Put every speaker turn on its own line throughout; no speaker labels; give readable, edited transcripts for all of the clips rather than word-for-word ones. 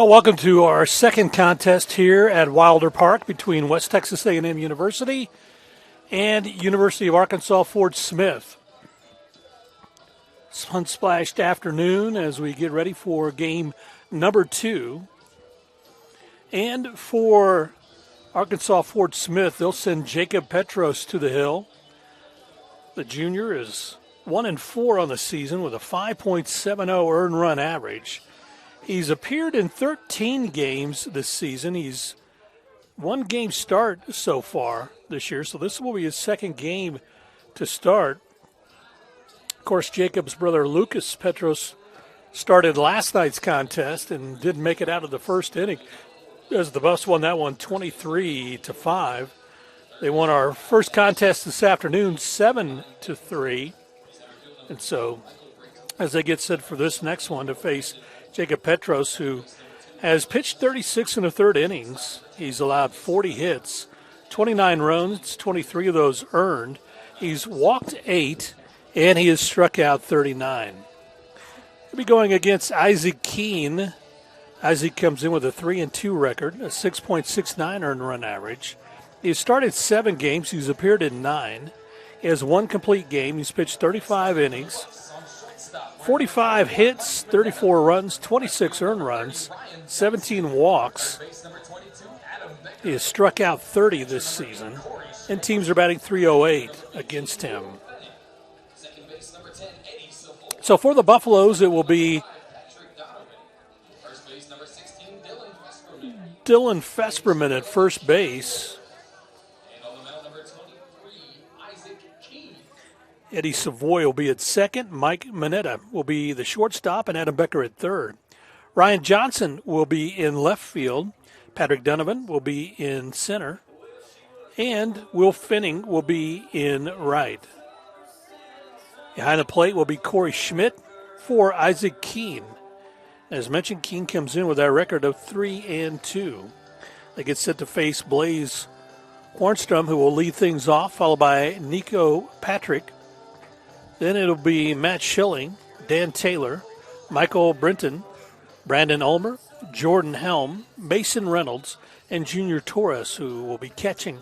Well, welcome to our second contest here at Wilder Park between West Texas A&M University and University of Arkansas Fort Smith. Sun-splashed afternoon as we get ready for game number 2. And for Arkansas Fort Smith, they'll send Jacob Petros to the hill. The junior is 1-4 on the season with a 5.70 earned run average. He's appeared in 13 games this season. He's one game start so far this year, so this will be his second game to start. Of course, Jacob's brother Lucas Petros started last night's contest and didn't make it out of the first inning as the Buffs won that one 23-5. They won our first contest this afternoon 7-3. And so as they get set for this next one to face Jacob Petros, who has pitched 36 1/3 innings. He's allowed 40 hits, 29 runs, 23 of those earned. He's walked 8, and he has struck out 39. He'll be going against Isaac Keene. Isaac comes in with a 3-2 record, a 6.69 earned run average. He's started 7 games. He's appeared in 9. He has 1 complete game. He's pitched 35 innings. 45 hits, 34 runs, 26 earned runs, 17 walks. He has struck out 30 this season, and teams are batting .308 against him. So for the Buffaloes, it will be Dylan Fesperman at first base. Eddie Savoy will be at second. Mike Mineta will be the shortstop, and Adam Becker at third. Ryan Johnson will be in left field. Patrick Donovan will be in center. And Will Finning will be in right. Behind the plate will be Corey Schmidt for Isaac Keene. As mentioned, Keene comes in with that record of 3-2. They get set to face Blaze Hornstrom, who will lead things off, followed by Nico Patrick. Then it'll be Matt Schilling, Dan Taylor, Michael Brenton, Brandon Ulmer, Jordan Helm, Mason Reynolds, and Junior Torres, who will be catching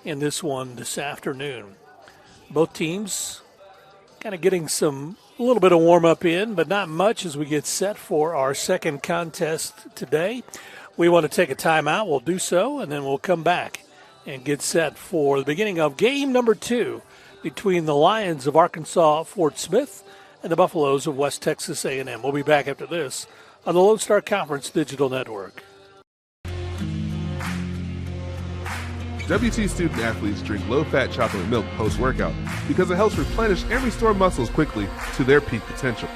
in this one this afternoon. Both teams kind of getting a little bit of warm-up in, but not much as we get set for our second contest today. We want to take a timeout. We'll do so, and then we'll come back and get set for the beginning of game number 2 between the Lions of Arkansas Fort Smith and the Buffaloes of West Texas A&M. We'll be back after this on the Lone Star Conference Digital Network.
WT student athletes drink low-fat chocolate milk post-workout because it helps replenish and restore muscles quickly to their peak potential.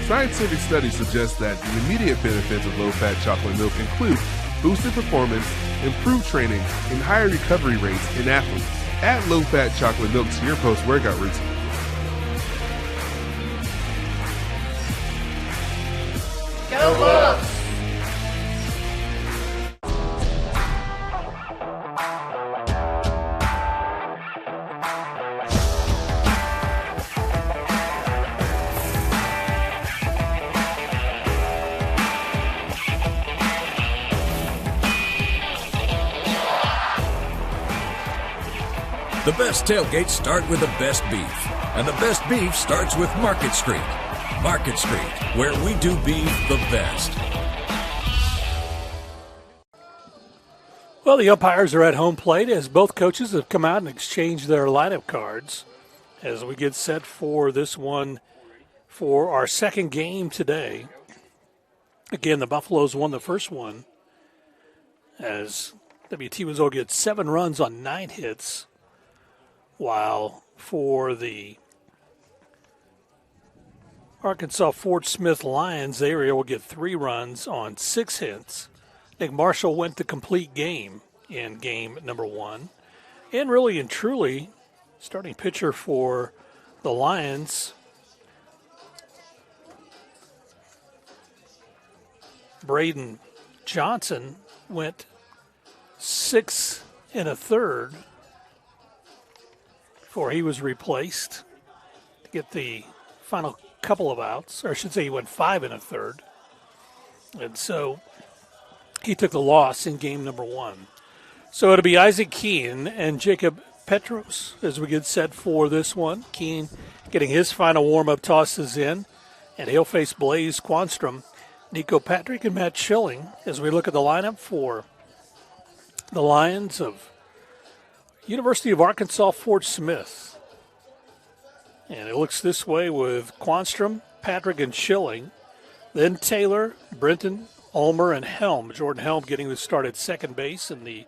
Scientific studies suggest that the immediate benefits of low-fat chocolate milk include boosted performance, improved training, and higher recovery rates in athletes. Add low-fat chocolate milk to your post-workout routine.
Go Buffs!
The best tailgates start with the best beef, and the best beef starts with Market Street. Market Street, where we do beef the best.
Well, the umpires are at home plate as both coaches have come out and exchanged their lineup cards as we get set for this one for our second game today. Again, the Buffaloes won the first one as WT Winslow gets 7 runs on 9 hits. While for the Arkansas Fort Smith Lions, they were able to get 3 runs on 6 hits. Nick Marshall went the complete game in game number 1. And really and truly, starting pitcher for the Lions, Braden Johnson, went 6 1/3 before he was replaced to get the final couple of outs, or I should say he went 5 1/3. And so he took the loss in game number 1. So it'll be Isaac Keene and Jacob Petros as we get set for this one. Keene getting his final warm-up tosses in, and he'll face Blaze Quanstrom, Nico Patrick, and Matt Schilling as we look at the lineup for the Lions of University of Arkansas Fort Smith. And it looks this way with Quanstrom, Patrick, and Schilling. Then Taylor, Brenton, Ulmer, and Helm. Jordan Helm getting the start at second base in the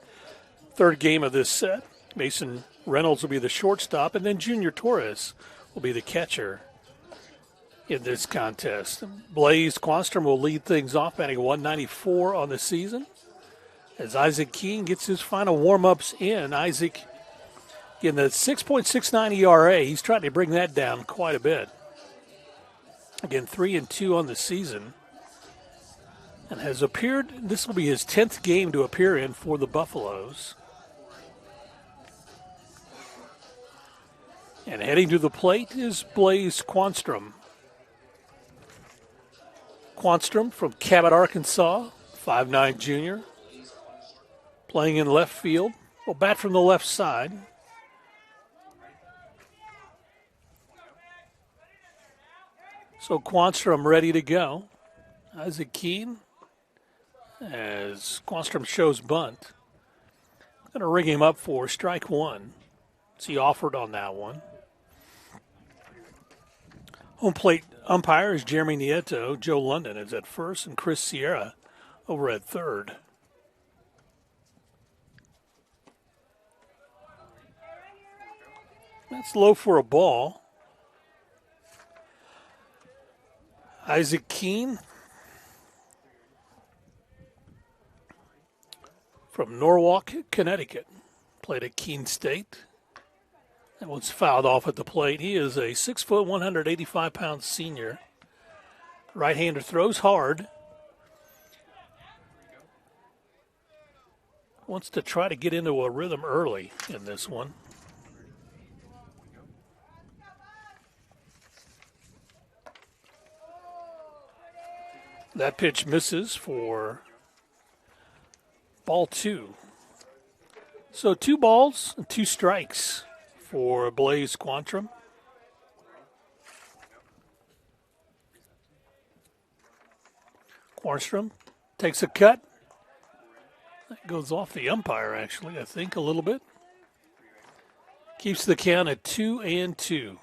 third game of this set. Mason Reynolds will be the shortstop, and then Junior Torres will be the catcher in this contest. Blaze Quanstrom will lead things off, batting 194 on the season. As Isaac Keene gets his final warm-ups in, Isaac in the 6.69 ERA, he's trying to bring that down quite a bit. Again, 3-2 on the season. And has appeared, this will be his 10th game to appear in for the Buffaloes. And heading to the plate is Blaze Quanstrom. Quanstrom from Cabot, Arkansas, 5'9" junior. Playing in left field. Will bat from the left side. So Quanstrom ready to go. Isaac Keene, as Quanstrom shows bunt. Going to ring him up for strike one. As he offered on that one. Home plate umpire is Jeremy Nieto. Joe London is at first, and Chris Sierra over at third. That's low for a ball. Isaac Keene from Norwalk, Connecticut. Played at Keene State. That one's fouled off at the plate. He is a 6 foot, 185-pound senior. Right-hander, throws hard. Wants to try to get into a rhythm early in this one. That pitch misses for ball two. So 2 balls and 2 strikes for Blaze Quanstrom. Quanstrom takes a cut. That goes off the umpire, actually, I think, a little bit. Keeps the count at 2-2.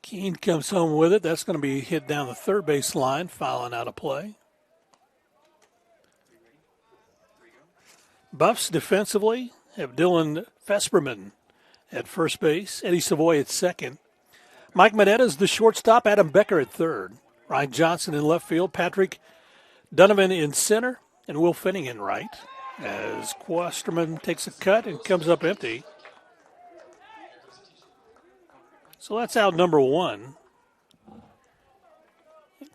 Keene comes home with it. That's going to be hit down the third base line, fouling out of play. Buffs defensively have Dylan Fesperman at first base, Eddie Savoy at second. Mike Monetta's the shortstop, Adam Becker at third. Ryan Johnson in left field, Patrick Donovan in center, and Will Finning in right. As Quanstrom takes a cut and comes up empty. So that's out number 1.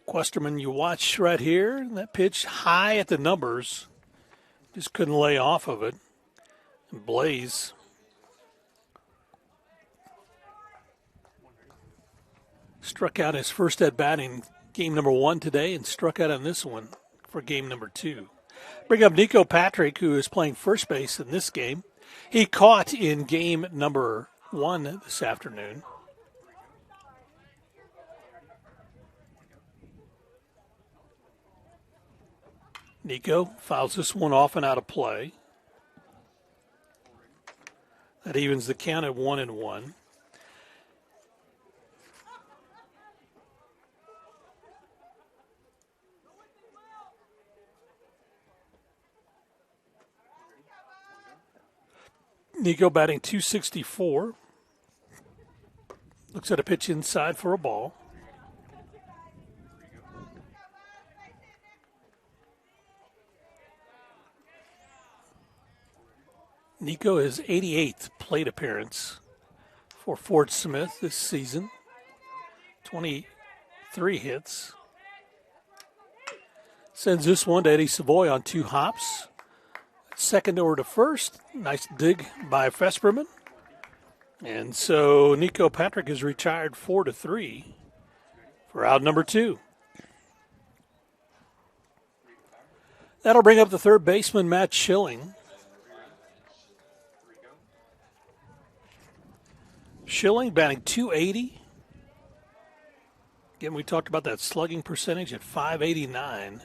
Quanstrom, you watch right here. That pitch high at the numbers. Just couldn't lay off of it. And Blaze struck out his first at bat in game number 1 today and struck out on this one for game number 2. Bring up Nico Patrick, who is playing first base in this game. He caught in game number 1 this afternoon. Nico fouls this one off and out of play. That evens the count at 1-1. Nico batting .264. Looks at a pitch inside for a ball. Nico, his 88th plate appearance for Fort Smith this season. 23 hits. Sends this one to Eddie Savoy on 2 hops. Second over to first. Nice dig by Fesperman. And so Nico Patrick is retired 4-3 for out number 2. That'll bring up the third baseman, Matt Schilling. Schilling batting .280. Again, we talked about that slugging percentage at .589.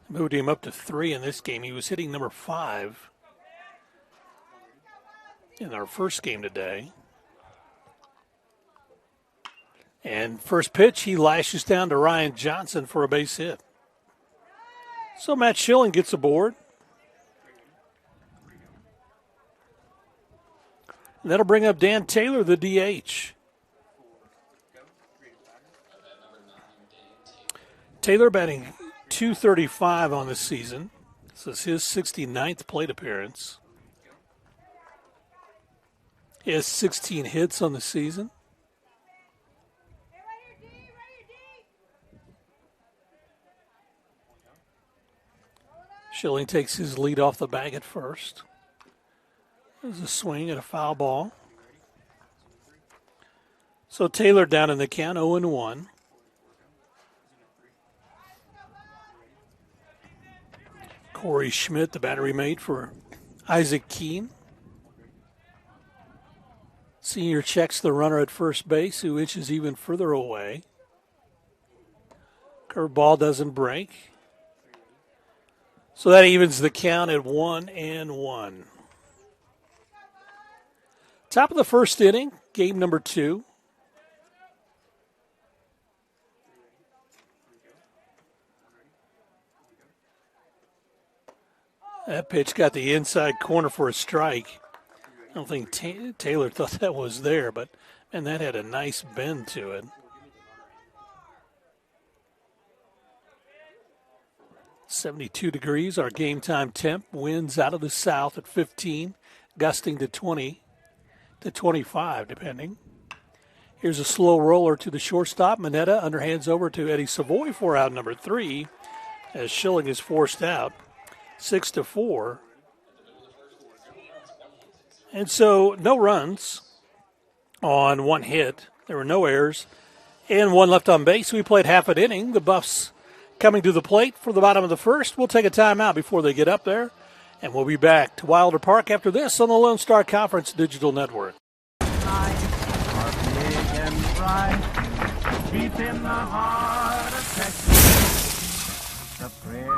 Moved him up to 3 in this game. He was hitting number 5 in our first game today. And first pitch, he lashes down to Ryan Johnson for a base hit. So Matt Schilling gets aboard. And that'll bring up Dan Taylor, the DH. Taylor batting .235 on the season. This is his 69th plate appearance. He has 16 hits on the season. Schilling takes his lead off the bag at first. There's a swing and a foul ball. So Taylor down in the count, 0-1. Corey Schmidt, the battery mate for Isaac Keene. Senior checks the runner at first base, who inches even further away. Curveball doesn't break. So that evens the count at 1-1. Top of the first inning, game number 2. That pitch got the inside corner for a strike. I don't think Taylor thought that was there, but, man, that had a nice bend to it. 72 degrees, our game time temp. Winds out of the south at 15, gusting to 20 to 25, depending. Here's a slow roller to the shortstop. Mineta underhands over to Eddie Savoy for out number 3 as Schilling is forced out. 6-4. And so no runs on one hit. There were no errors and one left on base. We played half an inning. The Buffs coming to the plate for the bottom of the first. We'll take a timeout before they get up there, and we'll be back to Wilder Park after this on the Lone Star Conference Digital Network.
Deep in the heart of Texas, the prairie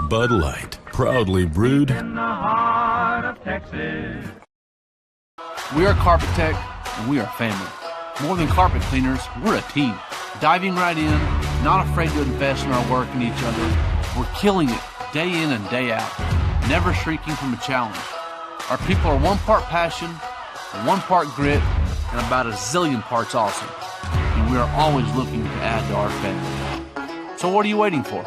Bud Light, proudly brewed
in the heart of Texas.
We are Carpet Tech, and we are family. More than carpet cleaners, we're a team. Diving right in, not afraid to invest in our work and each other. We're killing it day in and day out, never shrinking from a challenge. Our people are 1 part passion, 1 part grit, and about a zillion parts awesome. And we are always looking to add to our family. So what are you waiting for?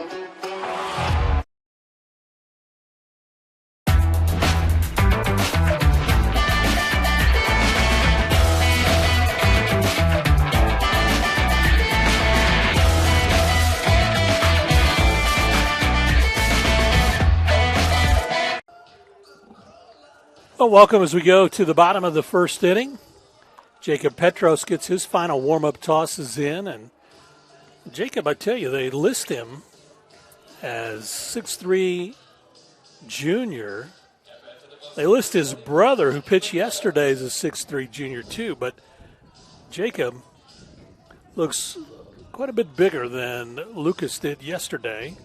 Well, welcome as we go to the bottom of the first inning. Jacob Petros gets his final warm-up tosses in. And Jacob, I tell you, they list him as 6'3" junior. They list his brother, who pitched yesterday, as a 6'3" junior too. But Jacob looks quite a bit bigger than Lucas did yesterday.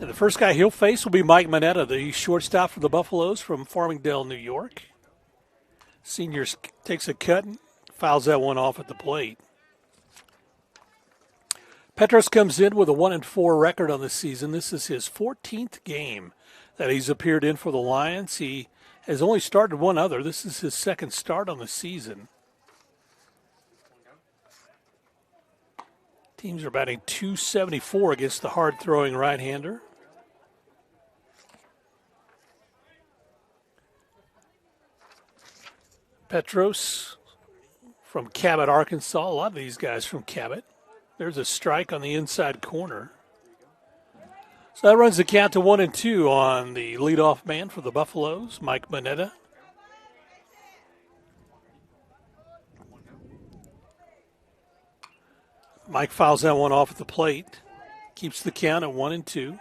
And the first guy he'll face will be Mike Mineta, the shortstop for the Buffaloes from Farmingdale, New York. Senior takes a cut and fouls that one off at the plate. Petros comes in with a 1-4 record on the season. This is his 14th game that he's appeared in for the Lions. He has only started one other. This is his second start on the season. Teams are batting .274 against the hard-throwing right-hander. Petros from Cabot, Arkansas. A lot of these guys from Cabot. There's a strike on the inside corner. So that runs the count to 1-2 on the leadoff man for the Buffaloes, Mike Mineta. Mike fouls that one off at the plate. Keeps the count at 1-2.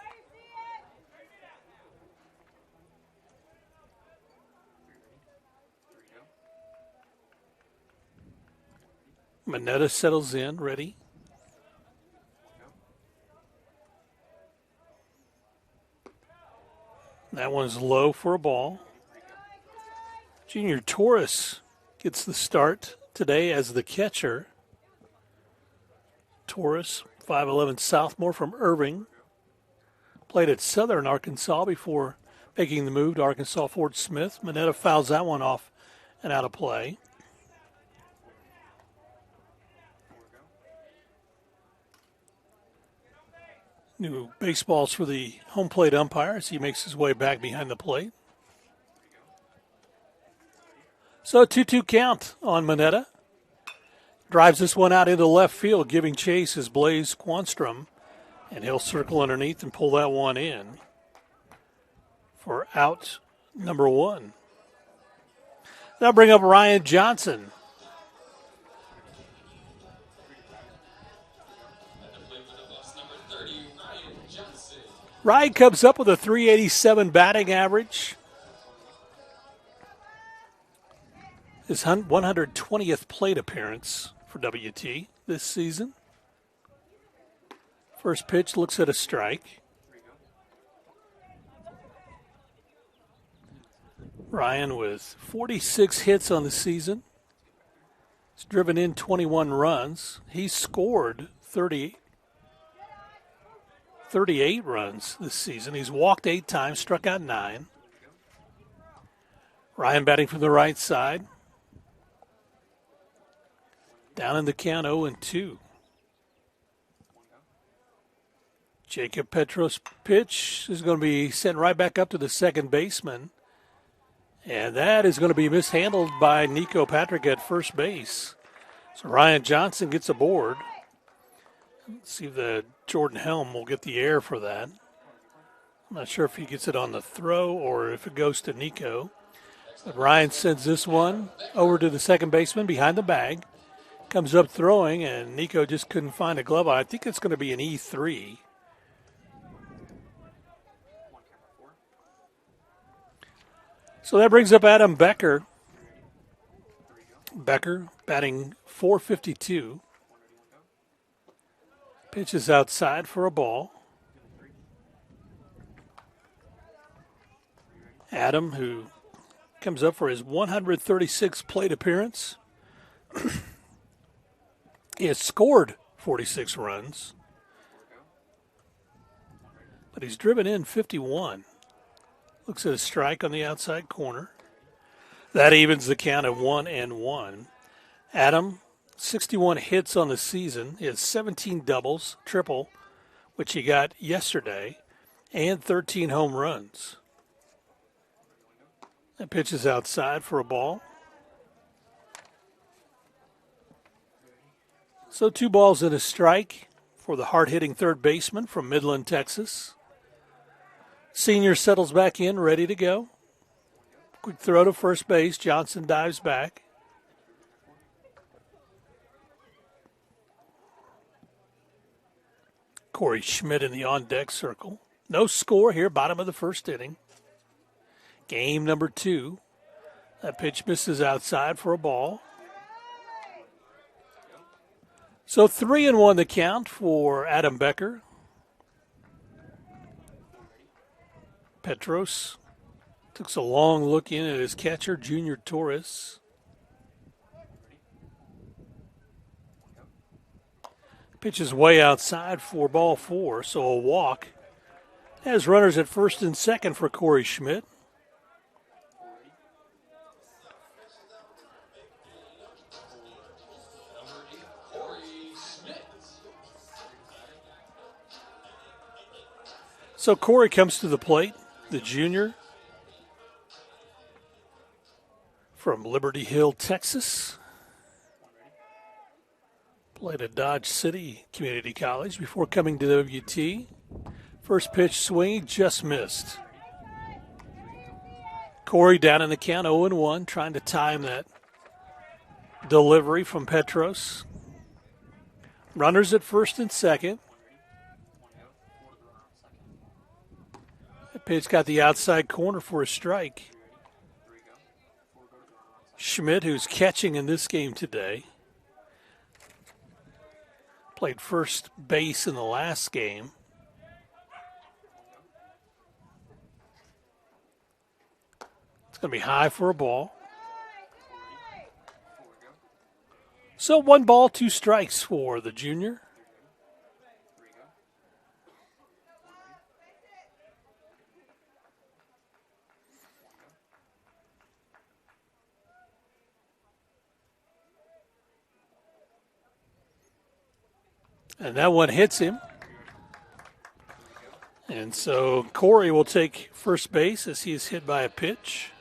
Mineta settles in, ready. That one's low for a ball. Junior Torres gets the start today as the catcher. Torres, 5'11" sophomore from Irving. Played at Southern Arkansas before making the move to Arkansas Fort Smith. Mineta fouls that one off and out of play. New baseballs for the home plate umpire as he makes his way back behind the plate. So a 2-2 count on Mineta. Drives this one out into left field, giving chase is Blaze Quanstrom. And he'll circle underneath and pull that one in for out number 1. Now bring up Ryan Johnson. Ryan comes up with a .387 batting average. His 120th plate appearance for WT this season. First pitch looks at a strike. Ryan with 46 hits on the season. He's driven in 21 runs. He's scored 38 runs this season. He's walked 8 times, struck out 9. Ryan batting from the right side. Down in the count, 0-2. Jacob Petros' pitch is going to be sent right back up to the second baseman. And that is going to be mishandled by Nico Patrick at first base. So Ryan Johnson gets aboard. Let's see if the Jordan Helm will get the air for that. I'm not sure if he gets it on the throw or if it goes to Nico. But Ryan sends this one over to the second baseman behind the bag. Comes up throwing, and Nico just couldn't find a glove. I think it's going to be an E3. So that brings up Adam Becker. Becker batting .452. Pitches outside for a ball. Adam, who comes up for his 136th plate appearance. He has scored 46 runs, but he's driven in 51. Looks at a strike on the outside corner. That evens the count at 1-1. Adam, 61 hits on the season. He has 17 doubles, triple, which he got yesterday, and 13 home runs. That pitch is outside for a ball. So 2 balls and a strike for the hard-hitting third baseman from Midland, Texas. Senior settles back in, ready to go. Quick throw to first base. Johnson dives back. Corey Schmidt in the on-deck circle. No score here, bottom of the first inning. Game number 2. That pitch misses outside for a ball. So 3-1 the count for Adam Becker. Petros took a long look in at his catcher, Junior Torres. Pitch is way outside for ball 4, so a walk. Has runners at first and second for Corey Schmidt. So Corey comes to the plate, the junior from Liberty Hill, Texas. Played at Dodge City Community College before coming to WT. First pitch swing, just missed. Corey down in the count, 0-1, trying to time that delivery from Petros. Runners at first and second. The pitch got the outside corner for a strike. Schmidt, who's catching in this game today, played first base in the last game. It's going to be high for a ball. So 1 ball, 2 strikes for the junior. And that one hits him. And so Corey will take first base as he is hit by a pitch.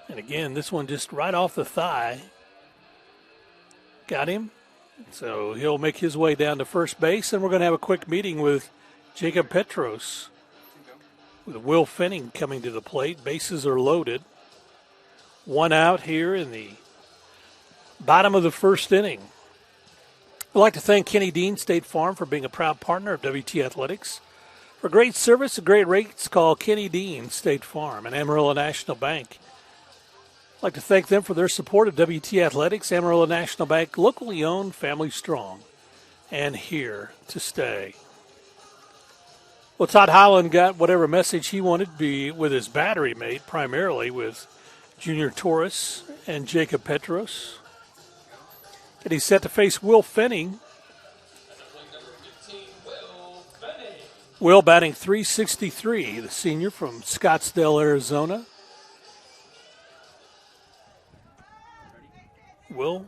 And again, this one just right off the thigh. Got him. So he'll make his way down to first base, and we're going to have a quick meeting with Jacob Petros, with Will Fenning coming to the plate. Bases are loaded. 1 out here in the bottom of the first inning. We'd like to thank Kenny Dean State Farm for being a proud partner of WT Athletics. For great service and great rates, call Kenny Dean State Farm and Amarillo National Bank. I'd like to thank them for their support of WT Athletics. Amarillo National Bank, locally owned, family strong, and here to stay. Well, Todd Holland got whatever message he wanted to be with his battery mate, primarily with Junior Torres and Jacob Petros. And he's set to face Will Fenning. Will batting .363, the senior from Scottsdale, Arizona. Will,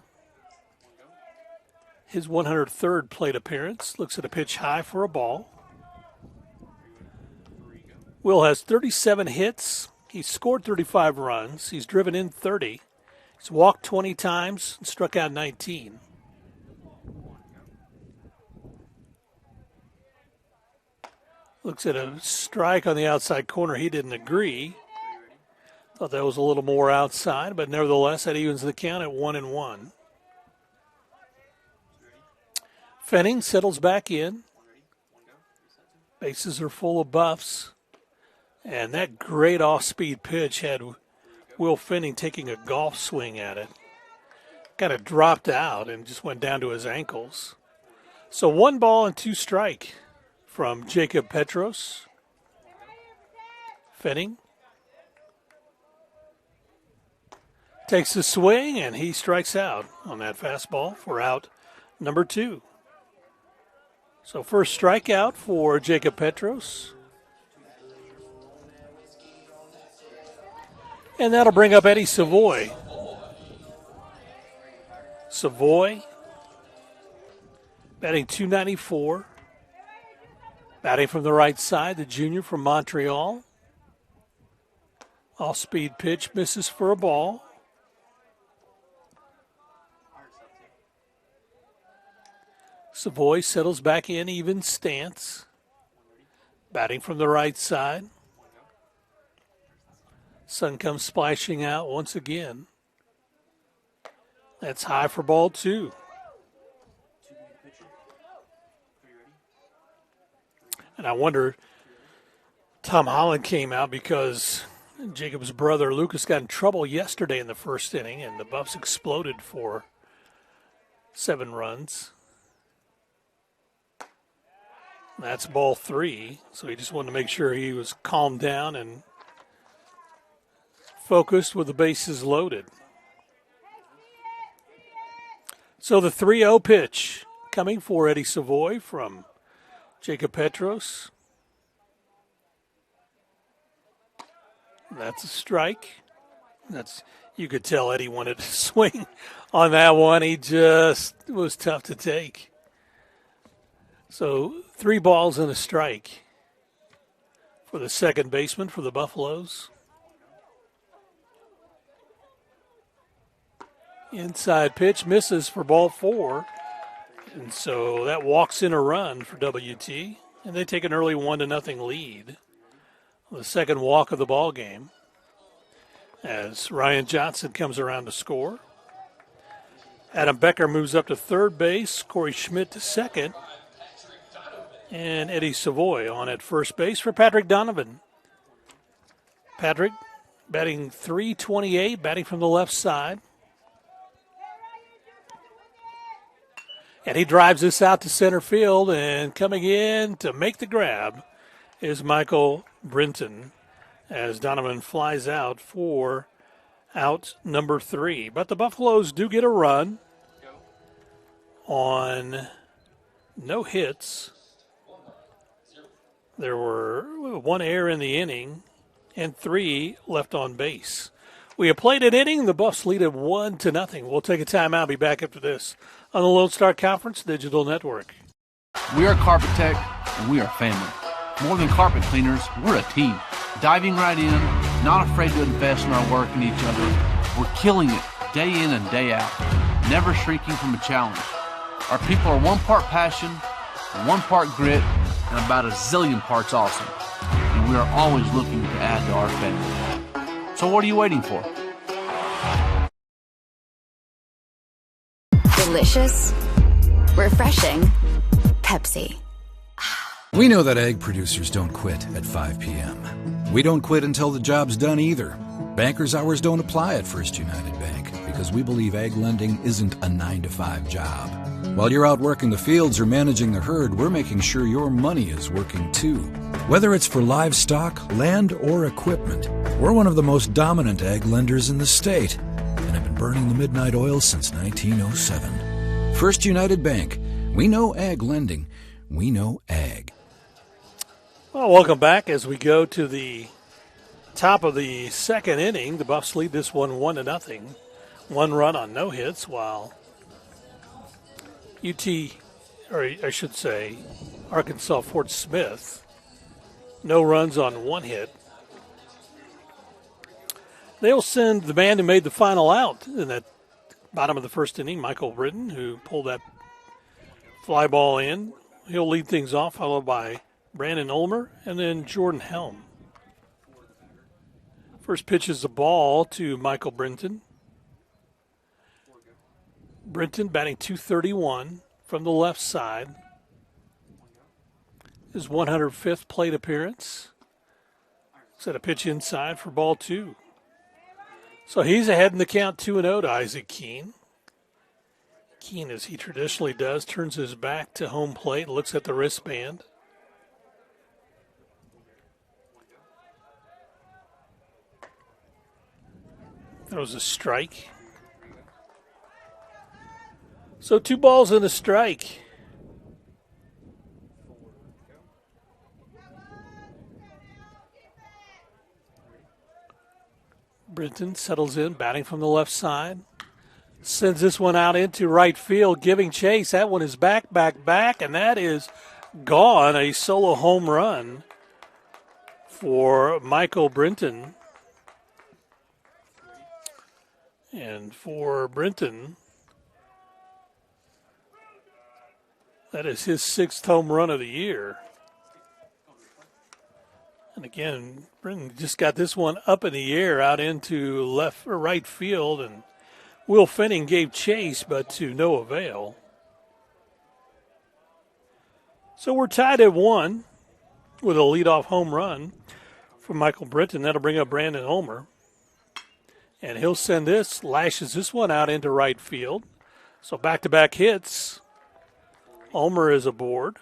his 103rd plate appearance, looks at a pitch high for a ball. Will has 37 hits. He's scored 35 runs. He's driven in 30. He's walked 20 times and struck out 19. Looks at a strike on the outside corner. He didn't agree. Thought that was a little more outside, but nevertheless, that evens the count at 1-1. Fenning settles back in. Bases are full of buffs. And that great off-speed pitch had Will Fenning taking a golf swing at it. Kind of dropped out and just went down to his ankles. So 1 ball and 2 strike from Jacob Petros. Fenning takes the swing, and he strikes out on that fastball for out number 2. So first strikeout for Jacob Petros. And that'll bring up Eddie Savoy. Savoy batting .294. Batting from the right side, the junior from Montreal. Off-speed pitch misses for a ball. Savoy settles back in, even stance. Batting from the right side. Sun comes splashing out once again. That's high for ball 2. And I wonder, Tom Holland came out because Jacob's brother Lucas got in trouble yesterday in the first inning, and the Buffs exploded for 7 runs. That's ball 3, so he just wanted to make sure he was calmed down and focused with the bases loaded. So the 3-0 pitch coming for Eddie Savoy from Jacob Petros. That's a strike. You could tell Eddie wanted to swing on that one. He just was tough to take. So 3 balls and a strike for the second baseman for the Buffaloes. Inside pitch misses for ball 4. And so that walks in a run for WT. And they take an early 1-0 lead. The second walk of the ball game as Ryan Johnson comes around to score. Adam Becker moves up to third base, Corey Schmidt to second, and Eddie Savoy on at first base for Patrick Donovan. Patrick batting .328, batting from the left side. And he drives this out to center field, and coming in to make the grab is Michael Brinton as Donovan flies out for out number 3. But the Buffaloes do get a run on no hits. There were 1 error in the inning and 3 left on base. We have played an inning. The Buffs lead at 1-0. We'll take a timeout. Be back after this on the Lone Star Conference Digital Network.
We are Carpet Tech, and we are family. More than carpet cleaners, we're a team. Diving right in, not afraid to invest in our work and each other. We're killing it day in and day out, never shrinking from a challenge. Our people are 1 part passion, 1 part grit, and about a zillion parts awesome. And we are always looking to add to our family. So what are you waiting for?
Delicious, refreshing, Pepsi.
We know that egg producers don't quit at 5 p.m. We don't quit until the job's done either. Bankers' hours don't apply at First United Bank because we believe egg lending isn't a 9-to-5 job. While you're out working the fields or managing the herd, we're making sure your money is working too. Whether it's for livestock, land, or equipment, we're one of the most dominant egg lenders in the state and have been burning the midnight oil since 1907. First United Bank. We know ag lending. We know ag.
Well, welcome back as we go to the top of the second inning. The Buffs lead this one 1-0. 1 run on no hits, while Arkansas Fort Smith, no runs on 1 hit. They'll send the man who made the final out in that bottom of the first inning, Michael Britton, who pulled that fly ball in. He'll lead things off, followed by Brandon Ulmer and then Jordan Helm. First pitch is the ball to Michael Brinton. Brinton batting .231 from the left side. His 105th plate appearance. Set a pitch inside for ball 2. So he's ahead in the count 2-0 to Isaac Keene. Keene, as he traditionally does, turns his back to home plate, looks at the wristband. That was a strike. So 2 balls and a strike. Brinton settles in, batting from the left side. Sends this one out into right field, giving chase. That one is back, and that is gone. A solo home run for Michael Brinton. And for Brinton, that is his 6th home run of the year. And again, Brinton just got this one up in the air out into left or right field, and Will Fenning gave chase, but to no avail. So we're tied at 1 with a leadoff home run from Michael Brinton. That'll bring up Brandon Ulmer. And he'll send this, lashes this one out into right field. So back-to-back hits. Ulmer is aboard.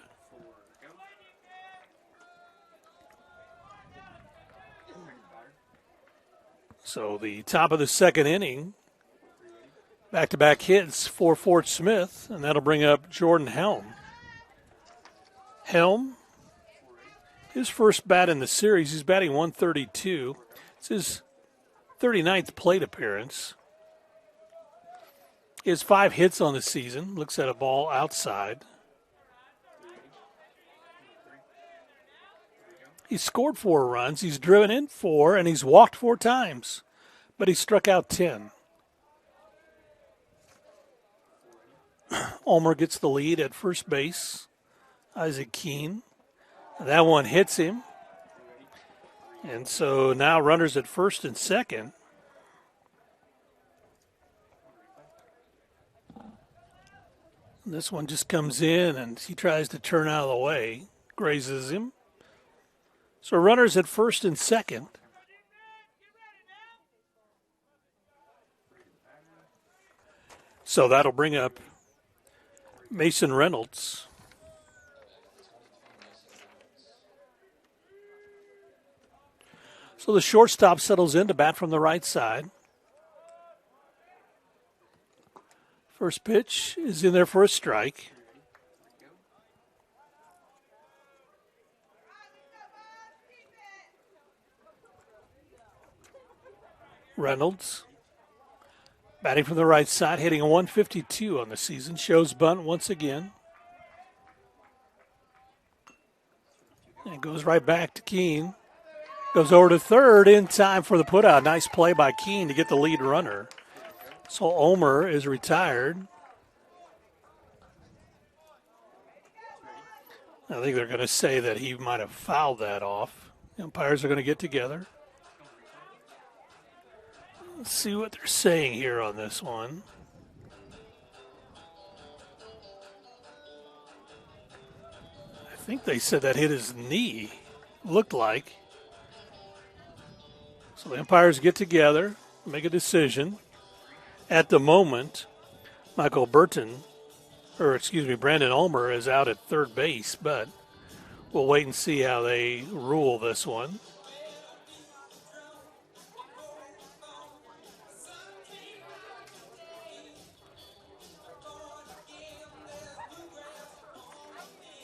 So the top of the second inning, back-to-back hits for Fort Smith, and that'll bring up Jordan Helm. Helm, his first bat in the series, he's batting .132. It's his 39th plate appearance. He has 5 hits on the season. Looks at a ball outside. He's scored 4 runs. He's driven in 4, and he's walked 4 times. But he struck out 10. Ulmer gets the lead at first base. Isaac Keene That one hits him. And so now runners at first and second. This one just comes in and he tries to turn out of the way, grazes him. So runners at first and second. So that'll bring up Mason Reynolds. So the shortstop settles in to bat from the right side. First pitch is in there for a strike. Reynolds batting from the right side, hitting a 152 on the season. Shows bunt once again. And goes right back to Keene. Goes over to third in time for the putout. Nice play by Keene to get the lead runner. So Ulmer is retired. I think they're going to say that he might have fouled that off. The umpires are going to get together. Let's see what they're saying here on this one. I think they said that hit his knee, looked like. So the umpires get together, make a decision. At the moment, Brandon Ulmer is out at third base, but we'll wait and see how they rule this one.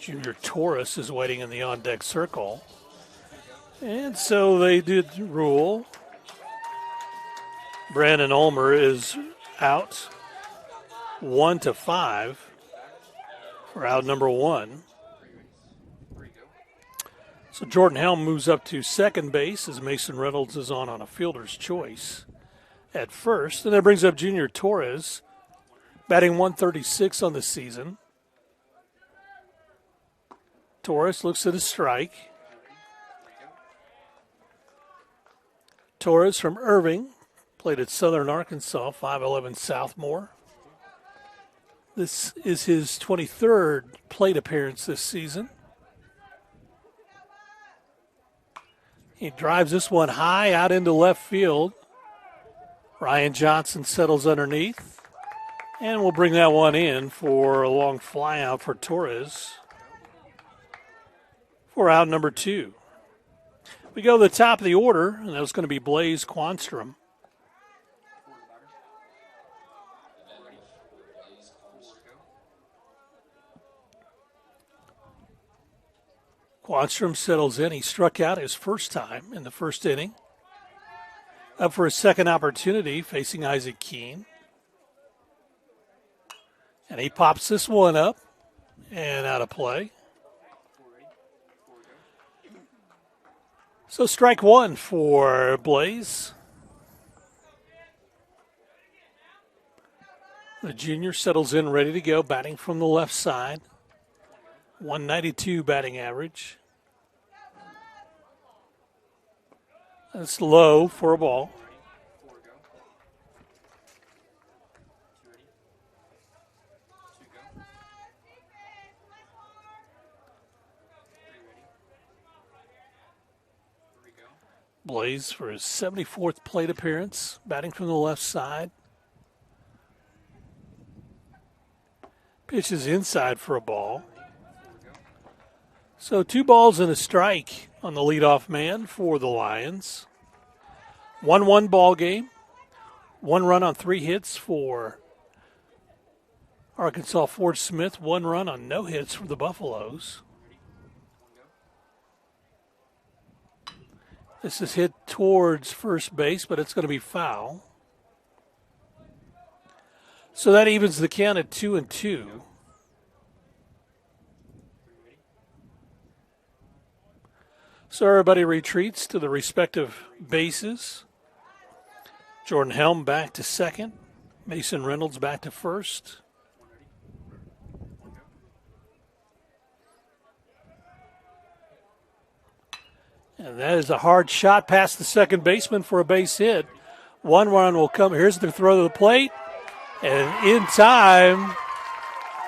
Junior Torres is waiting in the on-deck circle. And so they did rule. Brandon Ulmer is out 1-5 for out number one. So Jordan Helm moves up to second base as Mason Reynolds is on a fielder's choice at first. And that brings up Junior Torres, batting 136 on the season. Torres looks at a strike. Torres from Irving, played at Southern Arkansas, 5'11 Southmore. This is his 23rd plate appearance this season. He drives this one high out into left field. Ryan Johnson settles underneath. And we'll bring that one in for a long fly out for Torres for out number two. We go to the top of the order, and that was going to be Blaze Quanstrom. Quanstrom settles in. He struck out his first time in the first inning. Up for a second opportunity, facing Isaac Keene. And he pops this one up and out of play. So strike one for Blaze. The junior settles in ready to go, batting from the left side. 192 batting average. That's low for a ball. Blaze for his 74th plate appearance, batting from the left side. Pitches inside for a ball. So 2 balls and a strike on the leadoff man for the Lions. 1-1 ball game. 1 run on 3 hits for Arkansas Fort Smith. 1 run on no hits for the Buffaloes. This is hit towards first base, but it's going to be foul. So that evens the count at 2-2. So everybody retreats to the respective bases. Jordan Helm back to second. Mason Reynolds back to first. And that is a hard shot past the second baseman for a base hit. One run will come. Here's the throw to the plate. And in time,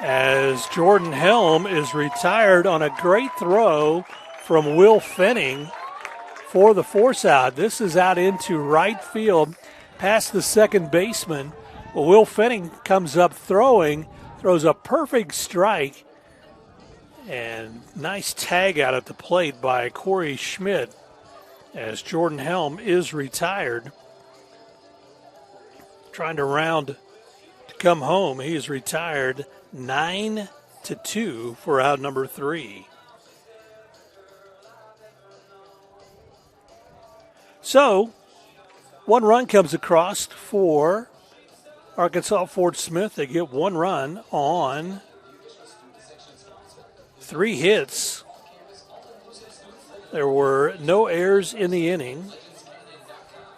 as Jordan Helm is retired on a great throw from Will Fenning for the force out. This is out into right field past the second baseman. Well, Will Fenning comes up throwing, throws a perfect strike, and nice tag out at the plate by Corey Schmidt as Jordan Helm is retired. Trying to round to come home. He is retired 9-2 for out number 3. So, one run comes across for Arkansas Fort Smith. They get one run on 3 hits. There were no errors in the inning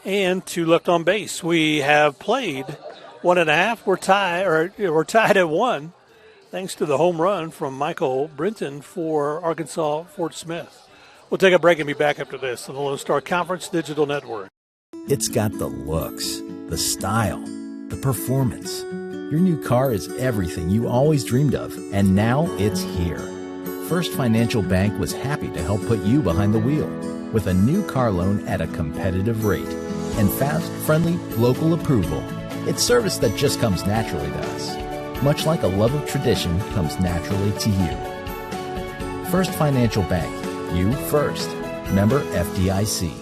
and 2 left on base. We have played 1.5. We're tied at 1 thanks to the home run from Michael Brinton for Arkansas Fort Smith. We'll take a break and be back after this on the Lone Star Conference Digital Network.
It's got the looks, the style, the performance. Your new car is everything you always dreamed of, and now it's here. First Financial Bank was happy to help put you behind the wheel with a new car loan at a competitive rate and fast, friendly, local approval. It's service that just comes naturally to us, much like a love of tradition comes naturally to you. First Financial Bank, you first. Member FDIC.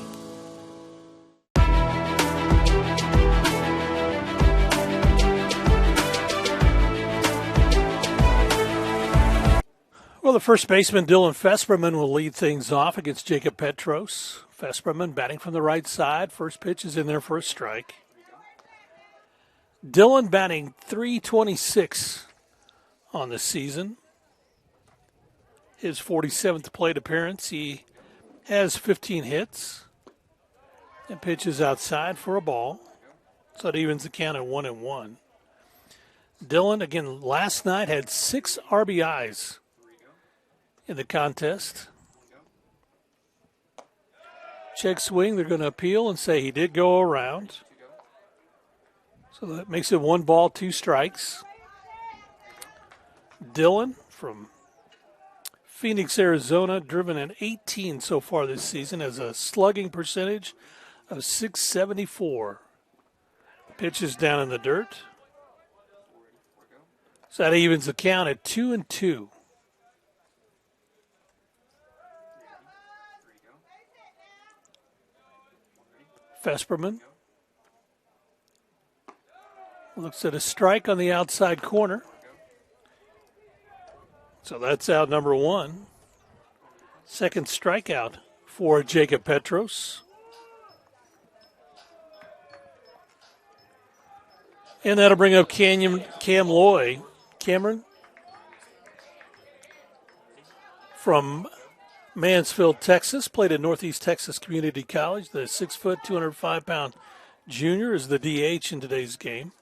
Well, the first baseman, Dylan Fesperman, will lead things off against Jacob Petros. Fesperman batting from the right side. First pitch is in there for a strike. Dylan batting .326 on the season. His 47th plate appearance. He has 15 hits and pitches outside for a ball. So it evens the count at 1-1. Dylan, again, last night had 6 RBIs in the contest. Check swing, they're going to appeal and say he did go around. So that makes it 1 ball, 2 strikes. Dylan from Phoenix, Arizona, driven an 18 so far this season, has a slugging percentage of .674. Pitches down in the dirt. So that evens the count at 2-2. Fesperman looks at a strike on the outside corner. So that's out number 1. Second strikeout for Jacob Petros. And that'll bring up Cam Loy. Cameron from Mansfield, Texas, played at Northeast Texas Community College. The 6', 205-pound junior is the DH in today's game.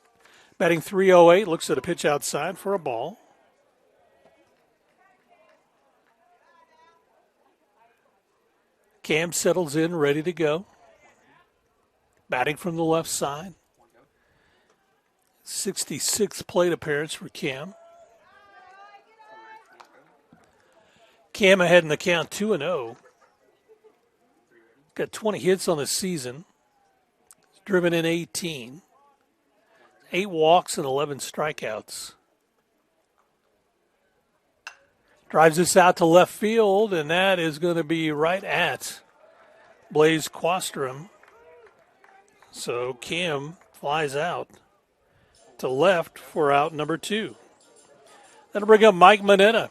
Batting .308, looks at a pitch outside for a ball. Cam settles in, ready to go. Batting from the left side. 66th plate appearance for Cam. Cam ahead in the count 2-0. Got 20 hits on the season. Driven in 18. 8 walks and 11 strikeouts. Drives this out to left field, and that is going to be right at Blaze Quastrom. So Cam flies out to left for out number 2. That'll bring up Mike Manetta.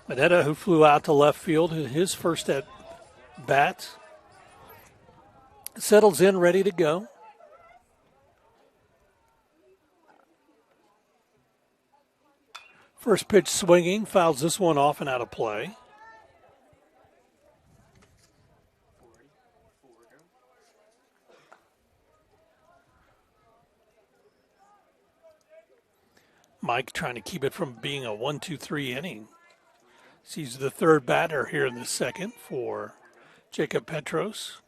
Manetta, who flew out to left field in his first at bat, settles in, ready to go. First pitch swinging, fouls this one off and out of play. Mike trying to keep it from being a 1-2-3 inning. He's the third batter here in the second for Jacob Petros.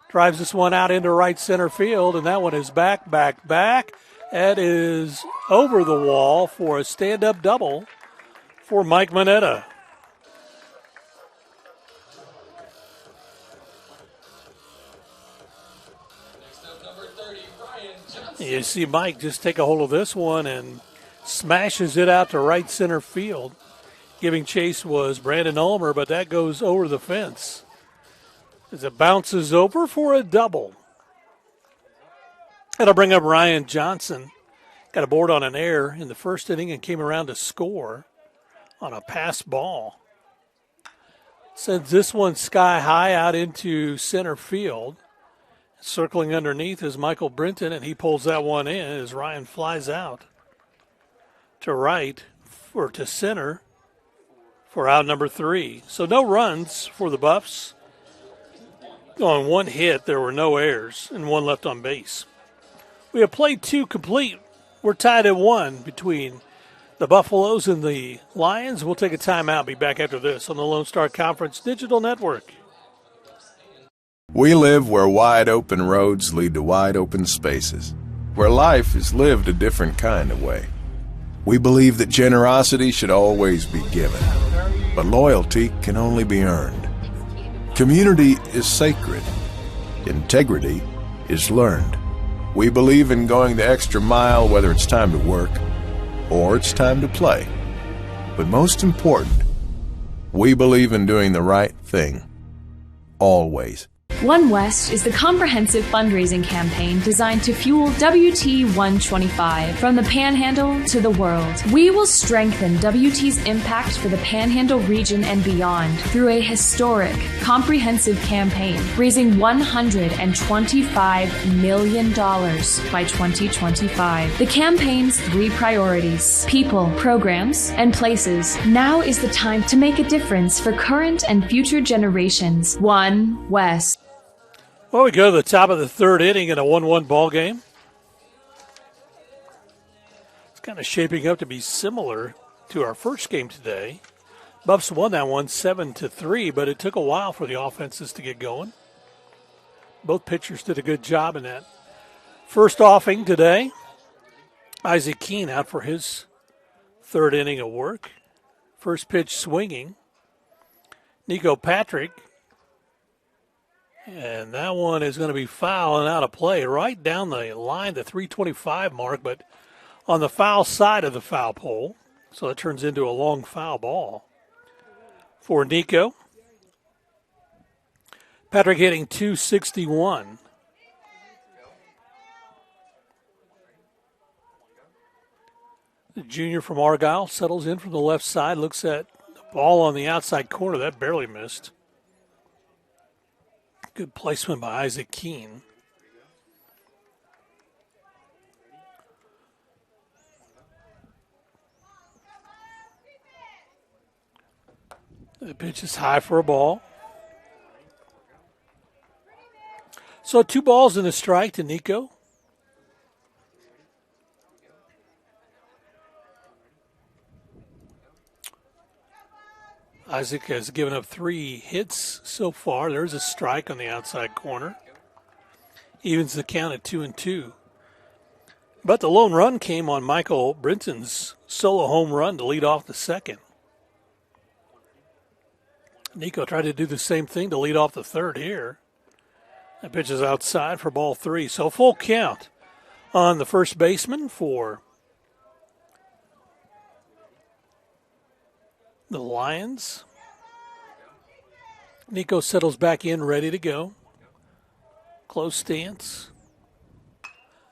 Drives this one out into right center field, and that one is back. That is over the wall for a stand-up double for Mike Mineta. You see Mike just take a hold of this one and smashes it out to right center field. Giving chase was Brandon Ulmer, but that goes over the fence as it bounces over for a double. That'll bring up Ryan Johnson. Got a board on an error in the first inning and came around to score on a pass ball. Sends this one sky high out into center field. Circling underneath is Michael Brinton, and he pulls that one in as Ryan flies out to right or to center for out number 3. So no runs for the Buffs. On one hit, there were no errors and one left on base. We have played 2 complete. We're tied at 1 between the Buffaloes and the Lions. We'll take a timeout. Be back after this on the Lone Star Conference Digital Network.
We live where wide open roads lead to wide open spaces, where life is lived a different kind of way. We believe that generosity should always be given, but loyalty can only be earned. Community is sacred. Integrity is learned. We believe in going the extra mile, whether it's time to work or it's time to play. But most important, we believe in doing the right thing, always.
One West is the comprehensive fundraising campaign designed to fuel WT 125 from the Panhandle to the world. We will strengthen WT's impact for the Panhandle region and beyond through a historic, comprehensive campaign, raising $125 million by 2025. The campaign's 3 priorities: people, programs, and places. Now is the time to make a difference for current and future generations. One West.
Well, we go to the top of the 3rd inning in a 1-1 ball game. It's kind of shaping up to be similar to our first game today. Buffs won that one 7-3, but it took a while for the offenses to get going. Both pitchers did a good job in that first offing today. Isaac Keene out for his 3rd inning of work. First pitch swinging. Nico Patrick. And that one is going to be foul and out of play right down the line, the 325 mark, but on the foul side of the foul pole. So it turns into a long foul ball for Nico. Patrick hitting .261. The junior from Argyle settles in from the left side, looks at the ball on the outside corner. That barely missed. Good placement by Isaac Keene. The pitch is high for a ball. So 2 balls and a strike to Nico. Isaac has given up 3 hits so far. There's a strike on the outside corner. Evens the count at 2-2. But the lone run came on Michael Brinton's solo home run to lead off the second. Nico tried to do the same thing to lead off the 3rd here. That pitch is outside for ball 3. So full count on the first baseman for the Lions. Nico settles back in, ready to go. Close stance.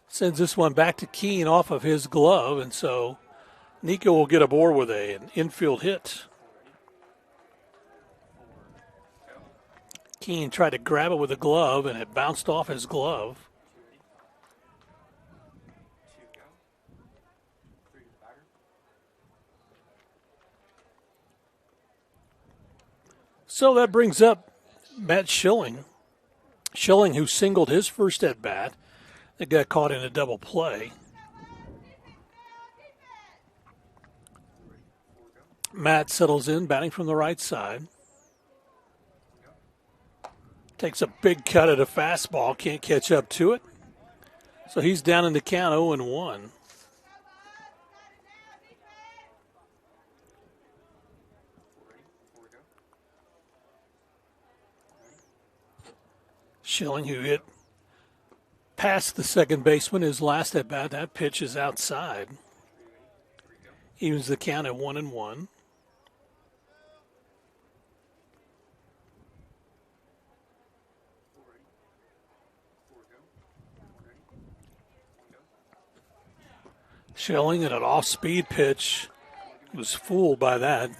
Sends this one back to Keene off of his glove, and so Nico will get aboard with an infield hit. Keene tried to grab it with a glove, and it bounced off his glove. So that brings up Matt Schilling. Schilling, who singled his first at-bat, that got caught in a double play. Matt settles in, batting from the right side. Takes a big cut at a fastball, can't catch up to it. So he's down in the count 0-1. Schilling, who hit past the second baseman, his last at bat. That pitch is outside. Evens the count at 1-1. Schilling at an off-speed pitch. He was fooled by that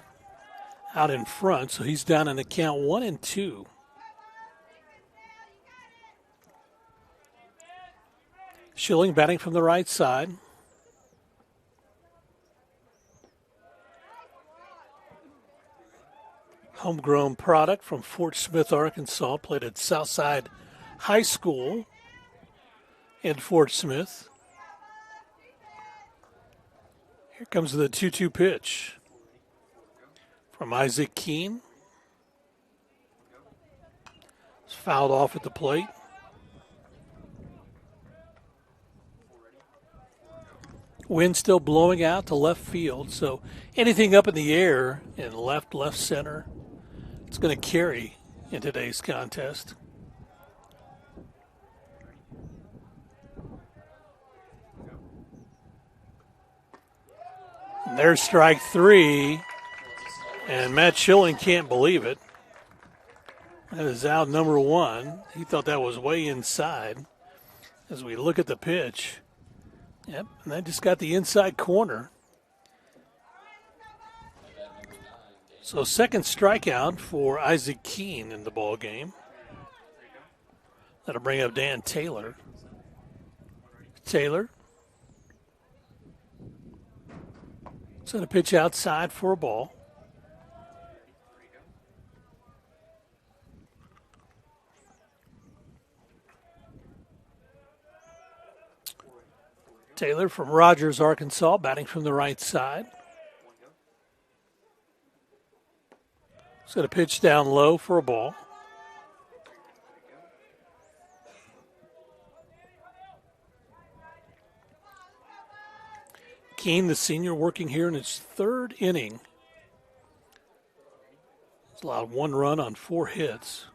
out in front, so he's down in the count 1-2. Schilling batting from the right side. Homegrown product from Fort Smith, Arkansas. Played at Southside High School in Fort Smith. Here comes the 2-2 pitch from Isaac Keene. It's fouled off at the plate. Wind still blowing out to left field, so anything up in the air in left center, it's going to carry in today's contest. And there's strike three, and Matt Schilling can't believe it. That is out number one. He thought that was way inside. As we look at the pitch, yep, and that just got the inside corner. So second strikeout for Isaac Keene in the ball game. That'll bring up Dan Taylor. Taylor. Set a pitch outside for a ball. Taylor from Rogers, Arkansas, batting from the right side. Set a pitch down low for a ball. Keene, the senior, working here in his third inning. He's allowed one run on 4 hits.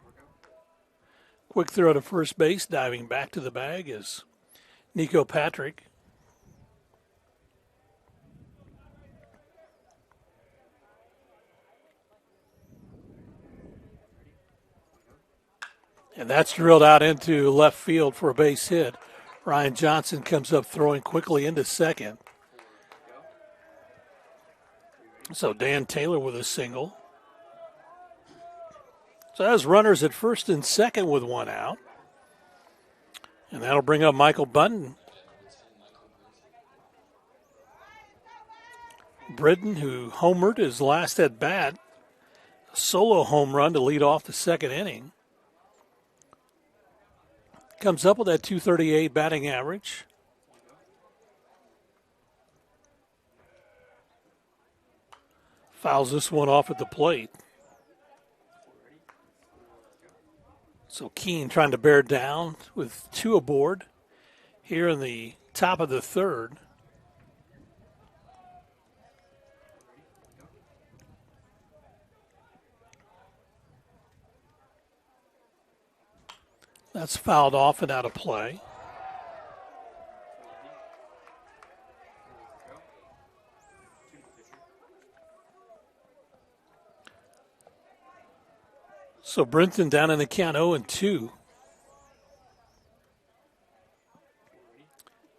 Quick throw to first base, diving back to the bag is Nico Patrick. And that's drilled out into left field for a base hit. Ryan Johnson comes up throwing quickly into second. So Dan Taylor with a single. So that has runners at first and second with one out. And that'll bring up Michael Button. Britton, who homered his last at bat, a solo home run to lead off the second inning. Comes up with that .238 batting average. Fouls this one off at the plate. So Keene trying to bear down with 2 aboard here in the top of the third. That's fouled off and out of play. So Brinton down in the count 0-2.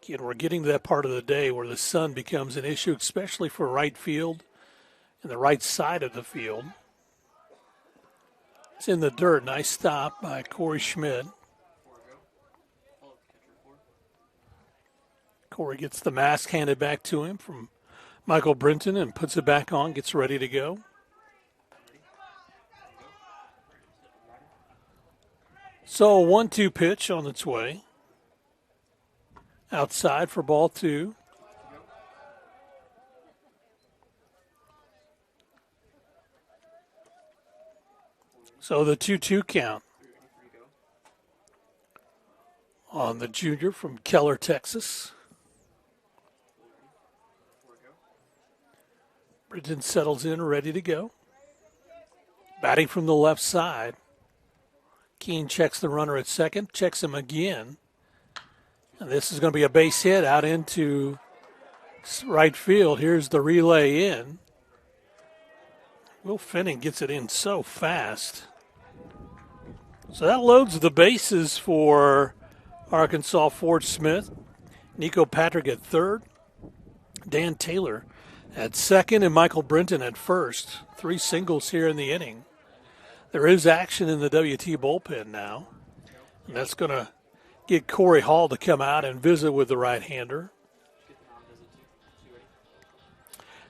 Again, we're getting to that part of the day where the sun becomes an issue, especially for right field and the right side of the field. It's in the dirt. Nice stop by Corey Schmidt. Corey gets the mask handed back to him from Michael Brinton and puts it back on, gets ready to go. So a 1-2 pitch on its way. Outside for ball 2. So the 2-2 count on the junior from Keller, Texas. Bridgen settles in, ready to go. Batting from the left side. Keene checks the runner at second, checks him again. And this is going to be a base hit out into right field. Here's the relay in. Will Finning gets it in so fast. So that loads the bases for Arkansas Fort Smith. Nico Patrick at third. Dan Taylor at second and Michael Brenton at first. 3 singles here in the inning. There is action in the WT bullpen now. And that's going to get Corey Hall to come out and visit with the right-hander.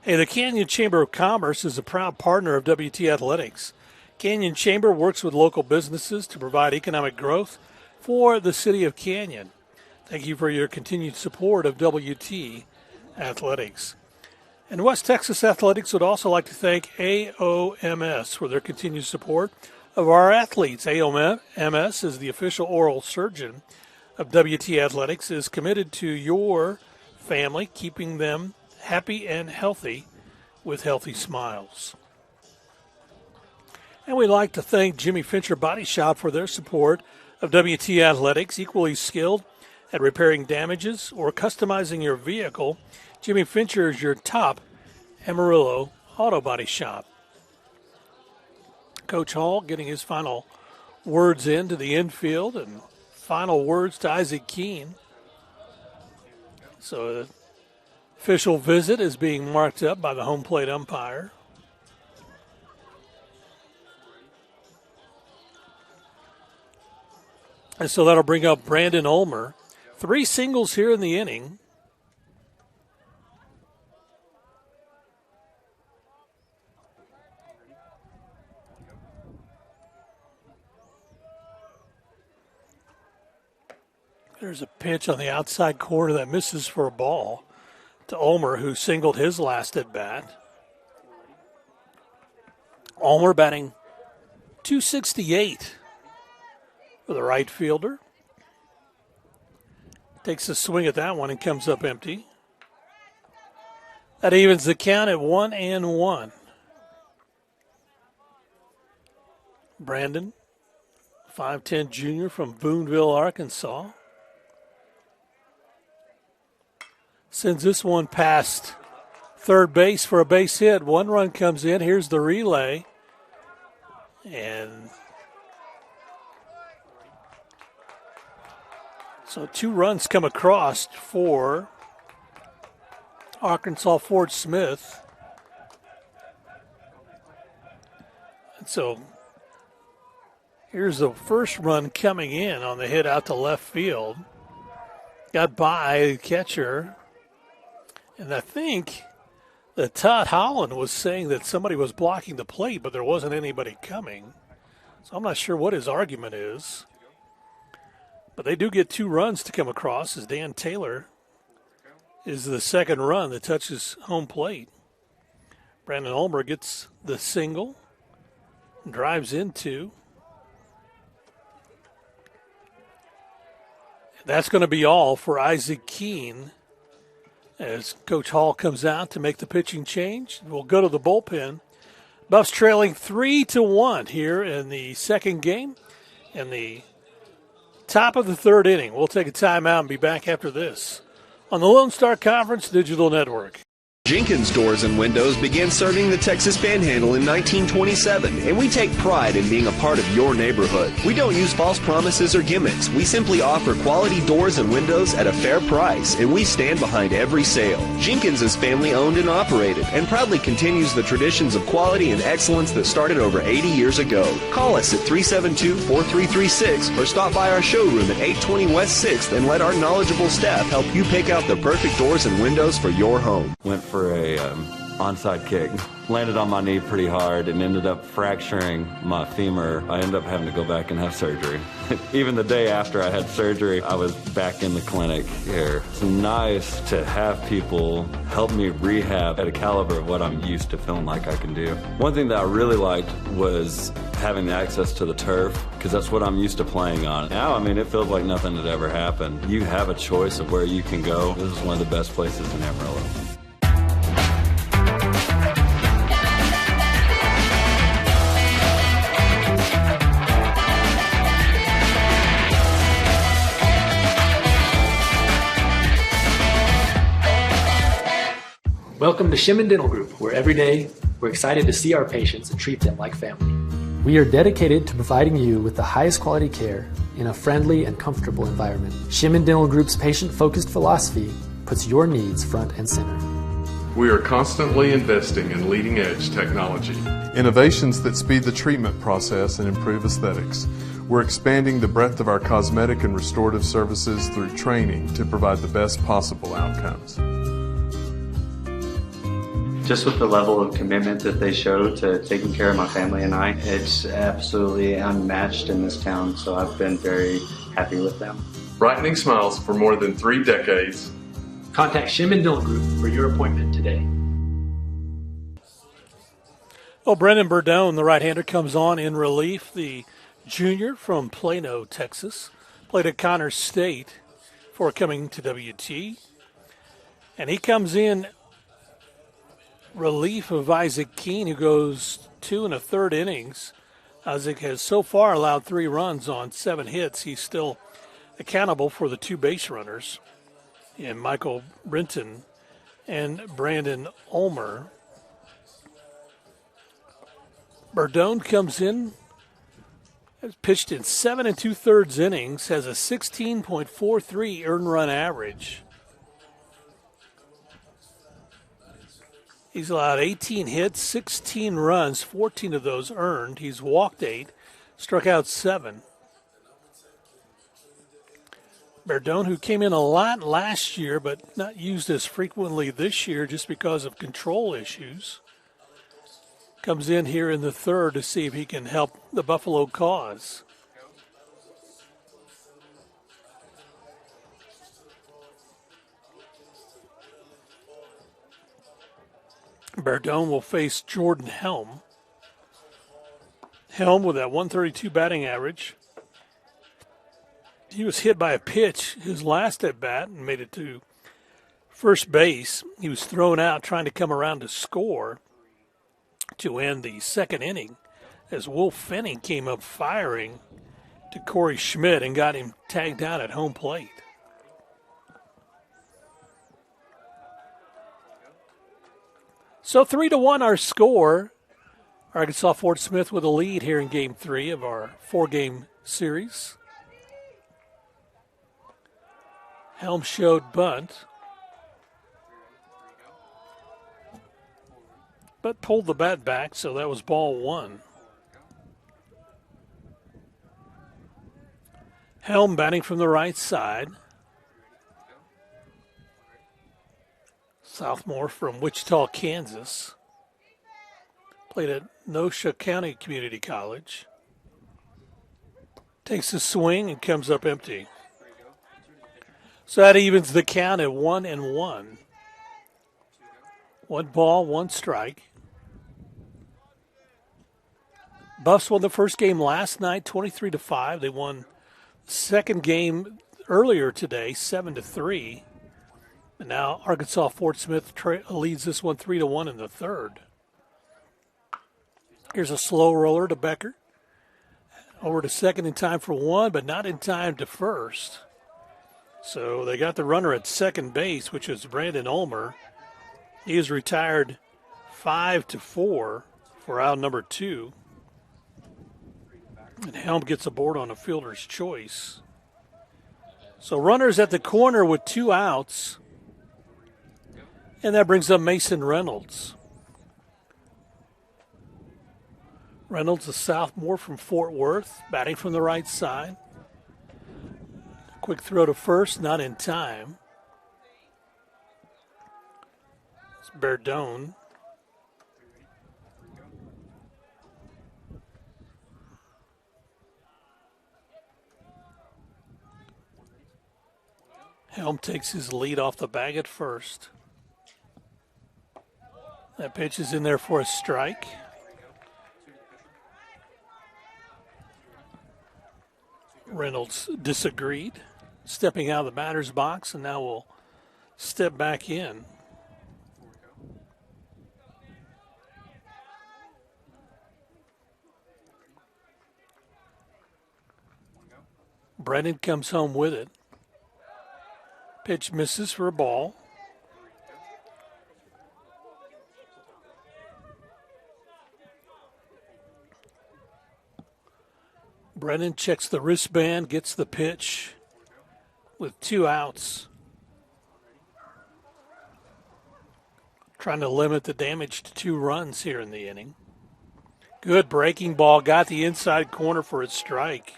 Hey, the Canyon Chamber of Commerce is a proud partner of WT Athletics. Canyon Chamber works with local businesses to provide economic growth for the city of Canyon. Thank you for your continued support of WT Athletics. And West Texas Athletics would also like to thank AOMS for their continued support of our athletes. AOMS is the official oral surgeon of WT Athletics, is committed to your family, keeping them happy and healthy with healthy smiles. And we'd like to thank Jimmy Fincher Body Shop for their support of WT Athletics, equally skilled at repairing damages or customizing your vehicle. Jimmy Fincher is your top Amarillo auto body shop. Coach Hall getting his final words into the infield and final words to Isaac Keene. So the official visit is being marked up by the home plate umpire. And so that'll bring up Brandon Ulmer. 3 singles here in the inning. There's a pitch on the outside corner that misses for a ball to Ulmer, who singled his last at bat. Ulmer batting .268 for the right fielder. Takes a swing at that one and comes up empty. That evens the count at 1-1. Brandon, 5'10" junior from Boonville, Arkansas. Sends this one past third base for a base hit. 1 run comes in. Here's the relay. And so 2 runs come across for Arkansas Fort Smith. And so here's the first run coming in on the hit out to left field. Got by the catcher. And I think that Todd Holland was saying that somebody was blocking the plate, but there wasn't anybody coming. So I'm not sure what his argument is. But they do get 2 runs to come across as Dan Taylor is the second run that touches home plate. Brandon Ulmer gets the single, drives into. That's going to be all for Isaac Keene as Coach Hall comes out to make the pitching change. We'll go to the bullpen. Buffs trailing 3-1 here in the second game in the top of the third inning. We'll take a timeout and be back after this on the Lone Star Conference Digital Network.
Jenkins Doors and Windows began serving the Texas Panhandle in 1927, and we take pride in being a part of your neighborhood. We don't use false promises or gimmicks. We simply offer quality doors and windows at a fair price, and we stand behind every sale. Jenkins is family owned and operated, and proudly continues the traditions of quality and excellence that started over 80 years ago. Call us at 372-4336 or stop by our showroom at 820 West 6th and let our knowledgeable staff help you pick out the perfect doors and windows for your home.
Went for a onside kick. Landed on my knee pretty hard and ended up fracturing my femur. I ended up having to go back and have surgery. Even the day after I had surgery, I was back in the clinic here. It's nice to have people help me rehab at a caliber of what I'm used to feeling like I can do. One thing that I really liked was having access to the turf, because that's what I'm used to playing on. Now, I mean, it feels like nothing had ever happened. You have a choice of where you can go. This is one of the best places in Amarillo.
Welcome to Shimon Dental Group, where every day we're excited to see our patients and treat them like family. We are dedicated to providing you with the highest quality care in a friendly and comfortable environment. Shimon Dental Group's patient-focused philosophy puts your needs front and center.
We are constantly investing in leading-edge technology, innovations that speed the treatment process and improve aesthetics. We're expanding the breadth of our cosmetic and restorative services through training to provide the best possible outcomes.
Just with the level of commitment that they show to taking care of my family and I, it's absolutely unmatched in this town, so I've been very happy with them.
Brightening smiles for more than 3 decades.
Contact Shimon Dental Group for your appointment today.
Well, Brendan Burdone, the right-hander, comes on in relief. The junior from Plano, Texas, played at Connors State before coming to WT. And he comes in relief of Isaac Keene, who goes 2 1/3 innings. Isaac has so far allowed 3 runs on 7 hits. He's still accountable for the 2 base runners in Michael Brinton and Brandon Ulmer. Burdone comes in, has pitched in 7 2/3 innings, has a 16.43 earned run average. He's allowed 18 hits, 16 runs, 14 of those earned. He's walked 8, struck out 7. Burdone, who came in a lot last year but not used as frequently this year just because of control issues, comes in here in the 3rd to see if he can help the Buffalo cause. Burdone will face Jordan Helm. Helm with that 132 batting average. He was hit by a pitch his last at bat and made it to first base. He was thrown out trying to come around to score to end the 2nd inning as Wolf Fenning came up firing to Corey Schmidt and got him tagged out at home plate. So 3-1 our score. Arkansas Fort Smith with a lead here in Game 3 of our 4-game series. Helm showed bunt, but pulled the bat back, so that was ball 1. Helm batting from the right side. Sophomore from Wichita, Kansas. Played at Neosho County Community College. Takes a swing and comes up empty. So that evens the count at 1-1. 1 ball, 1 strike. Buffs won the first game last night, 23-5. They won the second game earlier today, 7-3. And now Arkansas Fort Smith leads this one 3-1 in the 3rd. Here's a slow roller to Becker. Over to second in time for 1, but not in time to first. So they got the runner at second base, which is Brandon Ulmer. He is retired 5-4 for out number 2. And Helm gets aboard on a fielder's choice. So runners at the corner with 2 outs. And that brings up Mason Reynolds. Reynolds, a sophomore from Fort Worth, batting from the right side. Quick throw to first, not in time. It's Burdone Helm takes his lead off the bag at first. That pitch is in there for a strike. Reynolds disagreed, stepping out of the batter's box, and now will step back in. Brennan comes home with it. Pitch misses for a ball. Brennan checks the wristband, gets the pitch with 2 outs. Trying to limit the damage to 2 runs here in the inning. Good breaking ball, got the inside corner for a strike.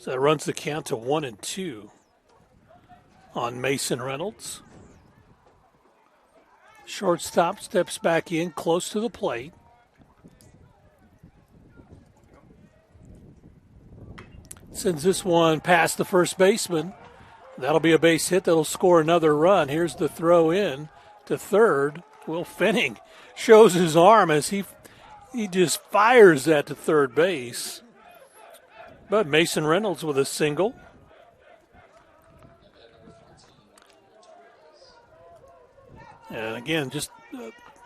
So that runs the count to 1-2 on Mason Reynolds. Shortstop steps back in close to the plate. Sends this one past the first baseman. That'll be a base hit that'll score another run. Here's the throw in to third. Will Fenning shows his arm as he just fires that to third base. But Mason Reynolds with a single. And again, just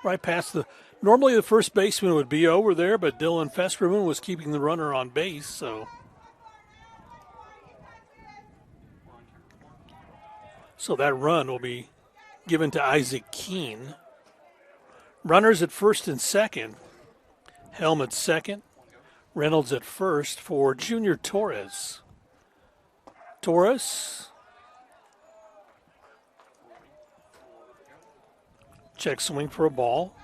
right past the, normally the first baseman would be over there, but Dylan Festerman was keeping the runner on base, so that run will be given to Isaac Keene. Runners at first and second. Helm at second. Reynolds at first for Junior Torres. Torres check swing for a ball.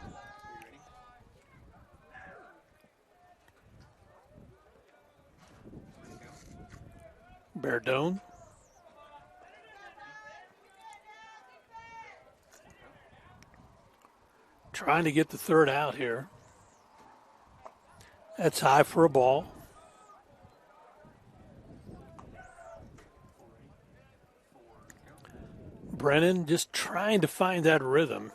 Berdone. Trying to get the third out here. That's high for a ball. Brennan just trying to find that rhythm.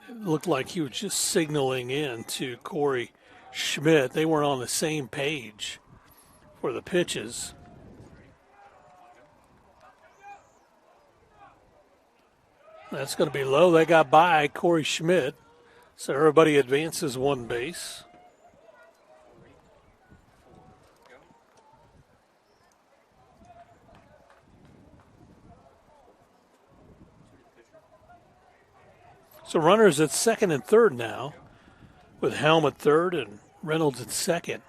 It looked like he was just signaling in to Corey Schmidt. They weren't on the same page for the pitches. That's going to be low. They got by Corey Schmidt. So everybody advances 1 base. So runners at second and third now, with Helm at third and Reynolds at second.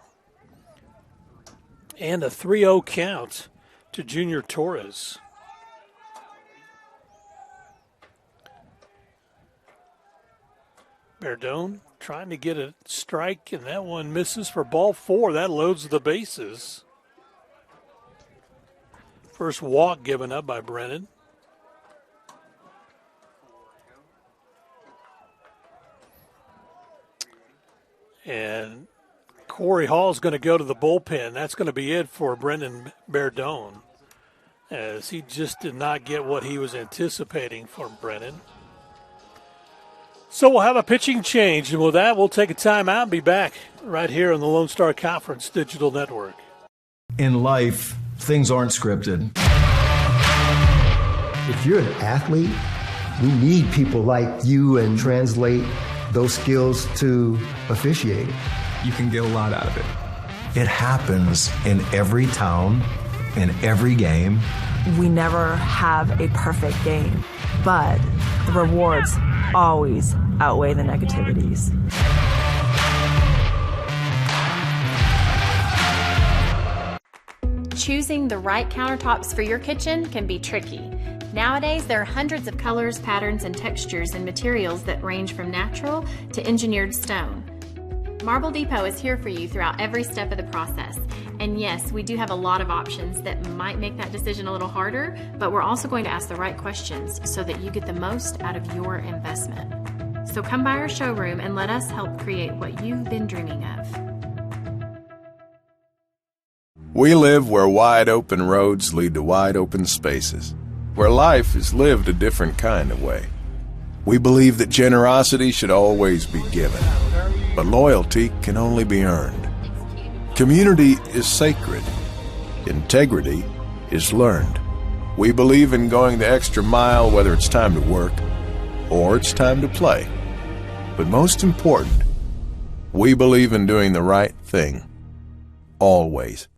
And a 3-0 count to Junior Torres. Berdone trying to get a strike, and that one misses for ball 4. That loads the bases. First walk given up by Brennan. And Corey Hall is going to go to the bullpen. That's going to be it for Brendan Berdone, as he just did not get what he was anticipating from Brennan. So we'll have a pitching change, and with that, we'll take a timeout and be back right here on the Lone Star Conference Digital Network.
In life, things aren't scripted.
If you're an athlete, we need people like you and translate those skills to officiating.
You can get a lot out of it. It happens in every town, in every game.
We never have a perfect game, but the rewards always outweigh the negativities.
Choosing the right countertops for your kitchen can be tricky. Nowadays, there are hundreds of colors, patterns, and textures and materials that range from natural to engineered stone. Marble Depot is here for you throughout every step of the process. And yes, we do have a lot of options that might make that decision a little harder, but we're also going to ask the right questions so that you get the most out of your investment. So come by our showroom and let us help create what you've been dreaming of.
We live where wide open roads lead to wide open spaces, where life is lived a different kind of way. We believe that generosity should always be given, but loyalty can only be earned. Community is sacred. Integrity is learned. We believe in going the extra mile, whether it's time to work or it's time to play. But most important, we believe in doing the right thing, always.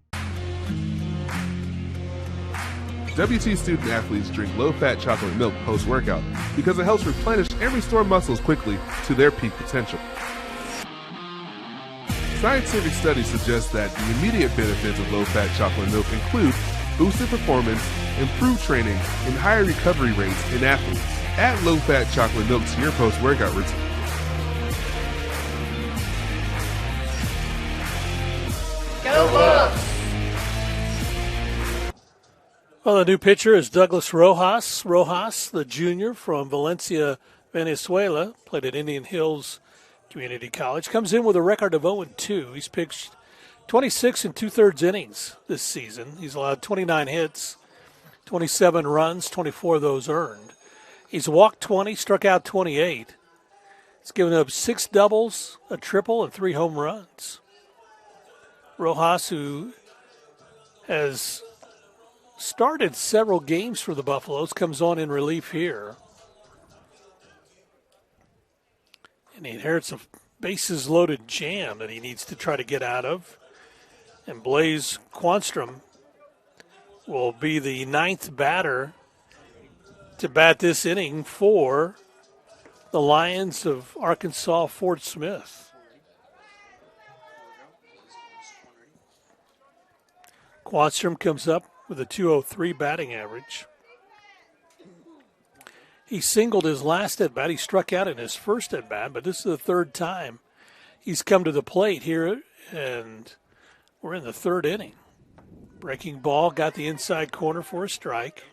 WT student athletes drink low-fat chocolate milk post-workout because it helps replenish and restore muscles quickly to their peak potential. Scientific studies suggest that the immediate benefits of low-fat chocolate milk include boosted performance, improved training, and higher recovery rates in athletes. Add low-fat chocolate milk to your post-workout routine.
Go Bucks!
Well, the new pitcher is Douglas Rojas. Rojas, the junior from Valencia, Venezuela, played at Indian Hills Community College. Comes in with a record of 0-2. He's pitched 26 and 2/3 innings this season. He's allowed 29 hits, 27 runs, 24 of those earned. He's walked 20, struck out 28. He's given up 6 doubles, a triple, and 3 home runs. Rojas, who has started several games for the Buffaloes, comes on in relief here. And he inherits a bases-loaded jam that he needs to try to get out of. And Blaze Quanstrom will be the 9th batter to bat this inning for the Lions of Arkansas Fort Smith. Quanstrom comes up with a .203 batting average. He singled his last at-bat. He struck out in his first at-bat, but this is the 3rd time he's come to the plate here, and we're in the 3rd inning. Breaking ball, got the inside corner for a strike.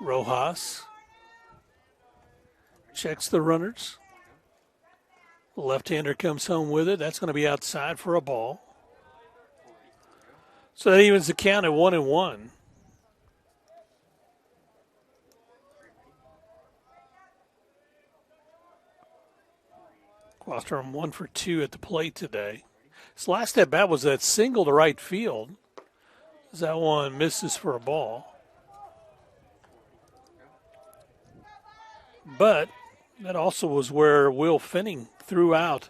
Rojas checks the runners. The left-hander comes home with it. That's going to be outside for a ball. So that evens the count at 1-1. Quanstrom 1 for 2 at the plate today. His last at bat was that single to right field. As that one misses for a ball. But that also was where Will Finning threw out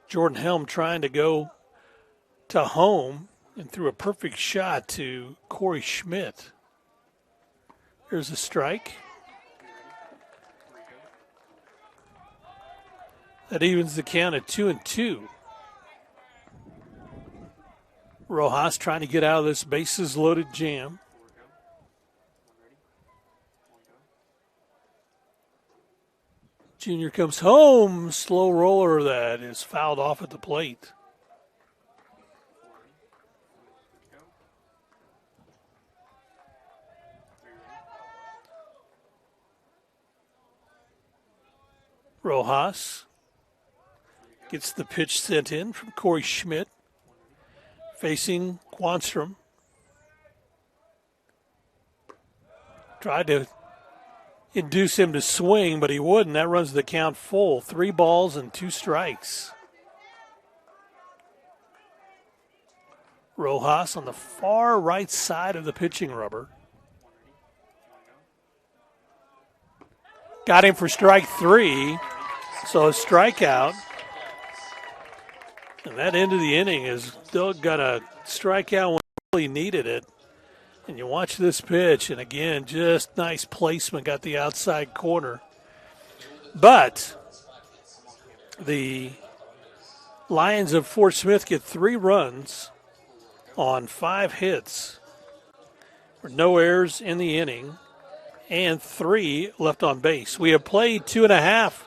Jordan Helm trying to go to home and threw a perfect shot to Corey Schmidt. Here's a strike. That evens the count at 2-2. Rojas trying to get out of this bases-loaded jam. Junior comes home. Slow roller that is fouled off at the plate. Rojas gets the pitch sent in from Corey Schmidt, facing Quanstrom. Tried to induce him to swing, but he wouldn't. That runs the count full. 3 balls and 2 strikes. Rojas on the far right side of the pitching rubber. Got him for strike 3. So a strikeout. And that end of the inning is Doug got a strikeout when he really needed it. And you watch this pitch, and again, just nice placement, got the outside corner. But the Lions of Fort Smith get 3 runs on 5 hits. No errors in the inning, and 3 left on base. We have played 2.5,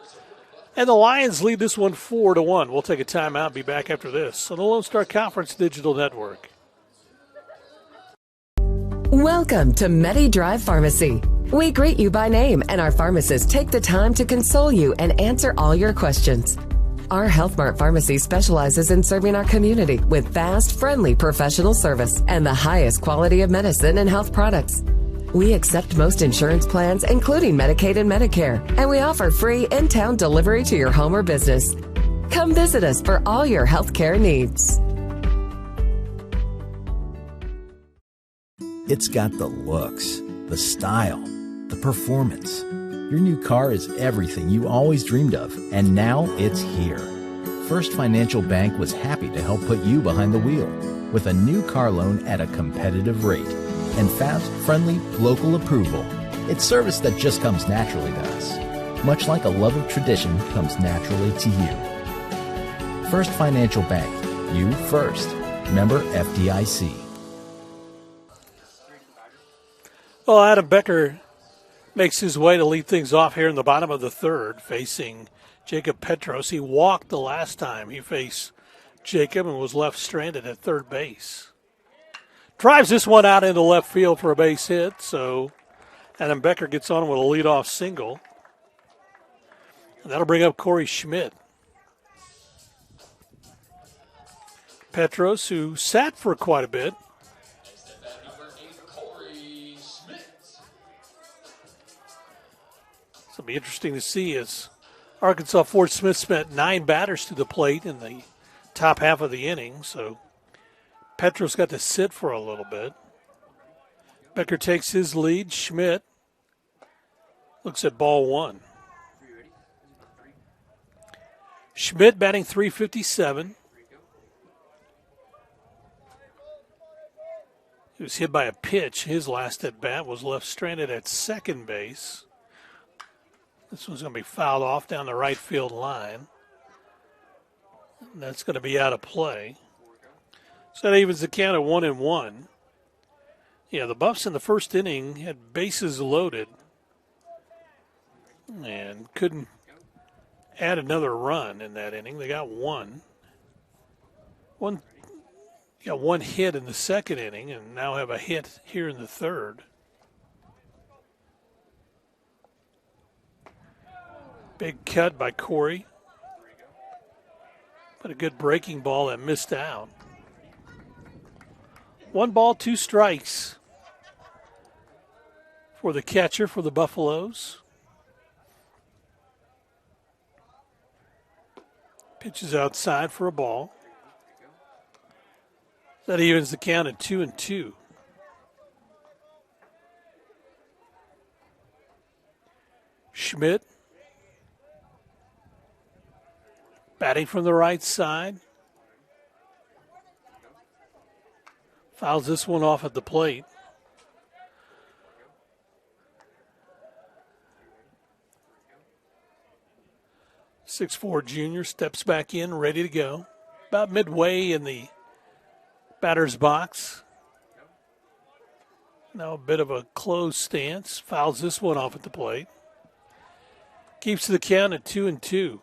and the Lions lead this one 4-1. We'll take a timeout and be back after this on the Lone Star Conference Digital Network.
Welcome to MediDrive Pharmacy. We greet you by name, and our pharmacists take the time to console you and answer all your questions. Our Health Mart Pharmacy specializes in serving our community with fast, friendly professional service and the highest quality of medicine and health products. We accept most insurance plans, including Medicaid and Medicare, and we offer free in-town delivery to your home or business. Come visit us for all your healthcare needs.
It's got the looks, the style, the performance. Your new car is everything you always dreamed of, and now it's here. First Financial Bank was happy to help put you behind the wheel with a new car loan at a competitive rate and fast, friendly, local approval. It's service that just comes naturally to us, much like a love of tradition comes naturally to you. First Financial Bank, you first. Member FDIC.
Well, Adam Becker makes his way to lead things off here in the bottom of the third, facing Jacob Petros. He walked the last time he faced Jacob and was left stranded at third base. Drives this one out into left field for a base hit, so Adam Becker gets on with a leadoff single. And that'll bring up Corey Schmidt. Petros, who sat for quite a bit. It'll be interesting to see as Arkansas Fort Smith spent 9 batters to the plate in the top half of the inning, so Petros got to sit for a little bit. Becker takes his lead. Schmidt looks at ball one. Schmidt batting .357. He was hit by a pitch. His last at bat was left stranded at second base. This one's going to be fouled off down the right field line. And that's going to be out of play. So that evens the count at 1-1. Yeah, the Buffs in the first inning had bases loaded and couldn't add another run in that inning. They got one hit in the second inning and now have a hit here in the third. Big cut by Corey. But a good breaking ball that missed out. 1 ball, 2 strikes for the catcher for the Buffaloes. Pitches outside for a ball. That evens the count at 2-2. Schmidt batting from the right side. Fouls this one off at the plate. .6'4" junior steps back in, ready to go. About midway in the batter's box. Now a bit of a closed stance. Fouls this one off at the plate. Keeps the count at 2-2.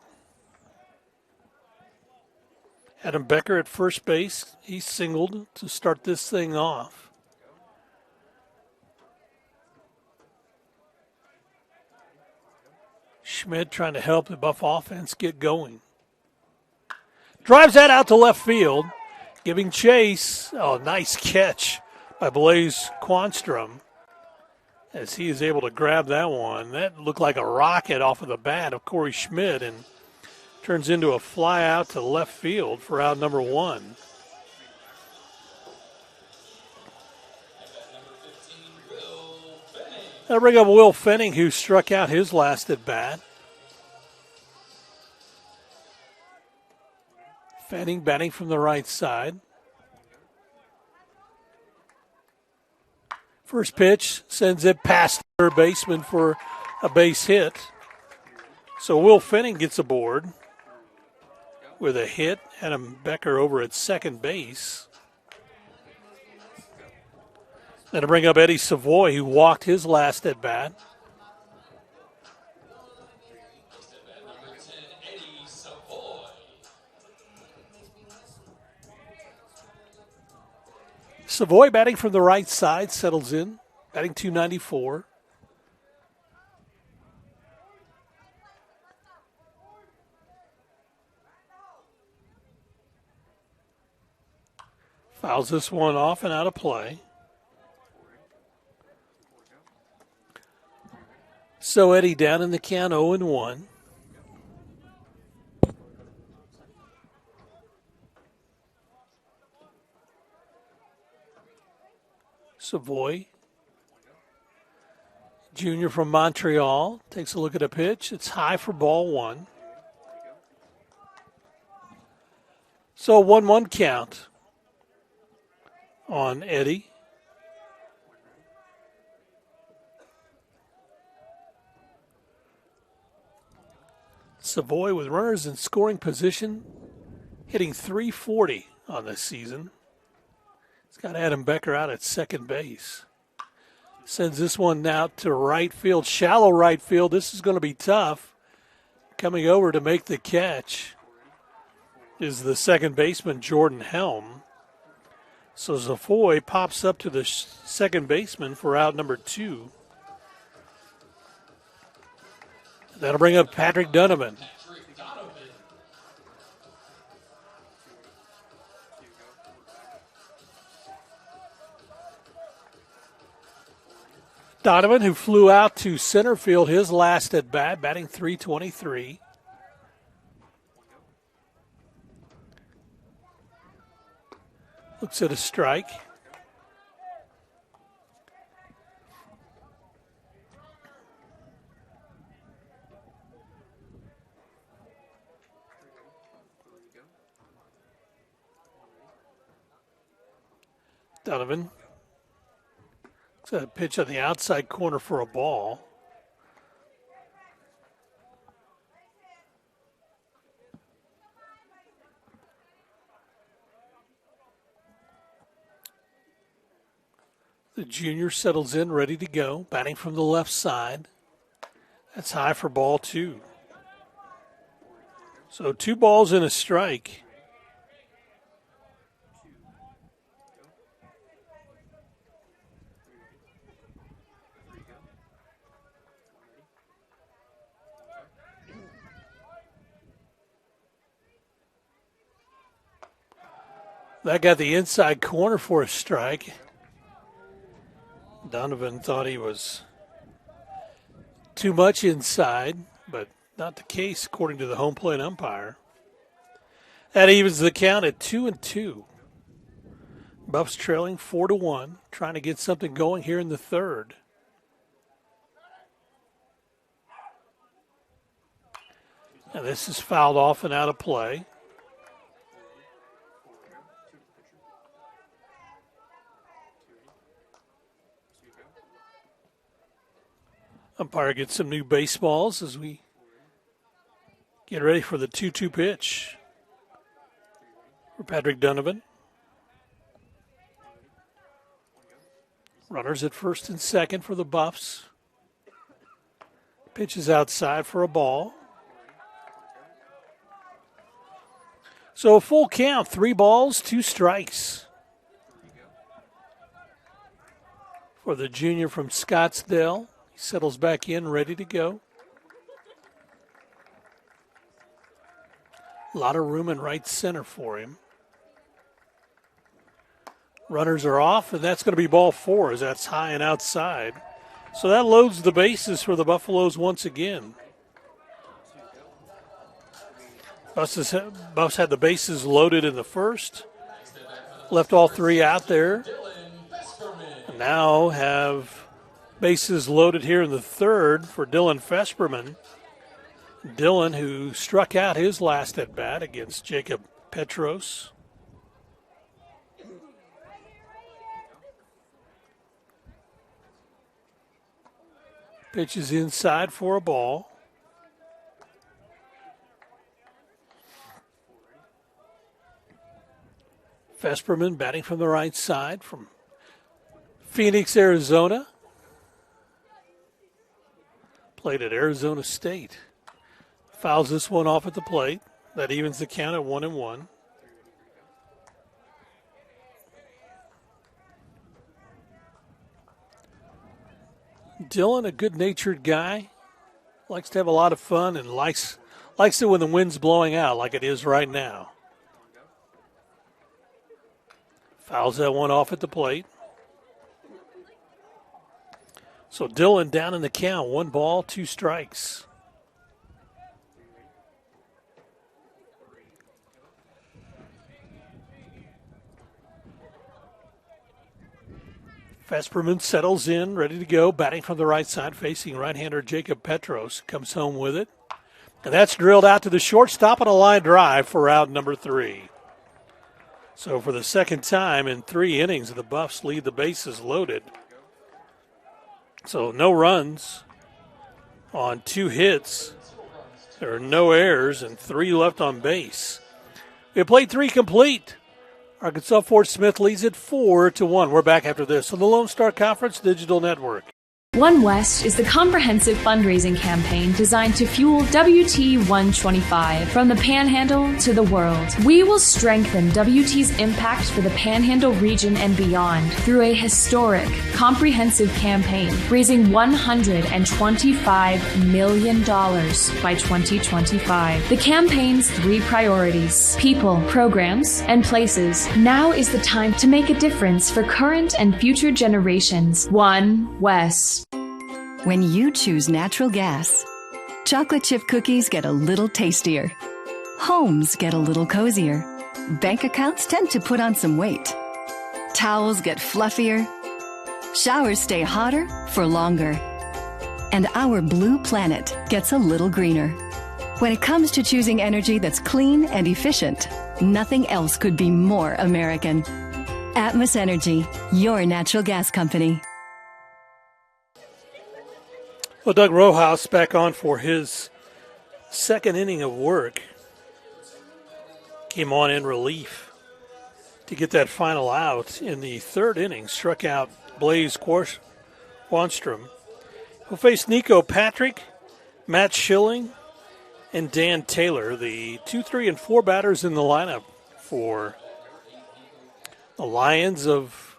Adam Becker at first base. He singled to start this thing off. Schmidt trying to help the Buff offense get going. Drives that out to left field, giving chase. Oh, nice catch by Blaise Quanstrom as he is able to grab that one. That looked like a rocket off of the bat of Corey Schmidt and turns into a fly out to left field for out number 1. That'll bring up Will Fenning, who struck out his last at bat. Fenning batting from the right side. First pitch sends it past third baseman for a base hit. So Will Fenning gets aboard with a hit. Adam Becker over at second base. Then to bring up Eddie Savoy, who walked his last at bat. Savoy batting from the right side, settles in, batting .294. Fouls this one off and out of play. So Eddie down in the count 0-1. Savoy, junior from Montreal, takes a look at a pitch. It's high for ball one. So a 1-1 count on Eddie. Savoy with runners in scoring position, hitting .340 on this season. He's got Adam Becker out at second base. Sends this one out to right field, shallow right field. This is going to be tough. Coming over to make the catch is the second baseman, Jordan Helm. So Savoy pops up to the second baseman for out number 2. That'll bring up Patrick Donovan. Donovan, who flew out to center field his last at bat, batting .323. Looks at a strike. Donovan. Looks at a pitch on the outside corner for a ball. The junior settles in, ready to go, batting from the left side. That's high for ball 2. So 2 balls and a strike. That got the inside corner for a strike. Donovan thought he was too much inside, but not the case according to the home plate umpire. That evens the count at 2-2. Buffs trailing 4-1, trying to get something going here in the third. And this is fouled off and out of play. Umpire gets some new baseballs as we get ready for the 2-2 pitch for Patrick Donovan. Runners at first and second for the Buffs. Pitch is outside for a ball. So a full count, 3 balls, 2 strikes for the junior from Scottsdale. He settles back in, ready to go. A lot of room in right center for him. Runners are off, and that's going to be ball 4 as that's high and outside. So that loads the bases for the Buffaloes once again. Buffs had the bases loaded in the first. Left all 3 out there. And now have bases loaded here in the third for Dylan Fesperman. Dylan, who struck out his last at bat against Jacob Petros. Pitch is inside for a ball. Fesperman batting from the right side from Phoenix, Arizona. Played at Arizona State. Fouls this one off at the plate. That evens the count at 1-1. Dylan, a good-natured guy. Likes to have a lot of fun and likes it when the wind's blowing out like it is right now. Fouls that one off at the plate. So Dillon down in the count. 1 ball, 2 strikes. Vesperman settles in, ready to go, batting from the right side, facing right-hander Jacob Petros. Comes home with it. And that's drilled out to the shortstop on a line drive for out number 3. So for the second time in 3 innings, the Buffs lead the bases loaded. So no runs on 2 hits. There are no errors and 3 left on base. We played 3 complete. Arkansas Fort Smith leads it 4-1. We're back after this on the Lone Star Conference Digital Network.
One West is the comprehensive fundraising campaign designed to fuel WT 125 from the Panhandle to the world. We will strengthen WT's impact for the Panhandle region and beyond through a historic, comprehensive campaign, raising $125 million by 2025. The campaign's 3 priorities: people, programs, and places. Now is the time to make a difference for current and future generations. One West.
When you choose natural gas, chocolate chip cookies get a little tastier. Homes get a little cozier. Bank accounts tend to put on some weight. Towels get fluffier. Showers stay hotter for longer. And our blue planet gets a little greener. When it comes to choosing energy that's clean and efficient, nothing else could be more American. Atmos Energy, your natural gas company.
Well, Doug Rojas back on for his second inning of work. Came on in relief to get that final out in the 3rd inning. Struck out Blaze Quanstrom. He'll face Nico Patrick, Matt Schilling, and Dan Taylor, the 2, 3, and 4 batters in the lineup for the Lions of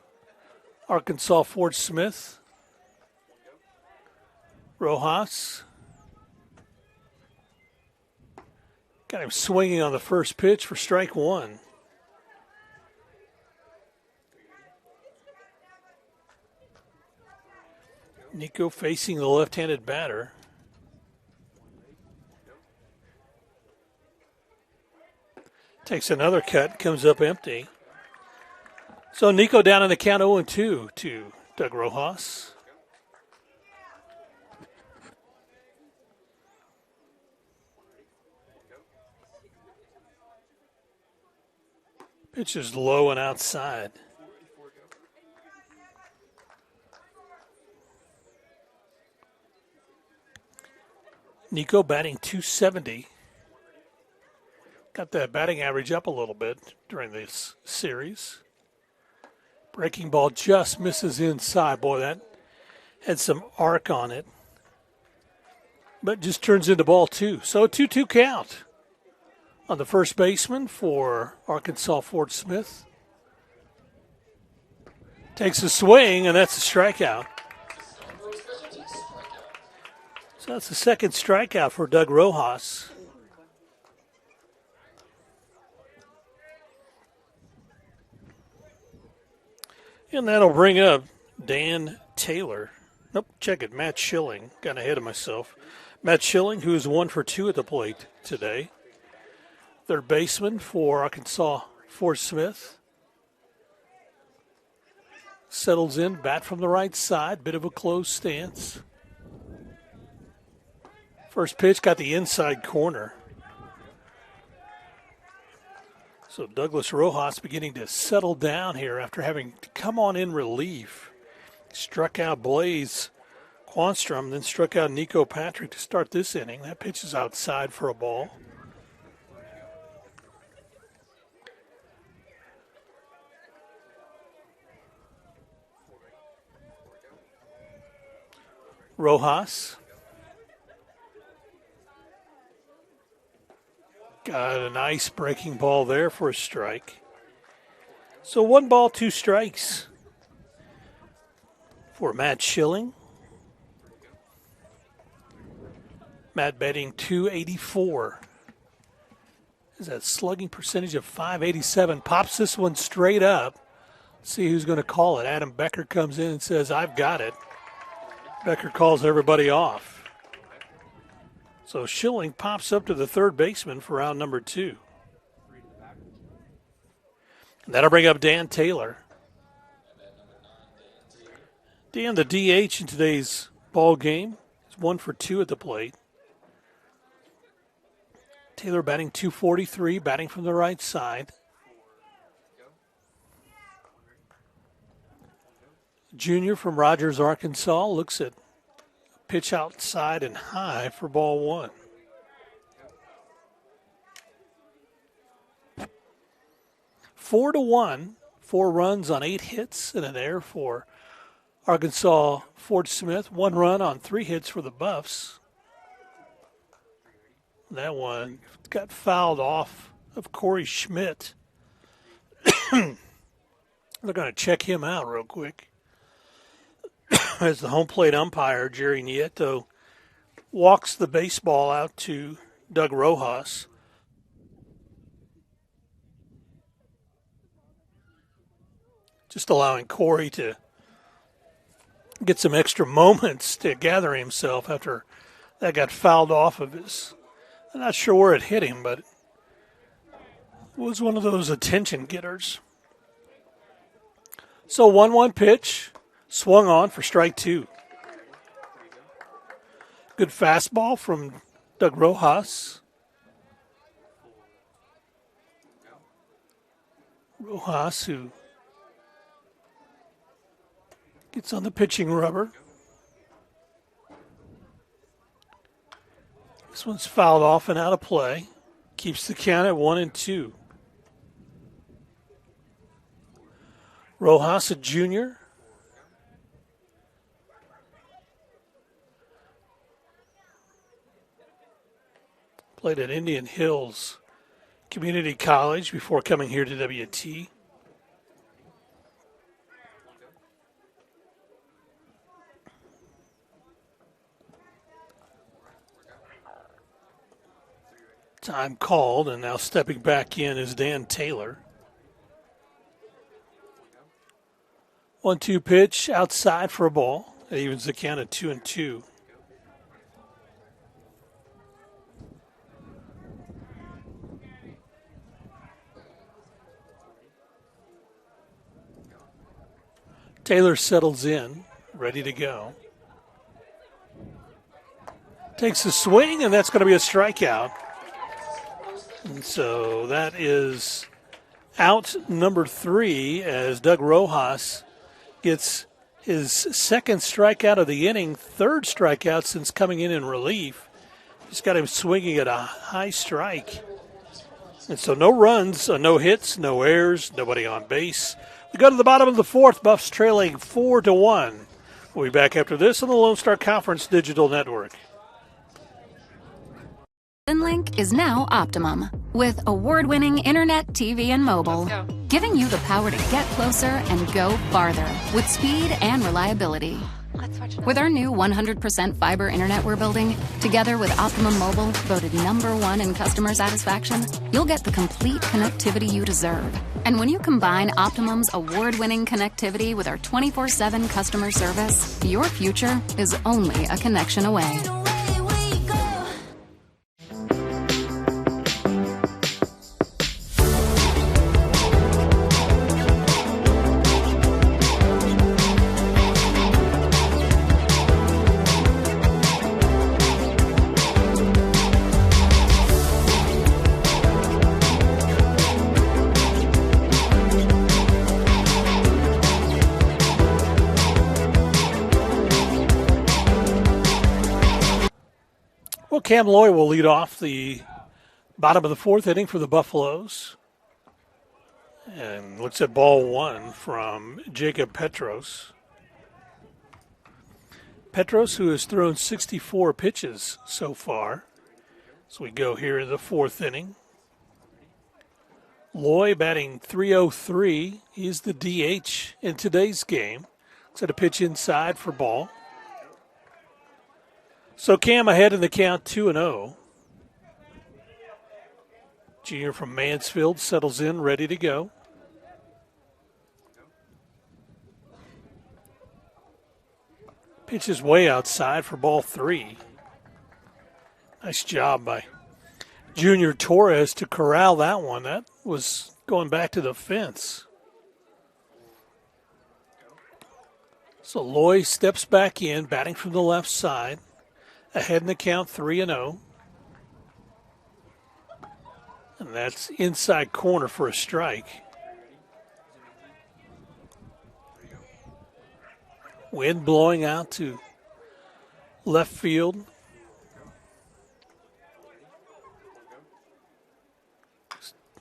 Arkansas Fort Smith. Rojas got him swinging on the first pitch for strike 1. Nico facing the left-handed batter. Takes another cut, comes up empty. So Nico down in the count 0-2 to Doug Rojas. Pitch is low and outside. Nico batting .270. Got that batting average up a little bit during this series. Breaking ball just misses inside. Boy, that had some arc on it. But just turns into ball 2. So a 2-2 count on the first baseman for Arkansas Fort Smith. Takes a swing, and that's a strikeout. So that's the second strikeout for Doug Rojas. And that'll bring up Dan Taylor. Nope, check it, Matt Schilling. Got ahead of myself. Matt Schilling, who is 1 for 2 at the plate today. Third baseman for Arkansas Fort Smith. Settles in, bat from the right side, bit of a closed stance. First pitch got the inside corner. So Douglas Rojas beginning to settle down here after having to come on in relief. Struck out Blaze Quanstrom, then struck out Nico Patrick to start this inning. That pitch is outside for a ball. Rojas got a nice breaking ball there for a strike. So 1 ball, 2 strikes for Matt Schilling. Matt batting .284. Is that slugging percentage of .587. Pops this one straight up See who's going to call it. Adam Becker comes in and says, I've got it. Becker calls everybody off. So Schilling pops up to the third baseman for round number 2. And that'll bring up Dan Taylor. Dan, the DH in today's ball game, is 1 for 2 at the plate. Taylor batting .243, batting from the right side. Junior from Rogers, Arkansas, looks at pitch outside and high for ball 1. Four to 1, 4 runs on 8 hits and an error for Arkansas Fort Smith. 1 run on 3 hits for the Buffs. That one got fouled off of Corey Schmidt. They're going to check him out real quick. As the home plate umpire, Jerry Nieto, walks the baseball out to Doug Rojas. Just allowing Corey to get some extra moments to gather himself after that got fouled off of his. I'm not sure where it hit him, but it was one of those attention getters. So 1-1 pitch. Swung on for strike 2. Good fastball from Doug Rojas. Rojas, who gets on the pitching rubber. This one's fouled off and out of play. Keeps the count at 1-2. Rojas, a junior. Played at Indian Hills Community College before coming here to WT. Time called, and now stepping back in is Dan Taylor. 1-2 pitch outside for a ball. It evens the count at 2-2. Taylor settles in, ready to go. Takes a swing, and that's going to be a strikeout. And so that is out number 3 as Doug Rojas gets his second strikeout of the inning, third strikeout since coming in relief. Just got him swinging at a high strike. And so no runs, no hits, no errors, nobody on base. We go to the bottom of the 4th, Buffs trailing 4-1. We'll be back after this on the Lone Star Conference Digital Network.
Link is now Optimum, with award-winning internet, TV, and mobile, giving you the power to get closer and go farther with speed and reliability. With our new 100% fiber internet we're building, together with Optimum Mobile, voted #1 in customer satisfaction, you'll get the complete connectivity you deserve. And when you combine Optimum's award-winning connectivity with our 24/7 customer service, your future is only a connection away.
Cam Loy will lead off the bottom of the 4th inning for the Buffaloes. And looks at ball 1 from Jacob Petros. Petros, who has thrown 64 pitches so far. So we go here in the 4th inning. Loy batting .303. He's the DH in today's game. Looks at a pitch inside for ball. So Cam ahead in the count, 2-0. Junior from Mansfield settles in, ready to go. Pitch is way outside for ball 3. Nice job by Junior Torres to corral that one. That was going back to the fence. So Loy steps back in, batting from the left side. Ahead in the count, 3-0. And that's inside corner for a strike. Wind blowing out to left field.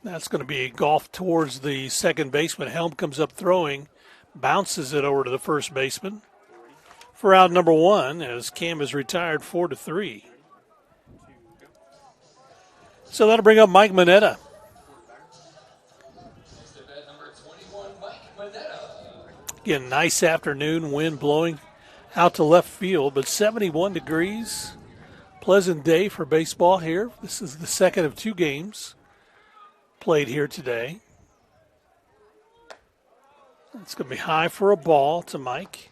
That's going to be a golf towards the second baseman. Helm comes up throwing, bounces it over to the first baseman for out number 1 as Cam is retired 4-3. So that'll bring up Mike Mineta. Again, nice afternoon, wind blowing out to left field, but 71 degrees. Pleasant day for baseball here. This is the second of 2 games played here today. It's going to be high for a ball to Mike.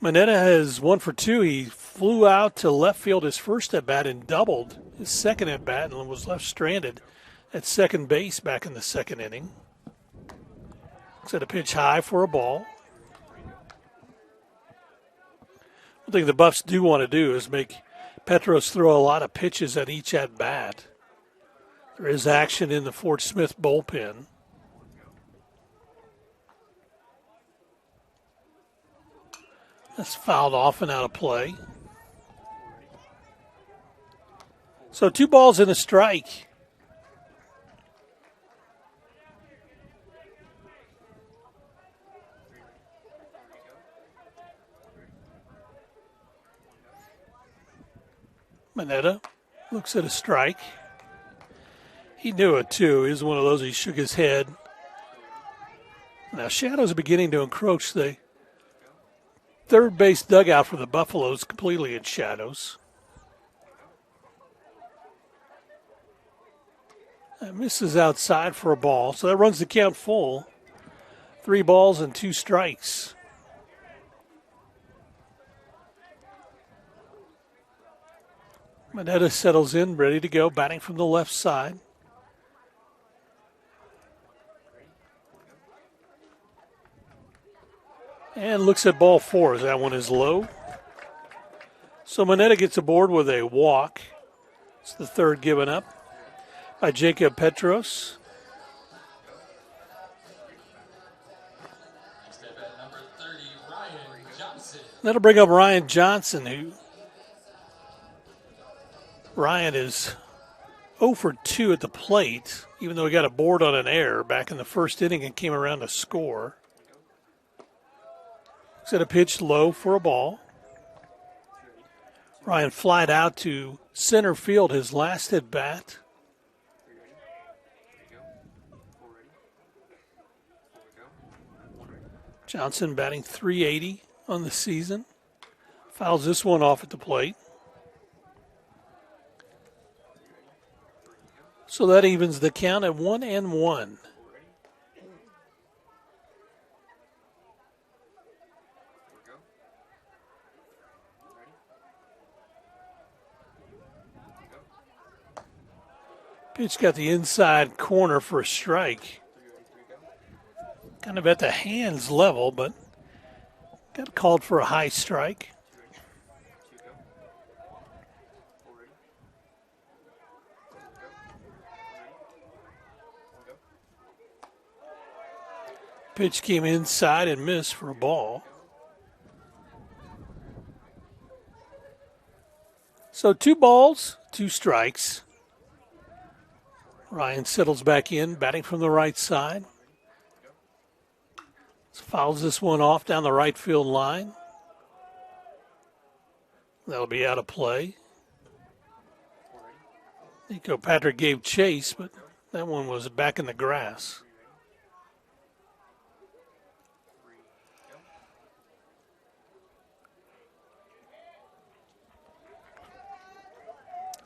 Mineta has 1 for 2. He flew out to left field his first at-bat and doubled his second at-bat and was left stranded at second base back in the second inning. Set a pitch high for a ball. One thing the Buffs do want to do is make Petros throw a lot of pitches at each at-bat. There is action in the Fort Smith bullpen. That's fouled off and out of play. So 2 balls and a strike. Mineta looks at a strike. He knew it too. He was one of those, he shook his head. Now shadows are beginning to encroach the third base dugout for the Buffaloes, completely in shadows. That misses outside for a ball, so that runs the count full. 3 balls and 2 strikes. Mineta settles in, ready to go, batting from the left side. And looks at ball 4 as that one is low. So Mineta gets aboard with a walk. It's the third given up by Jacob Petros. That'll bring up Ryan Johnson, Ryan is 0 for 2 at the plate, even though he got a board on an error back in the first inning and came around to score. Set a pitch low for a ball. Ryan flied out to center field his last at bat. Johnson batting .380 on the season. Fouls this one off at the plate. So that evens the count at 1-1. Pitch got the inside corner for a strike. Kind of at the hands level, but got called for a high strike. Pitch came inside and missed for a ball. So 2 balls, 2 strikes. Ryan settles back in, batting from the right side. Fouls this one off down the right field line. That'll be out of play. Nico Patrick gave chase, but that one was back in the grass.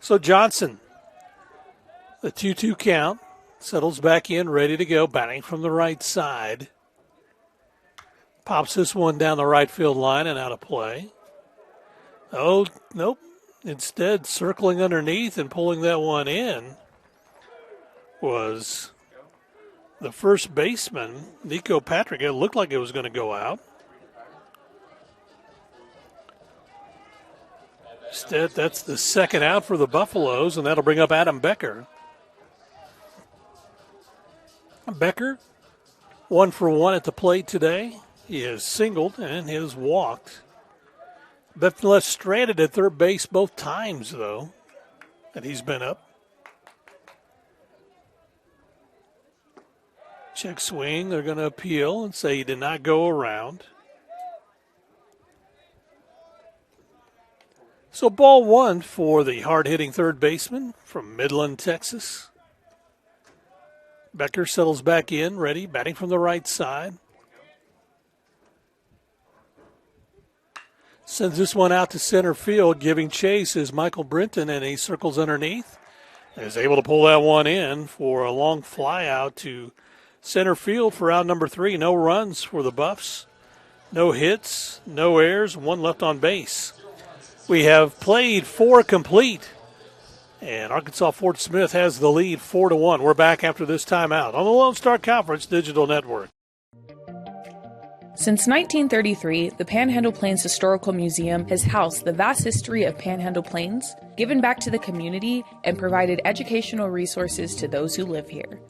So Johnson, the 2-2 count, settles back in, ready to go, batting from the right side. Pops this one down the right field line and out of play. Oh, nope. Instead, circling underneath and pulling that one in was the first baseman, Nico Patrick. It looked like it was going to go out. Instead, that's the second out for the Buffaloes, and that'll bring up Adam Becker. Becker, 1 for 1 at the plate today. He has singled and has walked. Been left stranded at third base both times, though, that he's been up. Check swing. They're going to appeal and say he did not go around. So ball 1 for the hard-hitting third baseman from Midland, Texas. Becker settles back in, ready, batting from the right side. Sends this one out to center field. Giving chase is Michael Brinton, and he circles underneath. And is able to pull that one in for a long fly out to center field for out number 3. No runs for the Buffs. No hits, no errors, 1 left on base. We have played 4 complete. And Arkansas Fort Smith has the lead 4-1. We're back after this timeout on the Lone Star Conference Digital Network.
Since 1933, the Panhandle Plains Historical Museum has housed the vast history of Panhandle Plains, given back to the community, and provided educational resources to those who live here.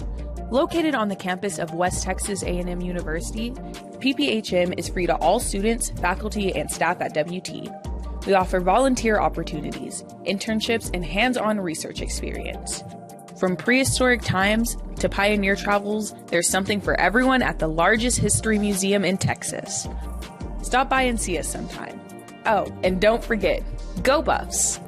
Located on the campus of West Texas A&M University, PPHM is free to all students, faculty, and staff at WT. We offer volunteer opportunities, internships, and hands-on research experience. From prehistoric times to pioneer travels, there's something for everyone at the largest history museum in Texas. Stop by and see us sometime. Oh, and don't forget, go Buffs!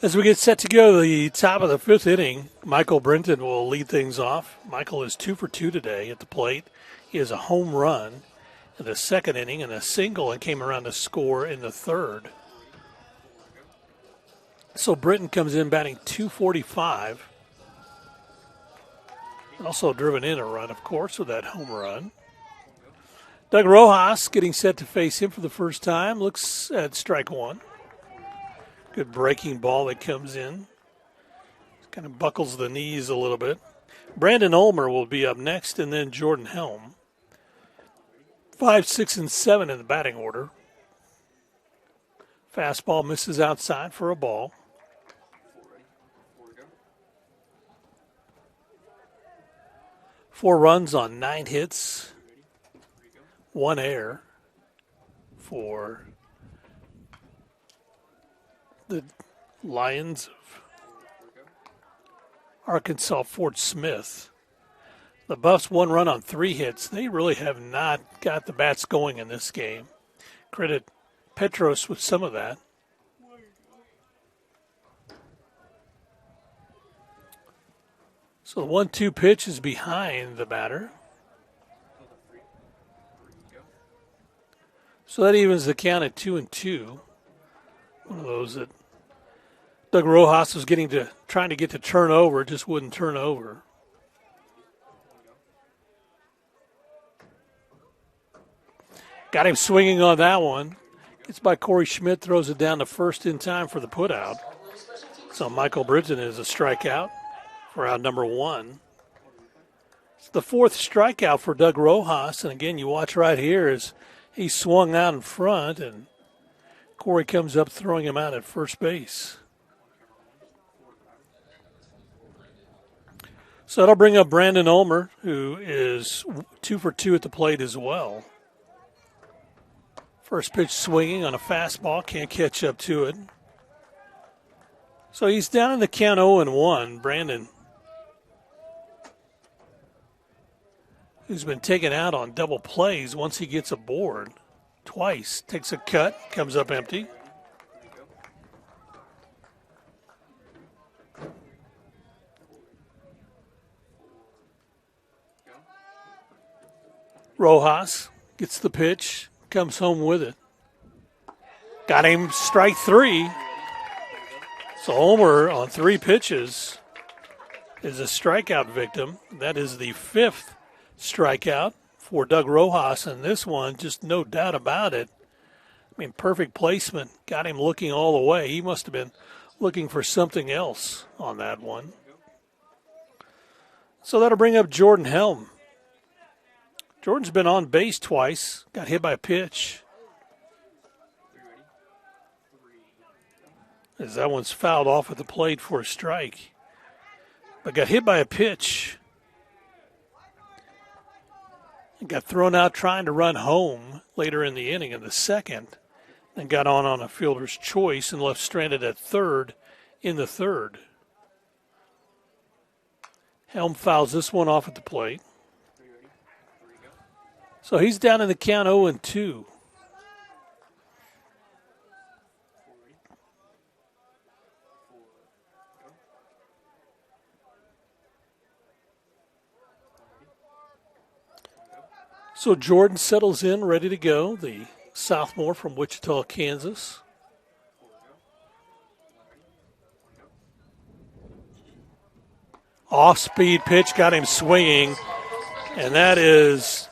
As we get set to go to the top of the 5th inning, Michael Brinton will lead things off. Michael is 2 for 2 today at the plate. He has a home run in the 2nd inning and a single, and came around to score in the 3rd. So Brinton comes in batting 245. Also driven in a run, of course, with that home run. Doug Rojas getting set to face him for the first time. Looks at strike 1. Good breaking ball that comes in. Kind of buckles the knees a little bit. Brandon Ulmer will be up next, and then Jordan Helm. 5, 6, and 7 in the batting order. Fastball misses outside for a ball. Four runs on 9 hits. 1 error for the Lions of Arkansas Fort Smith. The Buffs 1 run on 3 hits. They really have not got the bats going in this game. Credit Petros with some of that. So the 1-2 pitch is behind the batter. So that evens the count at 2-2. One of those that Doug Rojas was trying to get to turn over, just wouldn't turn over. Got him swinging on that one. Gets by Corey Schmidt, throws it down to first in time for the putout. So Michael Brinton is a strikeout for out number 1. It's the 4th strikeout for Doug Rojas. And again, you watch right here as he swung out in front, and Corey comes up throwing him out at first base. So that'll bring up Brandon Ulmer, who is 2 for 2 at the plate as well. First pitch swinging on a fastball, can't catch up to it. So he's down in the count 0-1, Brandon. who's been taken out on double plays once he gets aboard. Twice. Takes a cut, comes up empty. Rojas gets the pitch, comes home with it. Got him, strike 3. So Homer on 3 pitches is a strikeout victim. That is the 5th strikeout for Doug Rojas, and this one, just no doubt about it. I mean, perfect placement. Got him looking all the way. He must have been looking for something else on that one. So that'll bring up Jordan Helm. Jordan's been on base twice. Got hit by a pitch. As that one's fouled off at the plate for a strike. But got hit by a pitch. Got thrown out trying to run home later in the inning in the second. And got on a fielder's choice and left stranded at third in the third. Helm fouls this one off at the plate. So he's down in the count 0-2. So Jordan settles in, ready to go, the sophomore from Wichita, Kansas. Off-speed pitch, got him swinging, and that is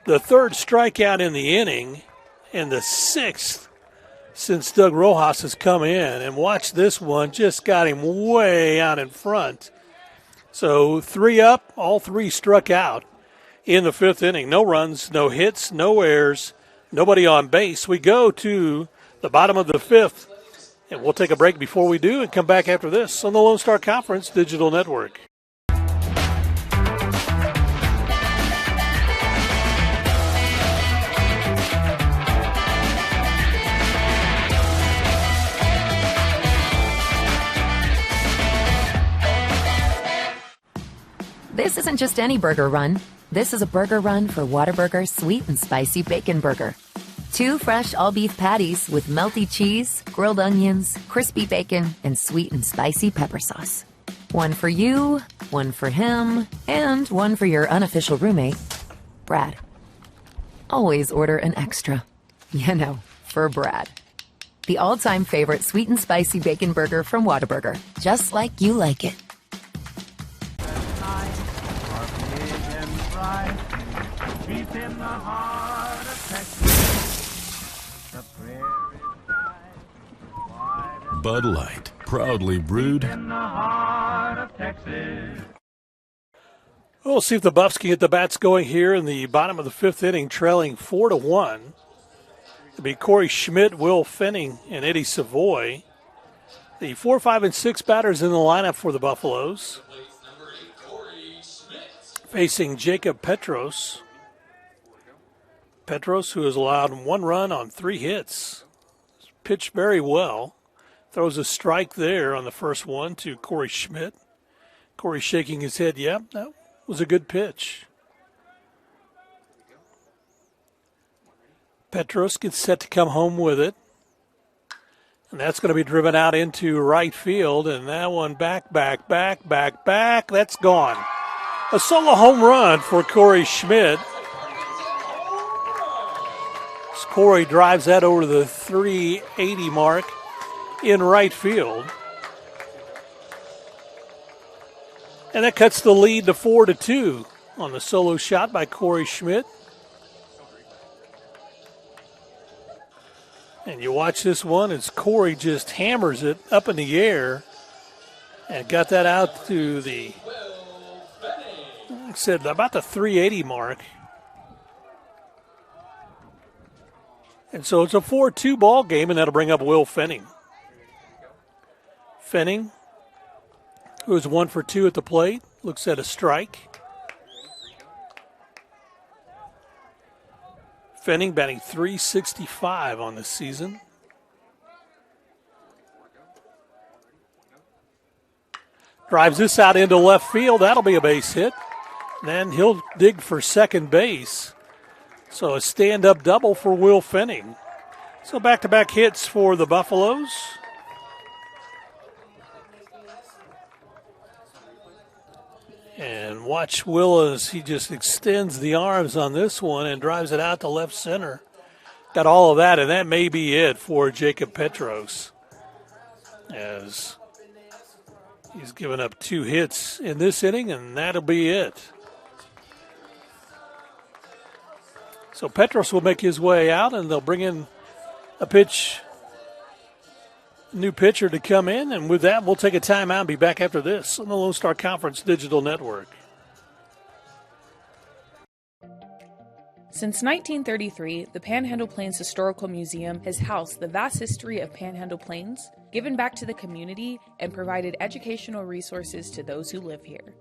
the 3rd strikeout in the inning and the 6th since Doug Rojas has come in. And watch this one, just got him way out in front. So 3 up, all 3 struck out in the 5th inning. No runs, no hits, no errors, nobody on base. We go to the bottom of the 5th, and we'll take a break before we do and come back after this on the Lone Star Conference Digital Network.
This isn't just any burger run. This is a burger run for Whataburger Sweet and Spicy Bacon Burger. 2 fresh all-beef patties with melty cheese, grilled onions, crispy bacon, and sweet and spicy pepper sauce. 1 for you, 1 for him, and 1 for your unofficial roommate, Brad. Always order an extra. You know, for Brad. The all-time favorite sweet and spicy bacon burger from Whataburger. Just like you like it.
Bud Light, proudly brewed.
We'll see if the Buffs can get the bats going here in the bottom of the 5th inning, trailing 4-1. It'll be Corey Schmidt, Will Fenning, and Eddie Savoy. The 4, 5, and 6 batters in the lineup for the Buffaloes. Facing Jacob Petros. Petros, who has allowed 1 run on 3 hits. Pitched very well. Throws a strike there on the first one to Corey Schmidt. Corey shaking his head, yep, that was a good pitch. Petros gets set to come home with it. And that's going to be driven out into right field. And that one back. That's gone. A solo home run for Corey Schmidt. Corey drives that over the 380 mark in right field. And that cuts the lead to 4-2 on the solo shot by Corey Schmidt. And you watch this one as Corey just hammers it up in the air and got that out to the, like I said, about the 380 mark. And so it's a 4-2 ball game, and that'll bring up Will Fenning. Fenning, who is 1 for 2 at the plate, looks at a strike. Fenning batting .365 on the season. Drives this out into left field. That'll be a base hit. Then he'll dig for second base. So a stand-up double for Will Fenning. So back-to-back hits for the Buffaloes. And watch Will as he just extends the arms on this one and drives it out to left center. Got all of that, and that may be it for Jacob Petros, as he's given up 2 hits in this inning, and that'll be it. So Petros will make his way out, and they'll bring in a new pitcher to come in, and with that, we'll take a timeout and be back after this on the Lone Star Conference Digital Network.
Since 1933, the Panhandle Plains Historical Museum has housed the vast history of Panhandle Plains, given back to the community, and provided educational resources to those who live here.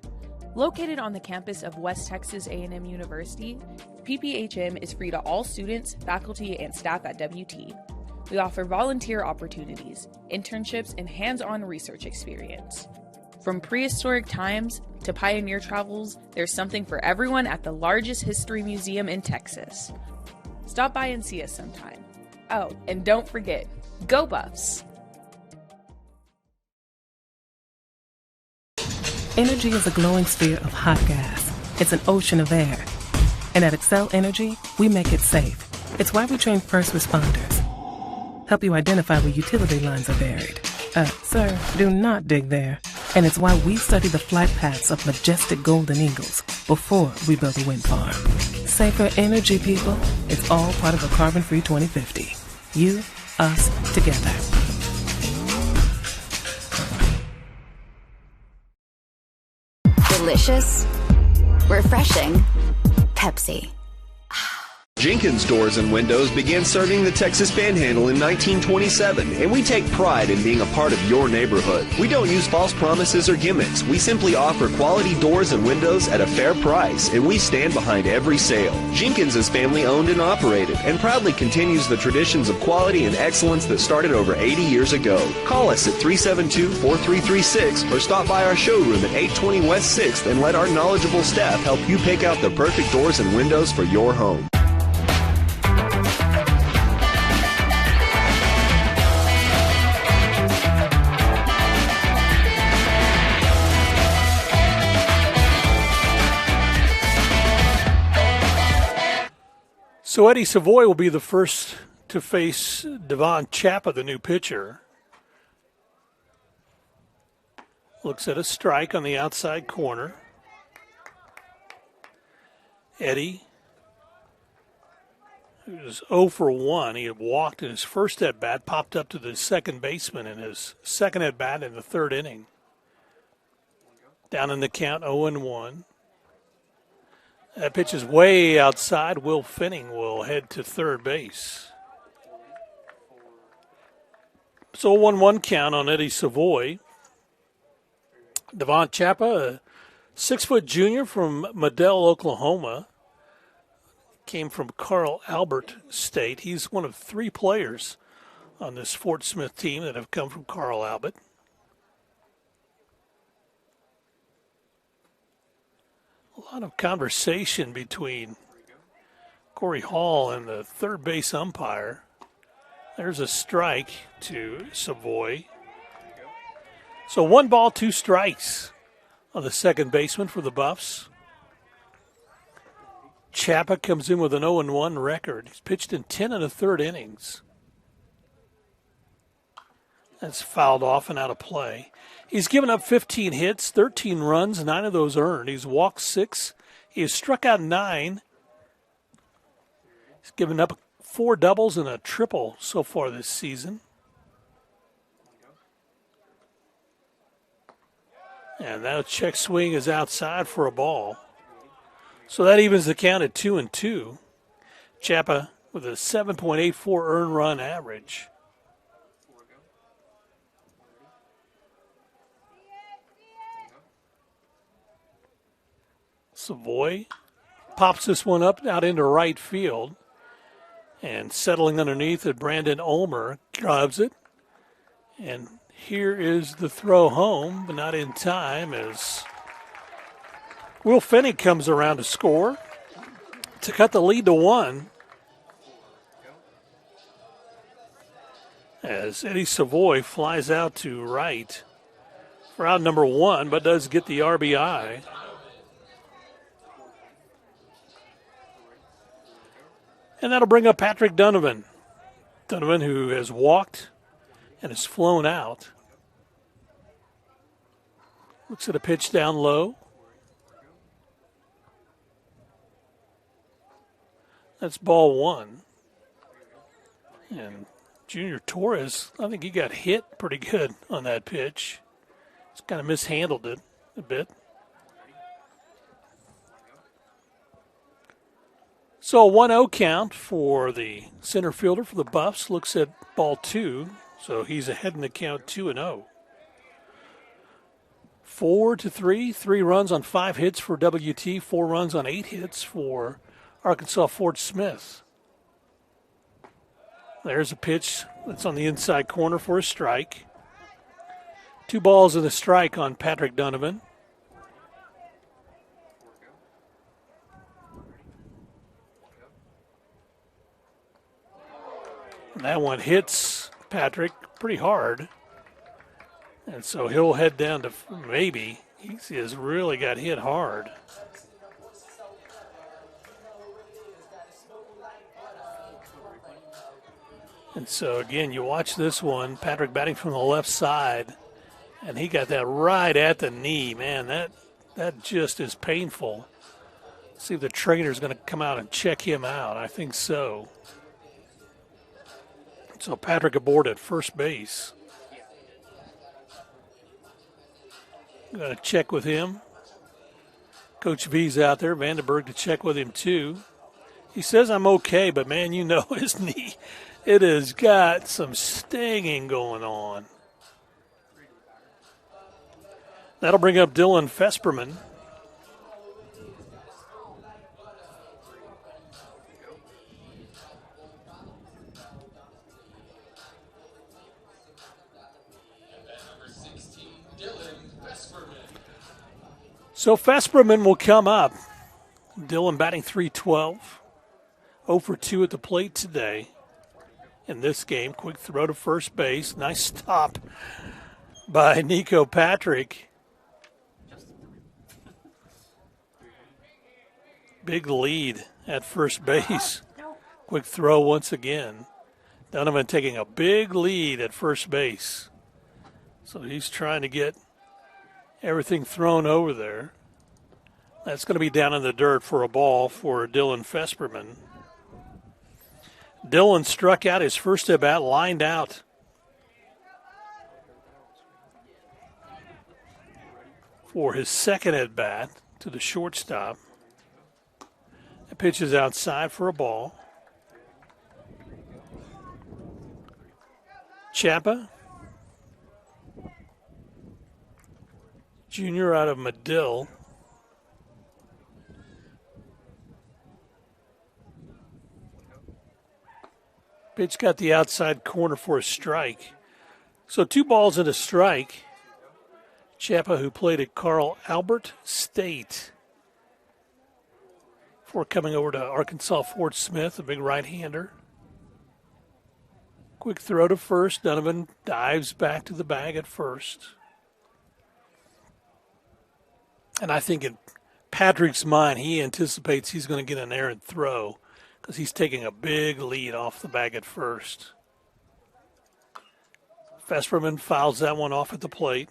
Located on the campus of West Texas A&M University, PPHM is free to all students, faculty, and staff at WT. We offer volunteer opportunities, internships, and hands-on research experience. From prehistoric times to pioneer travels, there's something for everyone at the largest history museum in Texas. Stop by and see us sometime. Oh, and don't forget, go Buffs!
Energy is a glowing sphere of hot gas. It's an ocean of air. And at Excel Energy, we make it safe. It's why we train first responders. Help you identify where utility lines are buried. Sir, do not dig there. And it's why we study the flight paths of majestic golden eagles before we build a wind farm. Safer energy, people. It's all part of a carbon-free 2050. You, us, together.
Delicious. Refreshing. Pepsi.
Jenkins Doors and Windows began serving the Texas Panhandle in 1927, and we take pride in being a part of your neighborhood. We don't use false promises or gimmicks. We simply offer quality doors and windows at a fair price, and we stand behind every sale. Jenkins is family owned and operated, and proudly continues the traditions of quality and excellence that started over 80 years ago. Call us at 372-4336 or stop by our showroom at 820 West 6th and let our knowledgeable staff help you pick out the perfect doors and windows for your home.
So Eddie Savoy will be the first to face Devon Chappa, the new pitcher. Looks at a strike on the outside corner. Eddie, who's 0 for 1. He had walked in his first at-bat, popped up to the second baseman in his second at-bat in the third inning. Down in the count, 0-1. That pitch is way outside. Will Fenning will head to third base. So 1-1 count on Eddie Savoy. Devon Chappa, a 6-foot junior from Medell, Oklahoma. Came from Carl Albert State. He's one of 3 players on this Fort Smith team that have come from Carl Albert. A lot of conversation between Corey Hall and the third base umpire. There's a strike to Savoy. So 1 ball, 2 strikes on the second baseman for the Buffs. Chappa comes in with an 0-1 record. He's pitched in 10 1/3 innings. That's fouled off and out of play. He's given up 15 hits, 13 runs, 9 of those earned. He's walked 6. He has struck out 9. He's given up 4 doubles and a triple so far this season. And that check swing is outside for a ball. So that evens the count at 2-2. Chappa with a 7.84 earned run average. Savoy pops this one up out into right field. And settling underneath it, Brandon Ulmer grabs it. And here is the throw home, but not in time as Will Finney comes around to score to cut the lead to 1. As Eddie Savoy flies out to right for out number 1, but does get the RBI. And that'll bring up Patrick Donovan. Donovan, who has walked and has flown out. Looks at a pitch down low. That's ball 1. And Junior Torres, I think he got hit pretty good on that pitch. Just kind of mishandled it a bit. So a 1-0 count for the center fielder for the Buffs. Looks at ball 2, so he's ahead in the count 2-0. 4-3, 3 runs on 5 hits for WT, 4 runs on 8 hits for Arkansas Fort Smith. There's a pitch that's on the inside corner for a strike. 2 balls and a strike on Patrick Donovan. That one hits Patrick pretty hard. And so he'll head down to maybe. He has really got hit hard. And so, again, you watch this one, Patrick batting from the left side, and he got that right at the knee. Man, that just is painful. See if the trainer's going to come out and check him out. I think so. So Patrick aboard at first base. Going to check with him. Coach V's out there. Vandenberg to check with him, too. He says, I'm okay, but, man, you know his knee. It has got some stinging going on. That'll bring up Dylan Fesperman. So Fesperman will come up. Dylan batting .312. 0 for 2 at the plate today. In this game, quick throw to first base. Nice stop by Nico Patrick. Big lead at first base. Quick throw once again. Donovan taking a big lead at first base. So he's trying to get everything thrown over there. That's going to be down in the dirt for a ball for Dylan Fesperman. Dylan struck out his first at bat, lined out. For his second at bat to the shortstop. The pitch is outside for a ball. Chapa, junior out of Medill. Pitch got the outside corner for a strike. So 2 balls and a strike. Chapa, who played at Carl Albert State, before coming over to Arkansas Fort Smith, a big right-hander. Quick throw to first. Donovan dives back to the bag at first. And I think in Patrick's mind, he anticipates he's going to get an errant throw, because he's taking a big lead off the bag at first. Fesperman fouls that one off at the plate.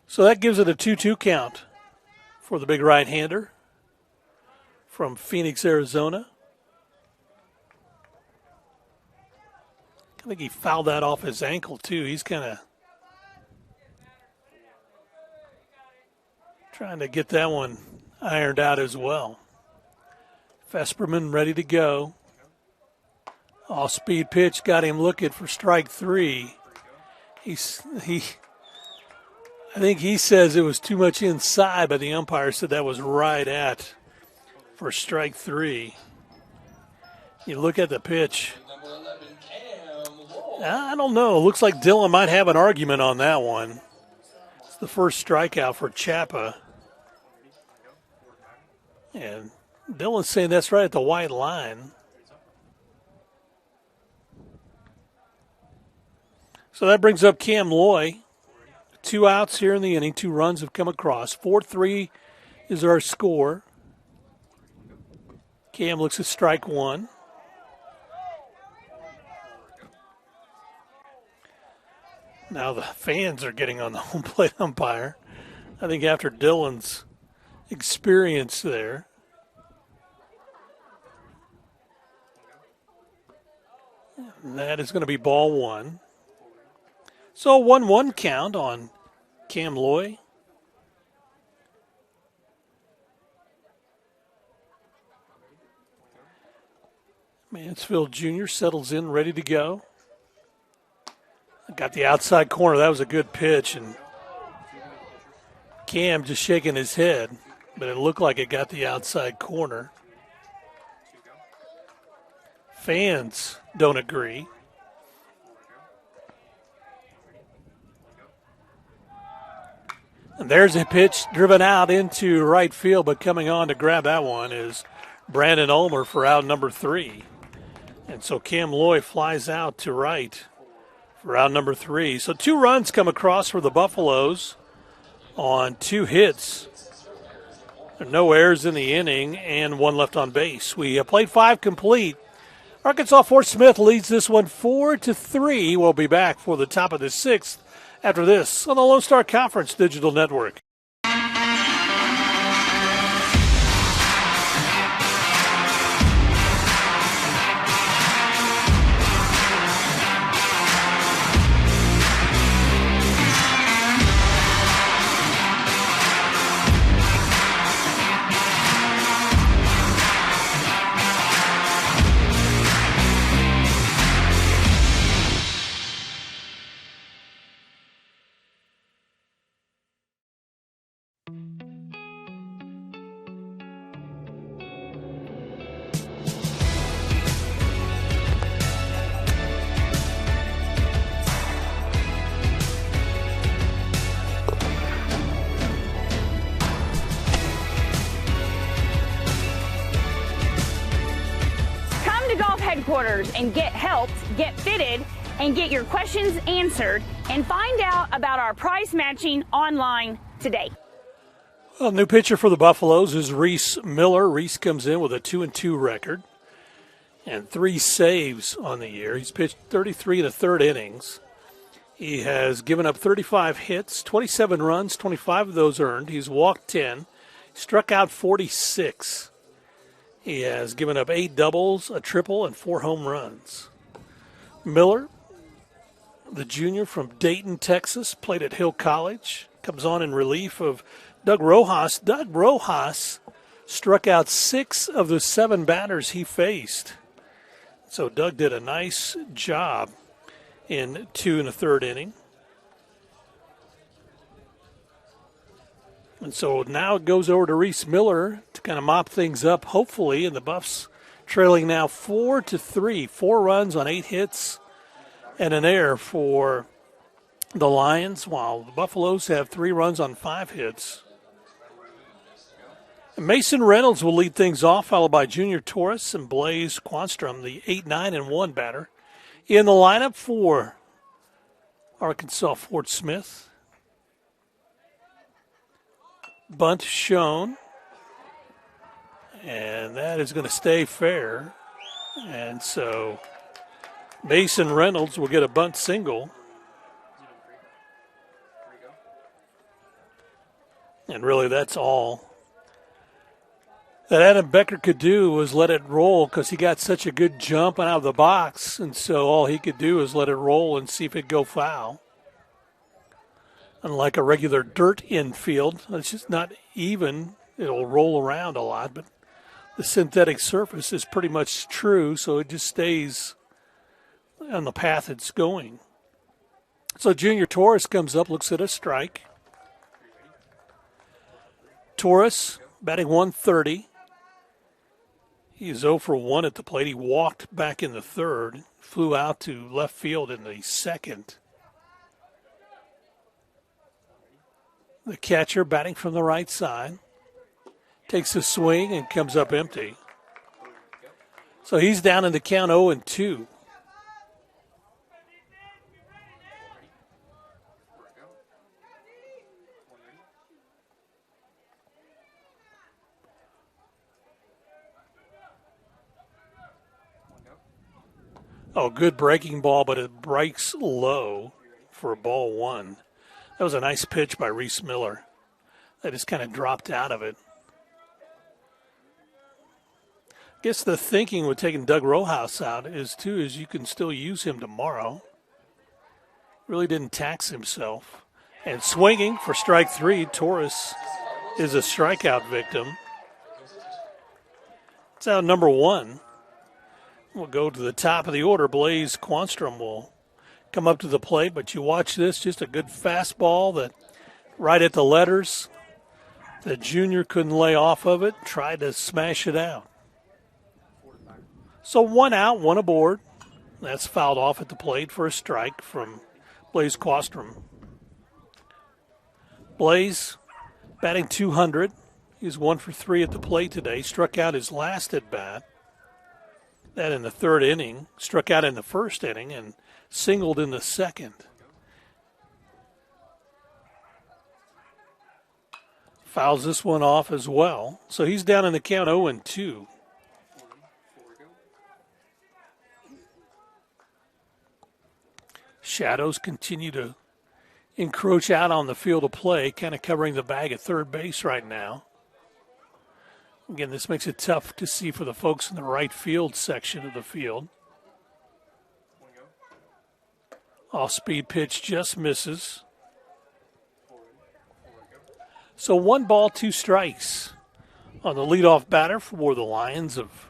So that gives it a 2-2 count for the big right-hander from Phoenix, Arizona. I think he fouled that off his ankle, too. He's kind of trying to get that one ironed out as well. Fesperman ready to go. Off-speed pitch got him looking for strike 3. I think he says it was too much inside, but the umpire said that was right at for strike 3. You look at the pitch. I don't know. Looks like Dylan might have an argument on that one. It's the first strikeout for Chapa. And Dylan's saying that's right at the white line. So that brings up Cam Loy. 2 outs here in the inning. 2 runs have come across. 4-3 is our score. Cam looks at strike 1. Now the fans are getting on the home plate umpire. I think after Dylan's experience there. And that is going to be ball 1. So 1-1 count on Cam Loy. Mansfield Jr. settles in, ready to go. Got the outside corner. That was a good pitch, and Cam just shaking his head, but it looked like it got the outside corner. Fans don't agree. And there's a pitch driven out into right field, but coming on to grab that one is Brandon Ulmer for out number 3. And so Cam Loy flies out to right for out number 3. So 2 runs come across for the Buffaloes on 2 hits. There are no errors in the inning and 1 left on base. We played 5 complete. Arkansas Fort Smith leads this one 4-3. We'll be back for the top of the 6th after this on the Lone Star Conference Digital Network.
And get helped, get fitted, and get your questions answered, and find out about our price matching online today.
Well, new pitcher for the Buffaloes is Reese Miller. Reese comes in with a 2-2 record and 3 saves on the year. He's pitched 33 1/3 innings. He has given up 35 hits, 27 runs, 25 of those earned. He's walked 10, struck out 46. He has given up 8 doubles, a triple, and 4 home runs. Miller, the junior from Dayton, Texas, played at Hill College, comes on in relief of Doug Rojas. Doug Rojas struck out 6 of the 7 batters he faced. So Doug did a nice job in 2 1/3 inning. And so now it goes over to Reese Miller to kind of mop things up, hopefully, and the Buffs trailing now 4-3. 4 runs on 8 hits and an error for the Lions, while the Buffaloes have 3 runs on 5 hits. And Mason Reynolds will lead things off, followed by Junior Torres and Blaze Quanstrom, the 8-9-1 batter. In the lineup for Arkansas Fort Smith. Bunt shown, and that is going to stay fair. And so Mason Reynolds will get a bunt single. And really that's all that Adam Becker could do was let it roll, because he got such a good jump out of the box, and so all he could do is let it roll and see if it'd go foul. Unlike a regular dirt infield, it's just not even. It'll roll around a lot, but the synthetic surface is pretty much true, so it just stays on the path it's going. So Junior Torres comes up, looks at a strike. Torres batting 130. He is 0 for 1 at the plate. He walked back in the 3rd, flew out to left field in the 2nd. The catcher batting from the right side. takes a swing and comes up empty. So he's down in the count 0-2. Oh, good breaking ball, but it breaks low for a ball one. That was a nice pitch by Reese Miller. That just kind of dropped out of it. I guess the thinking with taking Doug Rojas out is you can still use him tomorrow. Really didn't tax himself. And swinging for strike three, Torres is a strikeout victim. It's out number one. We'll go to the top of the order. Blaze Quanstrom will come up to the plate, but you watch this, just a good fastball that right at the letters. The junior couldn't lay off of it, tried to smash it out. So one out, one aboard. That's fouled off at the plate for a strike from Blaze Quanstrom. Blaze batting .200. He's 1 for 3 at the plate today. Struck out his last at bat. That in the third inning, struck out in the first inning and singled in the second. Fouls this one off as well. So he's down in the count 0-2. Shadows continue to encroach out on the field of play, kind of covering the bag at third base right now. Again, this makes it tough to see for the folks in the right field section of the field. Off-speed pitch just misses. So 1 ball, 2 strikes on the leadoff batter for the Lions of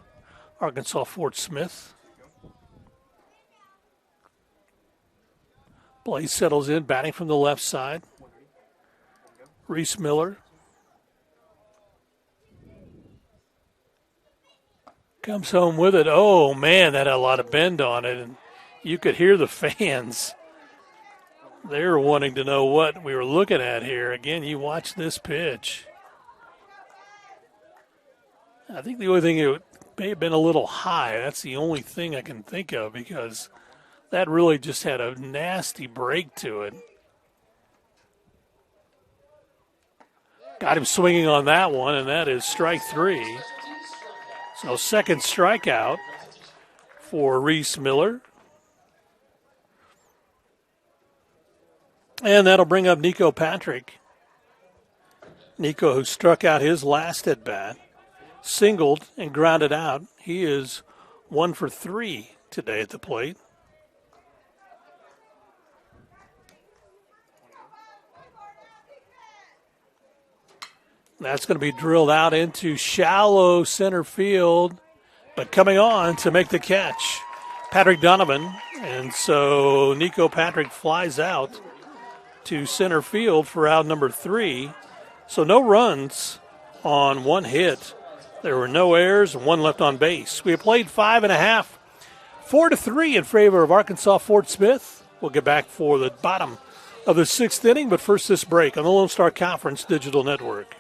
Arkansas Fort Smith. Blaze settles in, batting from the left side. Reese Miller comes home with it. Oh, man, that had a lot of bend on it. And you could hear the fans. They were wanting to know what we were looking at here. Again, you watch this pitch. I think the only thing, it may have been a little high. That's the only thing I can think of because that really just had a nasty break to it. Got him swinging on that one, and that is strike three. So second strikeout for Reese Miller. And that'll bring up Nico Patrick. Nico, who struck out his last at bat, singled and grounded out. He is 1 for 3 today at the plate. That's going to be drilled out into shallow center field, but coming on to make the catch, Patrick Donovan. And so Nico Patrick flies out to center field for out number 3. So no runs on 1 hit. There were no errors and 1 left on base. We have played 5.5, 4-3 in favor of Arkansas Fort Smith. We'll get back for the bottom of the 6th inning, but first this break on the Lone Star Conference Digital Network.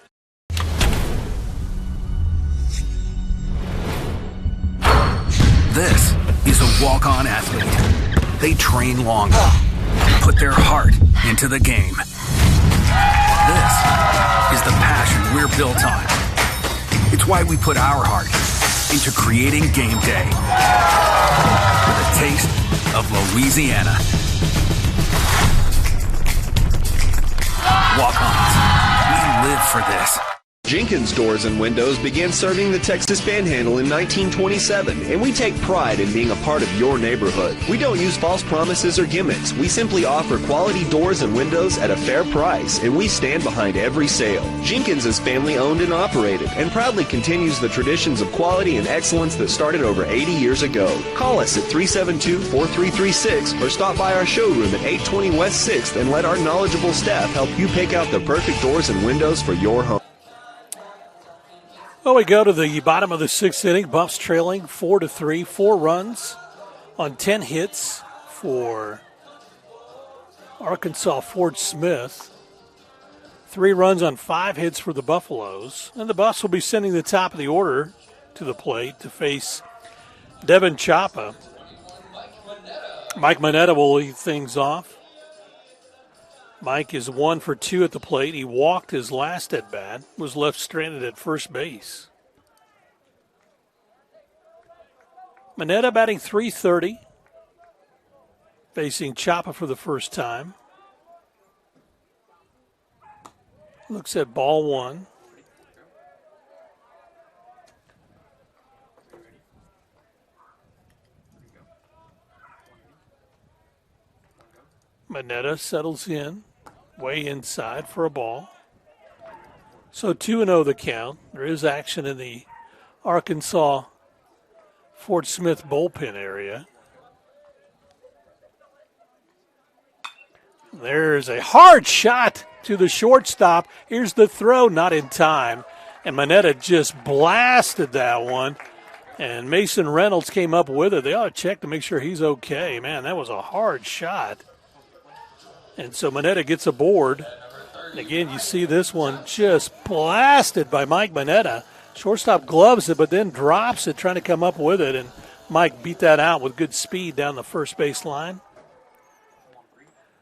This is a walk-on athlete. They train longer, put their heart into the game. This is the passion we're built on. It's why we put our heart into creating game day with a taste of Louisiana. Walk-ons, we live for this.
Jenkins Doors and Windows began serving the Texas Panhandle in 1927, and we take pride in being a part of your neighborhood. We don't use false promises or gimmicks. We simply offer quality doors and windows at a fair price, and we stand behind every sale. Jenkins is family owned and operated, and proudly continues the traditions of quality and excellence that started over 80 years ago. Call us at 372-4336 or stop by our showroom at 820 West 6th and let our knowledgeable staff help you pick out the perfect doors and windows for your home.
Well, we go to the bottom of the 6th inning. Buffs trailing 4-3, 4 runs on 10 hits for Arkansas Fort Smith. 3 runs on 5 hits for the Buffaloes. And the Buffs will be sending the top of the order to the plate to face Devin Chapa. Mike Moneta will lead things off. Mike is 1 for 2 at the plate. He walked his last at bat, was left stranded at first base. Moneta batting .330, facing Chapa for the first time. Looks at ball 1. Moneta settles in, way inside for a ball. So 2-0 the count. There is action in the Arkansas Fort Smith bullpen area. There's a hard shot to the shortstop. Here's the throw, not in time. And Moneta just blasted that one. And Mason Reynolds came up with it. They ought to check to make sure he's okay. Man, that was a hard shot. And so Moneta gets aboard. And again, you see this one just blasted by Mike Moneta. Shortstop gloves it, but then drops it, trying to come up with it. And Mike beat that out with good speed down the first base line.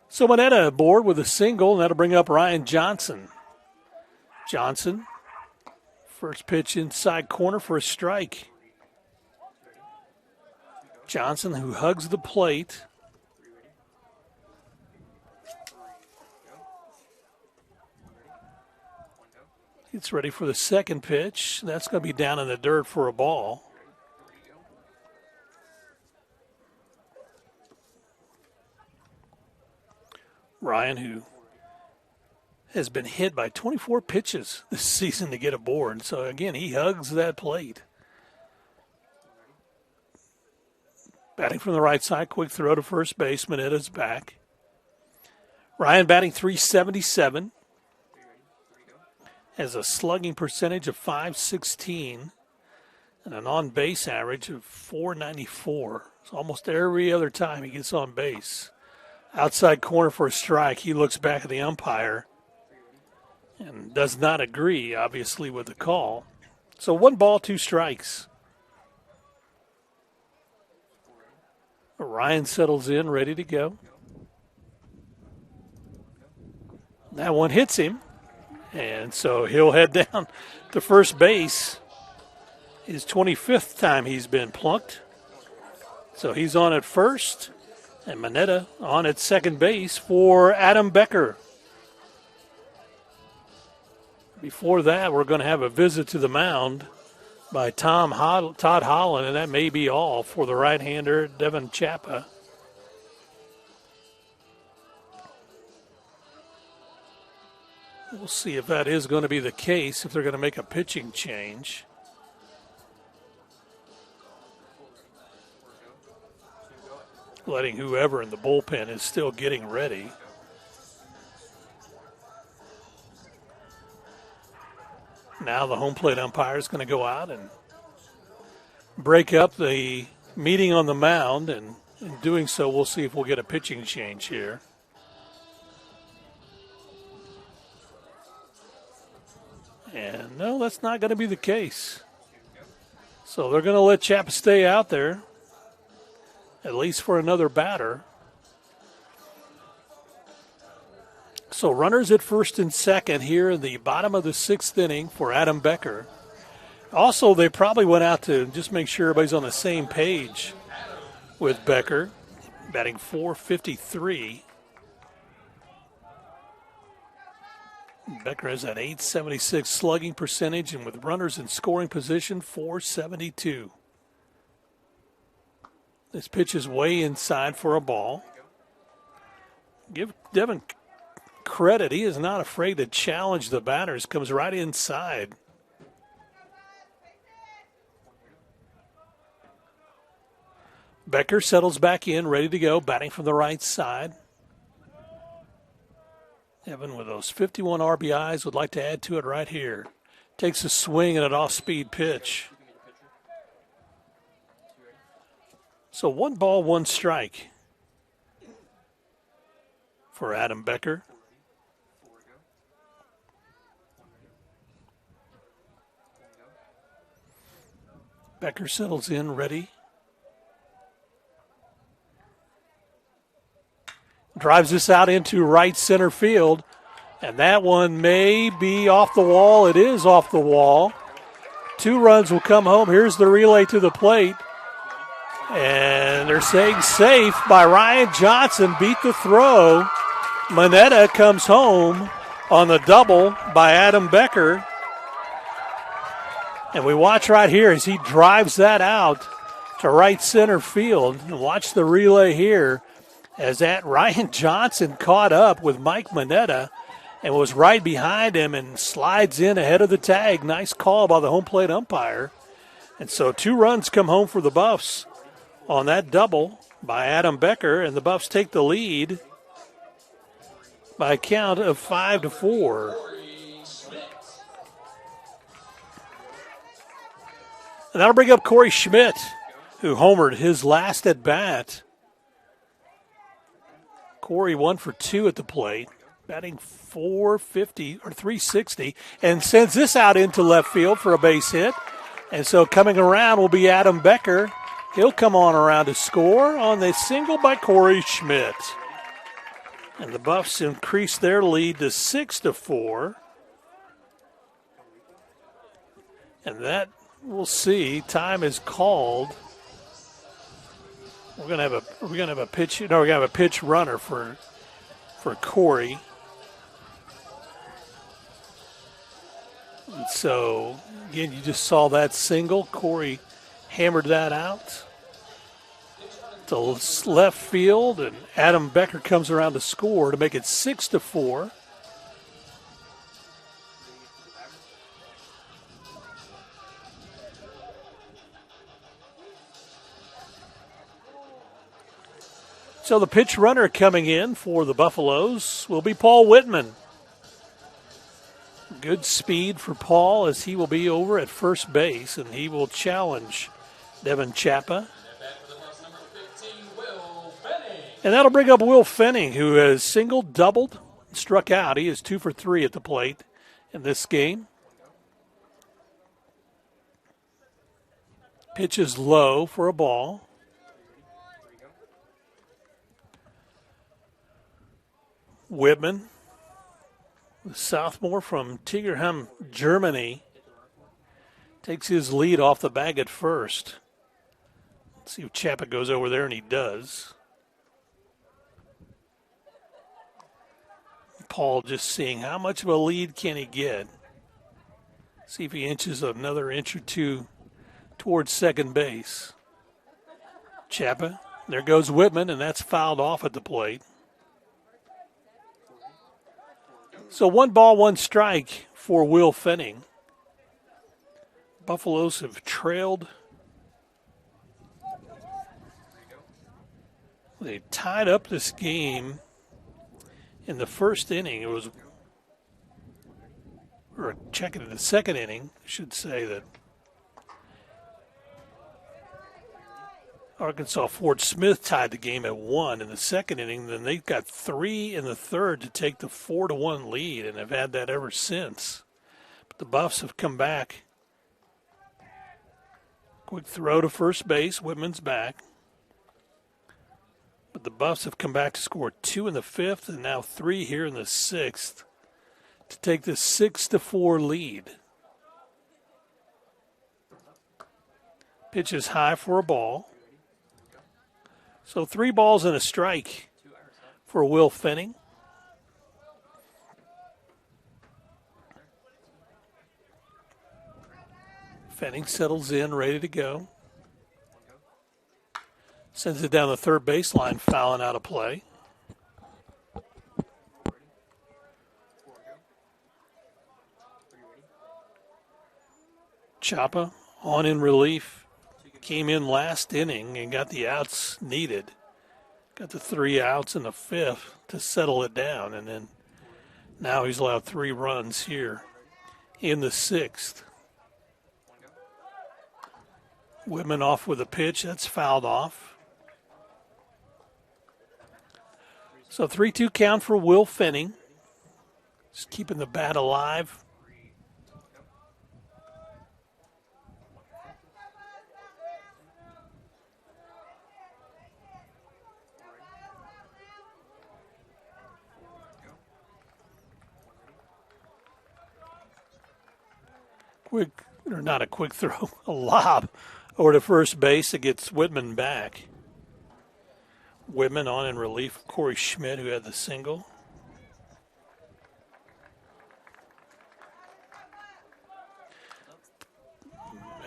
So Moneta aboard with a single, and that'll bring up Ryan Johnson. Johnson, first pitch inside corner for a strike. Johnson, who hugs the plate. Gets ready for the second pitch. That's going to be down in the dirt for a ball. Ryan, who has been hit by 24 pitches this season to get aboard. So, again, he hugs that plate. Batting from the right side, quick throw to first base. Moneta's back. Ryan batting .377. Has a slugging percentage of .516 and an on-base average of .494. So almost every other time he gets on base. Outside corner for a strike. He looks back at the umpire and does not agree, obviously, with the call. So 1 ball, 2 strikes. Ryan settles in, ready to go. That one hits him. And so he'll head down to first base. His 25th time he's been plunked. So he's on at first. And Moneta on at second base for Adam Becker. Before that, we're going to have a visit to the mound by Todd Holland, and that may be all for the right-hander, Devin Chapa. We'll see if that is going to be the case, if they're going to make a pitching change. Letting whoever in the bullpen is still getting ready. Now the home plate umpire is going to go out and break up the meeting on the mound, and in doing so, we'll see if we'll get a pitching change here. And no, that's not going to be the case. So they're going to let Chapa stay out there, at least for another batter. So runners at first and second here in the bottom of the 6th inning for Adam Becker. Also, they probably went out to just make sure everybody's on the same page with Becker, batting .453. Becker has that .876 slugging percentage, and with runners in scoring position, .472. This pitch is way inside for a ball. Give Devin credit. He is not afraid to challenge the batters. Comes right inside. Becker settles back in, ready to go, batting from the right side. Evan, with those 51 RBIs, would like to add to it right here. Takes a swing at an off-speed pitch. So 1 ball, 1 strike for Adam Becker. Becker settles in, ready. Drives this out into right center field. And that one may be off the wall. It is off the wall. 2 runs will come home. Here's the relay to the plate. And they're saying safe by Ryan Johnson. Beat the throw. Moneta comes home on the double by Adam Becker. And we watch right here as he drives that out to right center field. And watch the relay here as that Ryan Johnson caught up with Mike Moneta and was right behind him and slides in ahead of the tag. Nice call by the home plate umpire. And so 2 runs come home for the Buffs on that double by Adam Becker, and the Buffs take the lead by a count of 5-4. And that'll bring up Corey Schmidt, who homered his last at bat. Corey 1 for 2 at the plate, batting .450 or .360, and sends this out into left field for a base hit. And so coming around will be Adam Becker. He'll come on around to score on the single by Corey Schmidt. And the Buffs increase their lead to 6-4. And that, we'll see, time is called. We're gonna have a pitch. No, we're gonna have a pitch runner for Corey. And so again, you just saw that single. Corey hammered that out to left field, and Adam Becker comes around to score to make it 6-4. So the pitch runner coming in for the Buffaloes will be Paul Whitman. Good speed for Paul as he will be over at first base, and he will challenge Devin Chappa. And that'll bring up Will Fenning, who has singled, doubled, struck out. He is 2 for 3 at the plate in this game. Pitch is low for a ball. Whitman, the sophomore from Tigerham, Germany, takes his lead off the bag at first. Let's see if Chappa goes over there, and he does. Paul just seeing how much of a lead can he get. See if he inches another inch or two towards second base. Chappa, there goes Whitman, and that's fouled off at the plate. So 1 ball, 1 strike for Will Fenning. Buffaloes have trailed. They tied up this game in the first inning. It was, or checking in the second inning, I should say that Arkansas Fort Smith tied the game at 1 in the second inning. Then they got 3 in the third to take the 4-1 lead, and have had that ever since. But the Buffs have come back. Quick throw to first base. Whitman's back. But the Buffs have come back to score 2 in the 5th and now 3 here in the 6th to take this 6-4 lead. Pitch is high for a ball. So 3 balls and a strike for Will Fenning. Fenning settles in, ready to go. Sends it down the third baseline, fouling out of play. Chappa on in relief. Came in last inning and got the outs needed. Got the 3 outs in the 5th to settle it down. And then now he's allowed 3 runs here in the 6th. Whitman off with a pitch. That's fouled off. So 3-2 count for Will Fenning. Just keeping the bat alive. Not a quick throw, a lob over to first base. It gets Whitman back. Whitman on in relief of Corey Schmidt, who had the single.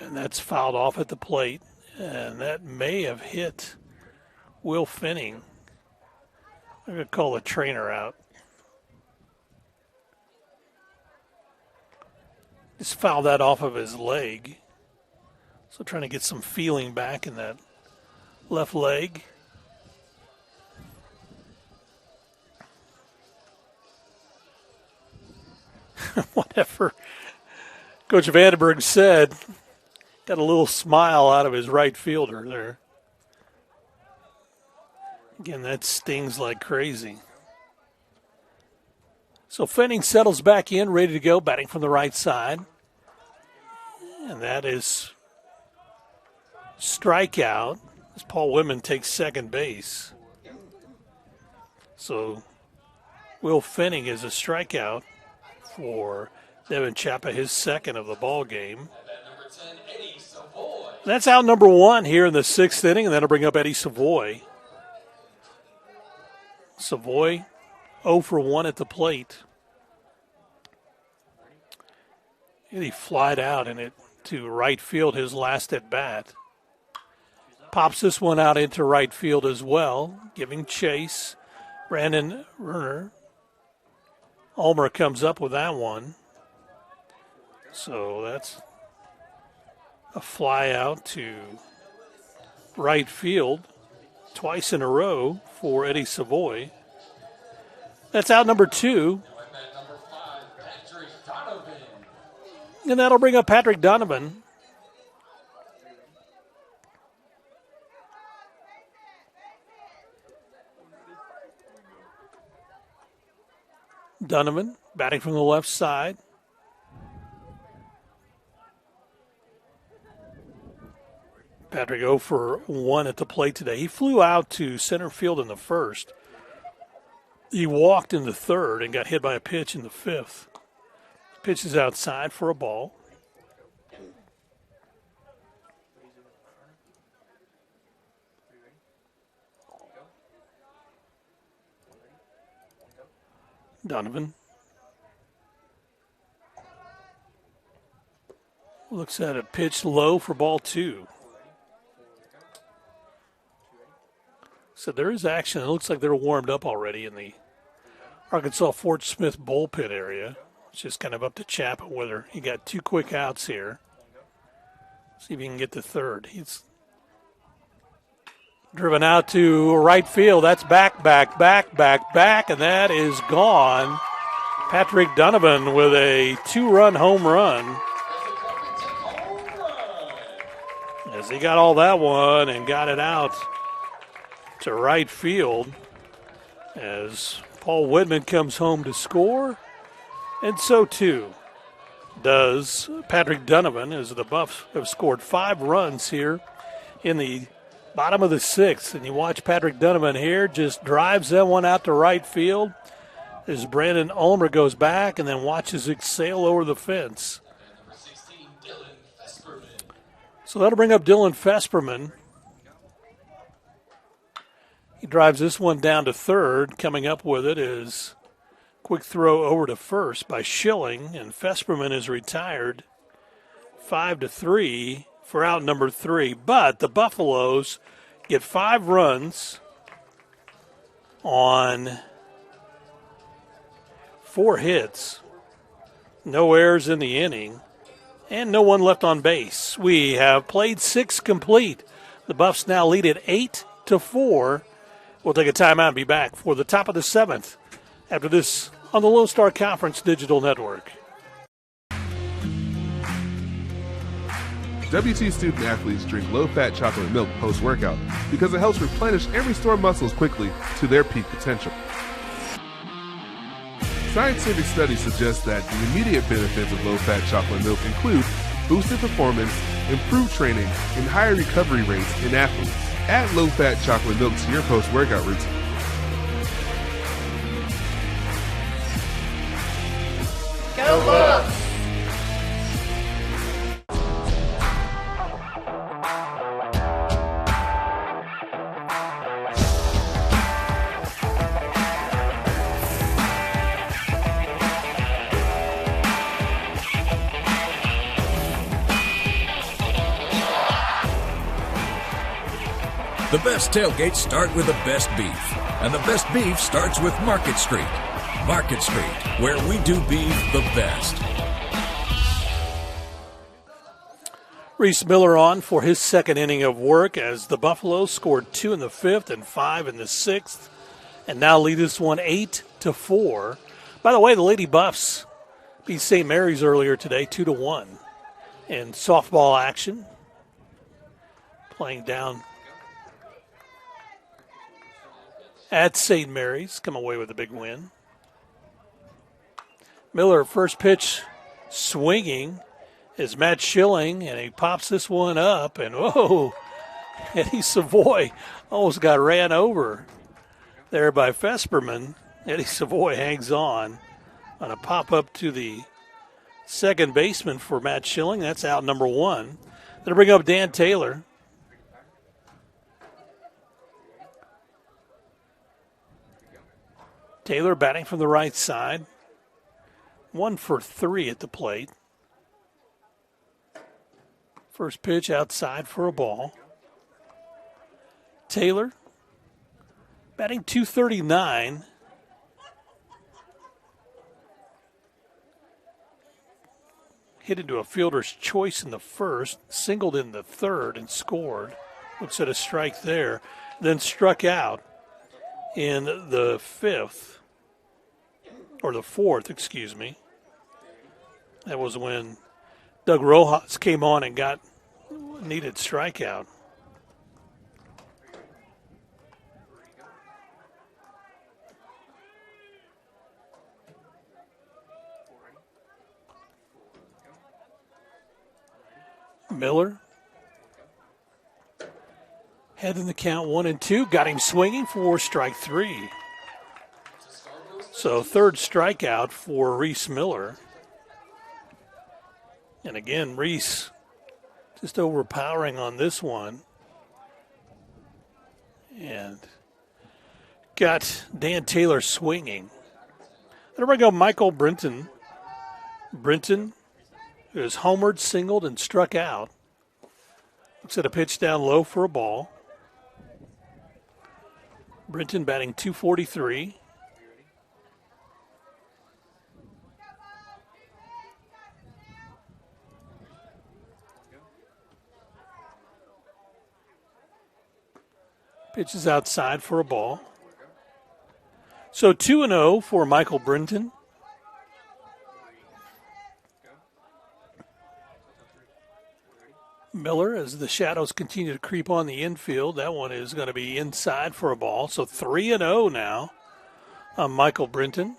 And that's fouled off at the plate. And that may have hit Will Finning. I'm going to call the trainer out. Just fouled that off of his leg. So trying to get some feeling back in that left leg. Whatever Coach Vandenberg said, got a little smile out of his right fielder there. Again, that stings like crazy. So Finning settles back in, ready to go, batting from the right side. And that is strikeout as Paul Whitman takes second base. So Will Finning is a strikeout for Devin Chapa, his second of the ball game. That's out number one here in the sixth inning, and that'll bring up Eddie Savoy. Savoy 0 for 1 at the plate. And he flied out in it to right field his last at bat. Pops this one out into right field as well, giving chase. Brandon Werner. Ulmer comes up with that one. So that's a fly out to right field twice in a row for Eddie Savoy. That's out number two. And that'll bring up Patrick Donovan. Donovan batting from the left side. Patrick 0 for 1 at the plate today. He flew out to center field in the first. He walked in the third and got hit by a pitch in the fifth. Pitch is outside for a ball. Donovan looks at a pitch low for ball two. So there is action. It looks like they're warmed up already in the Arkansas Fort Smith bullpen area. It's just kind of up to Chappa whether he got two quick outs here. See if he can get the third. He's driven out to right field. That's back, and that is gone. Patrick Donovan with a 2-run home run. As he got all that one and got it out to right field as Paul Whitman comes home to score. And so, too, does Patrick Donovan, as the Buffs have scored 5 runs here in the bottom of the sixth. And you watch Patrick Donovan here, just drives that one out to right field as Brandon Ulmer goes back and then watches it sail over the fence. So that'll bring up Dylan Fesperman. He drives this one down to third. Coming up with it is quick throw over to first by Schilling, and Fesperman is retired 5-3 for out number 3. But the Buffaloes get 5 runs on 4 hits, no errors in the inning, and no one left on base. We have played 6 complete. The Buffs now lead at 8-4. We'll take a timeout and be back for the top of the 7th after this on the Lone Star Conference Digital Network.
WT student athletes drink low-fat chocolate milk post-workout because it helps replenish and restore muscles quickly to their peak potential. Scientific studies suggest that the immediate benefits of low-fat chocolate milk include boosted performance, improved training, and higher recovery rates in athletes. Add low-fat chocolate milk to your post-workout routine.
Go Buffs!
The best tailgates start with the best beef, and the best beef starts with Market Street. Market Street, where we do beef the best.
Reese Miller on for his second inning of work as the Buffaloes scored 2 in the 5th and 5 in the 6th, and now lead this one 8-4. By the way, the Lady Buffs beat St. Mary's earlier today, 2-1 in softball action. Playing down at St. Mary's, come away with a big win. Miller, first pitch swinging is Matt Schilling, and he pops this one up, and whoa, Eddie Savoy almost got ran over there by Fesperman. Eddie Savoy hangs on a pop up to the second baseman for Matt Schilling. That's out number 1. Then bring up Dan Taylor. Taylor batting from the right side. 1 for 3 at the plate. First pitch outside for a ball. Taylor batting .239. Hit into a fielder's choice in the first, singled in the third and scored. Looks at a strike there. Then struck out in the 5th. Or the 4th, excuse me. That was when Doug Rojas came on and got needed strikeout. Miller head in the count 1-2, got him swinging for strike 3. So third strikeout for Reese Miller. And again, Reese just overpowering on this one. And got Dan Taylor swinging. There we go, Michael Brinton. Brinton, who is homered, singled, and struck out. Looks at a pitch down low for a ball. Brinton batting .243. Pitch is outside for a ball. So 2-0 for Michael Brinton. Miller, as the shadows continue to creep on the infield, that one is going to be inside for a ball. So 3-0 now on Michael Brinton.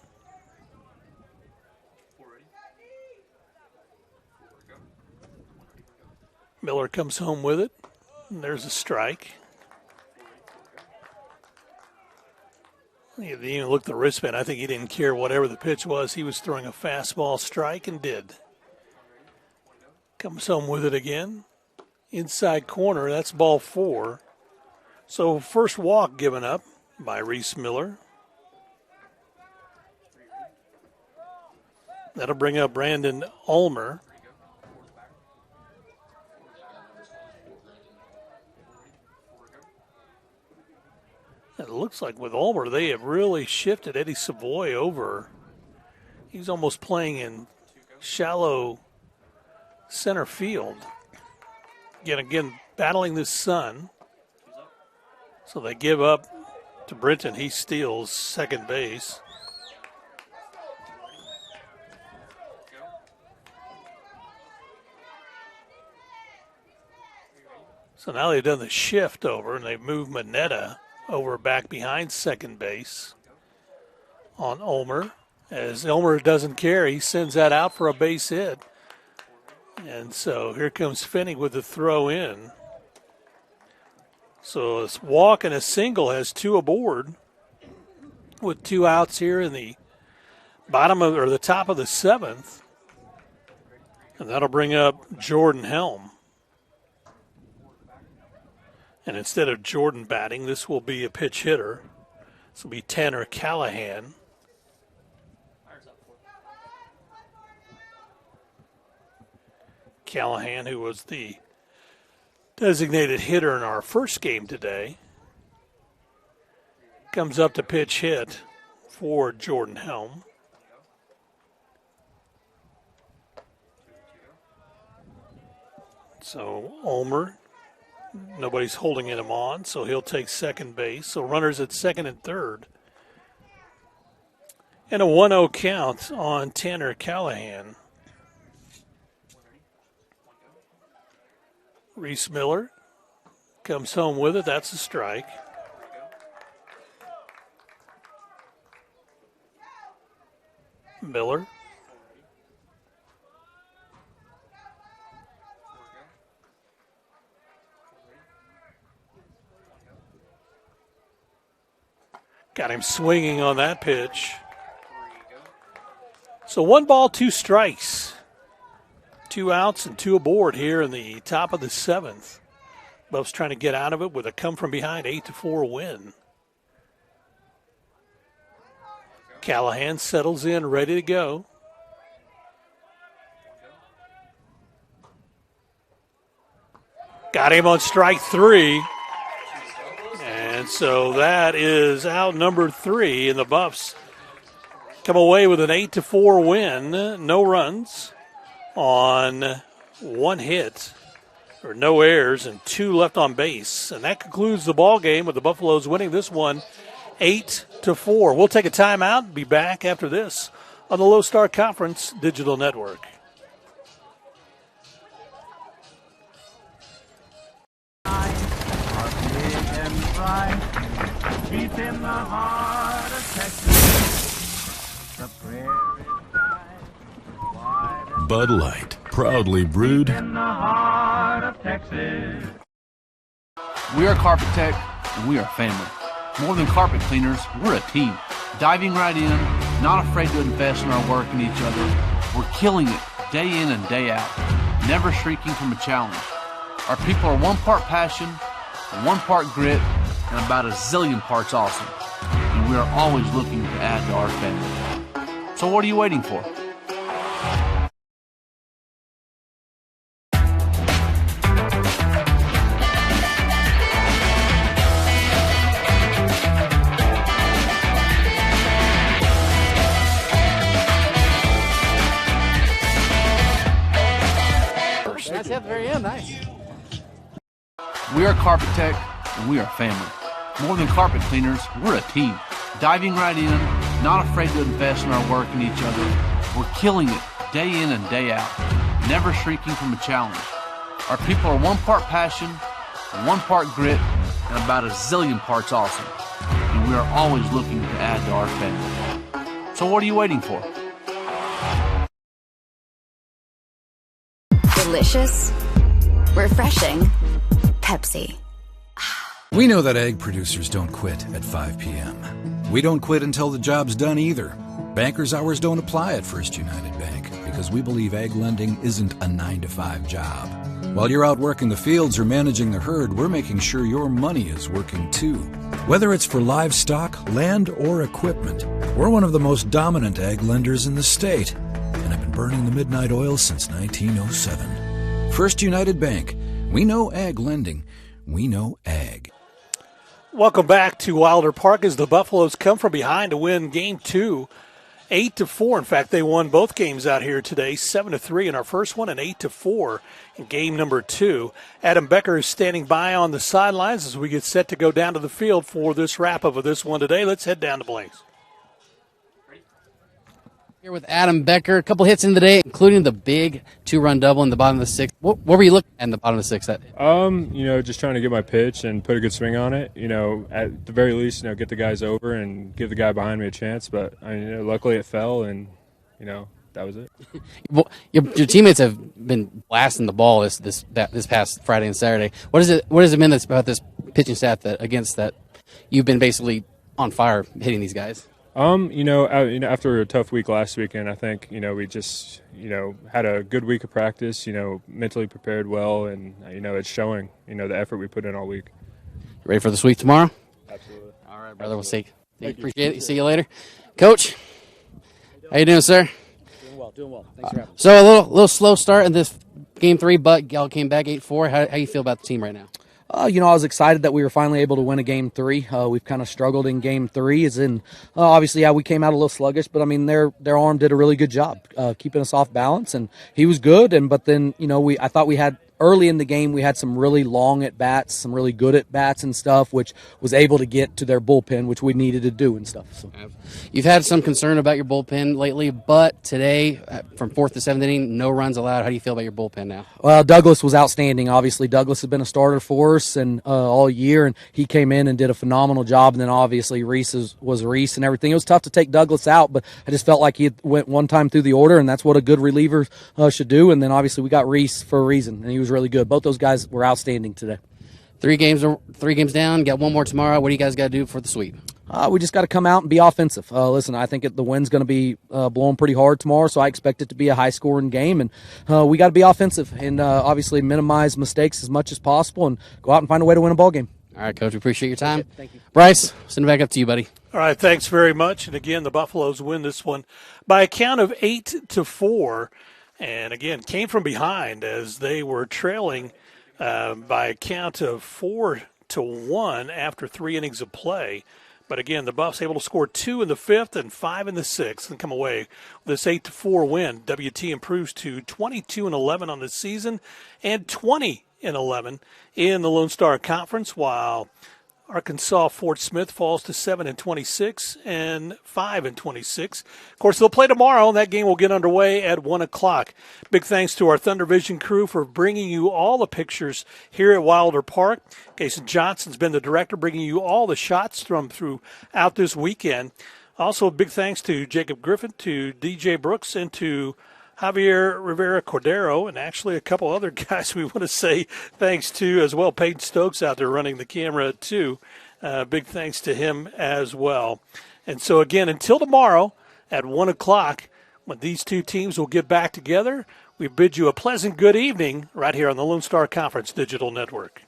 Miller comes home with it. And there's a strike. He didn't even look at the wristband. I think he didn't care whatever the pitch was. He was throwing a fastball strike and did. Comes home with it again. Inside corner, that's ball 4. So first walk given up by Reese Miller. That'll bring up Brandon Ulmer. It looks like with Ulmer, they have really shifted Eddie Savoy over. He's almost playing in shallow center field. Again, battling the sun. So they give up to Brinton. He steals second base. So now they've done the shift over, and they've moved Manetta over back behind second base on Ulmer. As Ulmer doesn't care, he sends that out for a base hit. And so here comes Finney with the throw in. So a walk and a single has 2 aboard with 2 outs here in the bottom of, or the top of the 7th. And that'll bring up Jordan Helm. And instead of Jordan batting, this will be a pitch hitter. This will be Tanner Callahan. Callahan, who was the designated hitter in our first game today. Comes up to pitch hit for Jordan Helm. So Ulmer, nobody's holding him on, so he'll take second base. So runners at second and third. And a 1-0 count on Tanner Callahan. Reese Miller comes home with it. That's a strike. Miller. Got him swinging on that pitch. So 1 ball, 2 strikes. 2 outs and 2 aboard here in the top of the 7th. Buffs trying to get out of it with a come-from-behind 8-4 win. Callahan settles in, ready to go. Got him on strike 3. And so that is out number 3, and the Buffs come away with an 8-4 win. No runs on 1 hit, or no errors, and 2 left on base. And that concludes the ball game with the Buffaloes winning this one 8-4. We'll take a timeout and be back after this on the Lone Star Conference Digital Network.
Deep in the heart of Texas, the prairie
Bud Light, proudly brewed
in the heart of Texas.
We are Carpet Tech, and we are family. More than carpet cleaners, we're a team. Diving right in, not afraid to invest in our work and each other. We're killing it day in and day out, never shrinking from a challenge. Our people are 1 part passion, 1 part grit, and about a zillion parts awesome. And we are always looking to add to our family. So what are you waiting for?
That's at the very end, nice.
We are Carpet Tech, and we are family. More than carpet cleaners, we're a team. Diving right in, not afraid to invest in our work and each other. We're killing it day in and day out, never shrinking from a challenge. Our people are 1 part passion, 1 part grit, and about a zillion parts awesome. And we are always looking to add to our family. So what are you waiting for?
Delicious, refreshing, Pepsi.
We know that egg producers don't quit at 5 p.m. We don't quit until the job's done either. Bankers' hours don't apply at First United Bank because we believe egg lending isn't a 9-to-5 job. While you're out working the fields or managing the herd, we're making sure your money is working too. Whether it's for livestock, land, or equipment, we're one of the most dominant egg lenders in the state and have been burning the midnight oil since 1907. First United Bank. We know ag lending. We know ag.
Welcome back to Wilder Park as the Buffaloes come from behind to win Game 2, 8-4. In fact, they won both games out here today, 7-3 in our first one and 8-4 in game number 2. Adam Becker is standing by on the sidelines as we get set to go down to the field for this wrap-up of this one today. Let's head down to Blaze.
Here with Adam Becker, a couple hits in the day, including the big 2-run double in the bottom of the 6th. What were you looking at in the bottom of the 6th?
Just trying to get my pitch and put a good swing on it. At the very least, get the guys over and give the guy behind me a chance. But luckily it fell, and that was it.
Your teammates have been blasting the ball this past Friday and Saturday. What has it been that's about this pitching staff that you've been basically on fire hitting these guys?
After a tough week last weekend, I think, we just, had a good week of practice, mentally prepared well, and, it's showing, the effort we put in all week.
Ready for the sweep tomorrow?
Absolutely.
All right, brother. We'll see. Appreciate it. See you later. Coach, how you doing, sir?
Doing well. Thanks for having me.
So a little slow start in this Game 3, but y'all came back 8-4. How you feel about the team right now?
I was excited that we were finally able to win a Game 3. We've kind of struggled in Game 3. Obviously, we came out a little sluggish, but I mean, their arm did a really good job keeping us off balance, and he was good. But then, I thought we had. Early in the game, we had some really long at-bats, some really good at-bats and stuff, which was able to get to their bullpen, which we needed to do and stuff. So.
You've had some concern about your bullpen lately, but today, from 4th to 7th inning, no runs allowed. How do you feel about your bullpen now?
Well, Douglas was outstanding. Obviously, Douglas has been a starter for us and all year, and he came in and did a phenomenal job. And then, obviously, Reese was Reese and everything. It was tough to take Douglas out, but I just felt like he went one time through the order, and that's what a good reliever should do. And then, obviously, we got Reese for a reason, and he was really good. Both those guys were outstanding today.
3 games down. Got one more tomorrow. What do you guys got to do for the sweep?
We just got to come out and be offensive. Listen, I think the wind's going to be blowing pretty hard tomorrow, so I expect it to be a high-scoring game, and we got to be offensive and obviously minimize mistakes as much as possible and go out and find a way to win a ball game.
All right, Coach, we appreciate your time.
Okay, thank you.
Bryce, send it back up to you, buddy.
All right, thanks very much. And again, the Buffaloes win this one by a count of 8-4. And again, came from behind as they were trailing by a count of 4-1 after 3 innings of play. But again, the Buffs able to score 2 in the 5th and 5 in the 6th and come away with this 8-4 win. WT improves to 22-11 on the season and 20-11 in the Lone Star Conference, while Arkansas Fort Smith falls to 7-26 and 5-26. Of course, they'll play tomorrow, and that game will get underway at 1 o'clock. Big thanks to our Thunder Vision crew for bringing you all the pictures here at Wilder Park. Jason Johnson's been the director, bringing you all the shots from throughout this weekend. Also, big thanks to Jacob Griffin, to DJ Brooks, and to Javier Rivera Cordero, and actually a couple other guys we want to say thanks to as well. Peyton Stokes out there running the camera too. Big thanks to him as well. And so again, until tomorrow at 1 o'clock, when these two teams will get back together, we bid you a pleasant good evening right here on the Lone Star Conference Digital Network.